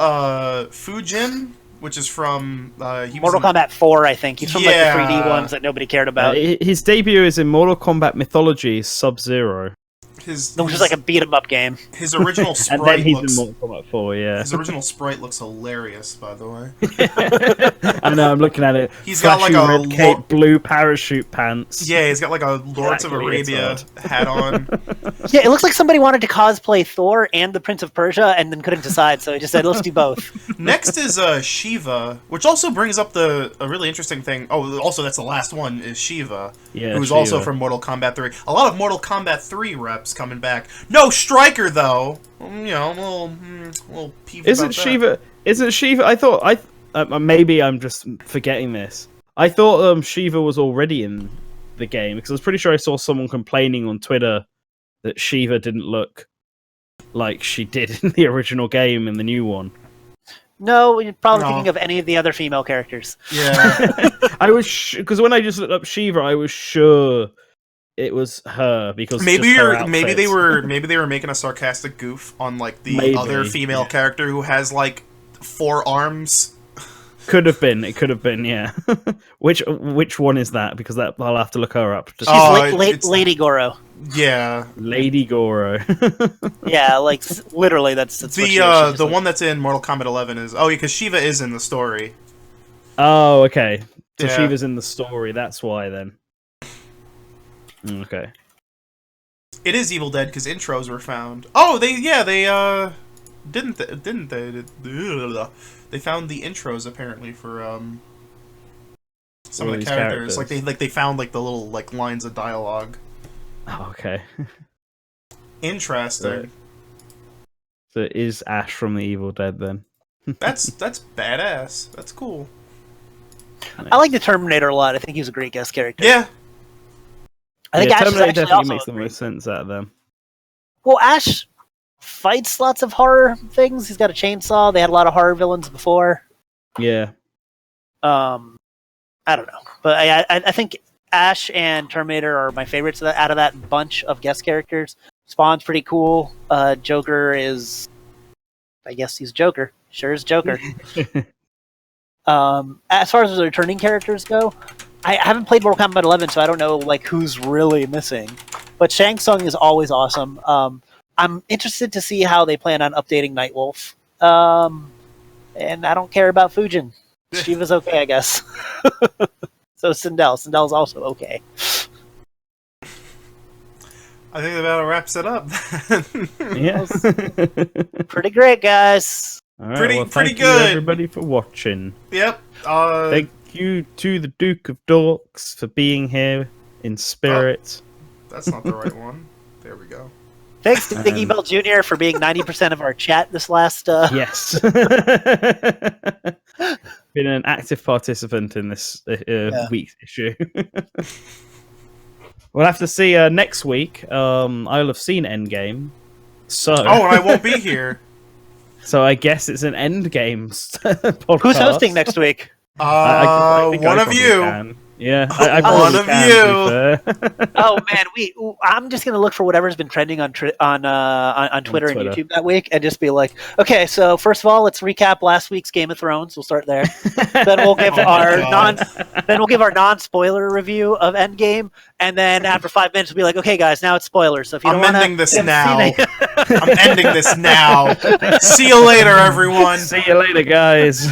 Fujin, which is from... Mortal Kombat 4, I think. He's from like the 3D ones that nobody cared about. His debut is in Mortal Kombat Mythology Sub-Zero. Which is like a beat-em-up game. His original sprite and then he's looks... in Mortal Kombat 4, yeah. His original sprite looks hilarious, by the way. I know, I'm looking at it. He's got like a... red cape, blue parachute pants. Yeah, he's got like a Lawrence of Arabia hat on. Yeah, it looks like somebody wanted to cosplay Thor and the Prince of Persia and then couldn't decide, so he just said, let's do both. Next is Shiva, which also brings up a really interesting thing. Oh, also that's the last one, is Shiva, who's Shiva. also from Mortal Kombat 3. A lot of Mortal Kombat 3 reps coming back. No Striker though. You know, I'm a little peeved about that. Isn't Shiva? I thought maybe I'm just forgetting this. I thought Shiva was already in the game because I was pretty sure I saw someone complaining on Twitter that Shiva didn't look like she did in the original game in the new one. No, you're probably thinking of any of the other female characters. Yeah. I was because when I just looked up Shiva, I was sure it was her because maybe they were making a sarcastic goof on like the other female character who has like 4 arms. Could have been. It could have been. Yeah. Which one is that? Because I'll have to look her up. She's Lady Goro. Yeah. Lady Goro. Yeah, like literally that's the one that's in Mortal Kombat 11 is because Shiva is in the story. Oh, okay. So yeah. Shiva's in the story. That's why then. Okay. It is Evil Dead because intros were found. Oh, they didn't they? They found the intros apparently for some of the characters. Like they found like the little like lines of dialogue. Oh, okay. Interesting. So it is Ash from the Evil Dead then. That's badass. That's cool. I like the Terminator a lot. I think he's a great guest character. Yeah. I think Ash is Terminator actually definitely also makes the most sense out of them. Well, Ash fights lots of horror things. He's got a chainsaw. They had a lot of horror villains before. Yeah. I don't know, but I think Ash and Terminator are my favorites out of that bunch of guest characters. Spawn's pretty cool. Joker is, I guess he's Joker. Sure is Joker. As far as the returning characters go, I haven't played Mortal Kombat 11, so I don't know like who's really missing. But Shang Tsung is always awesome. I'm interested to see how they plan on updating Nightwolf. And I don't care about Fujin. Shiva's okay, I guess. So Sindel. Sindel's also okay. I think that about wraps it up. Yes. Pretty great, guys. All right, Pretty thank good. you everybody for watching. Yep. Thank you to the Duke of Dorks for being here in spirit. That's not the right one. There we go. Thanks to Diggy Bell Jr. for being 90% of our chat this last... Yes. Been an active participant in this week's issue. We'll have to see next week. I'll have seen Endgame. So... Oh, and I won't be here. So I guess it's an Endgame podcast. Who's hosting next week? I think one I of probably you. can. Yeah, One of you. Oh man, I'm just gonna look for whatever's been trending on Twitter and YouTube that week, and just be like, okay, so first of all, let's recap last week's Game of Thrones. We'll start there. Then we'll give our non-spoiler review of Endgame, and then after 5 minutes, we'll be like, okay, guys, now it's spoilers. So if you don't want to, ending this now. I'm ending this now. See you later, everyone. See you later, guys.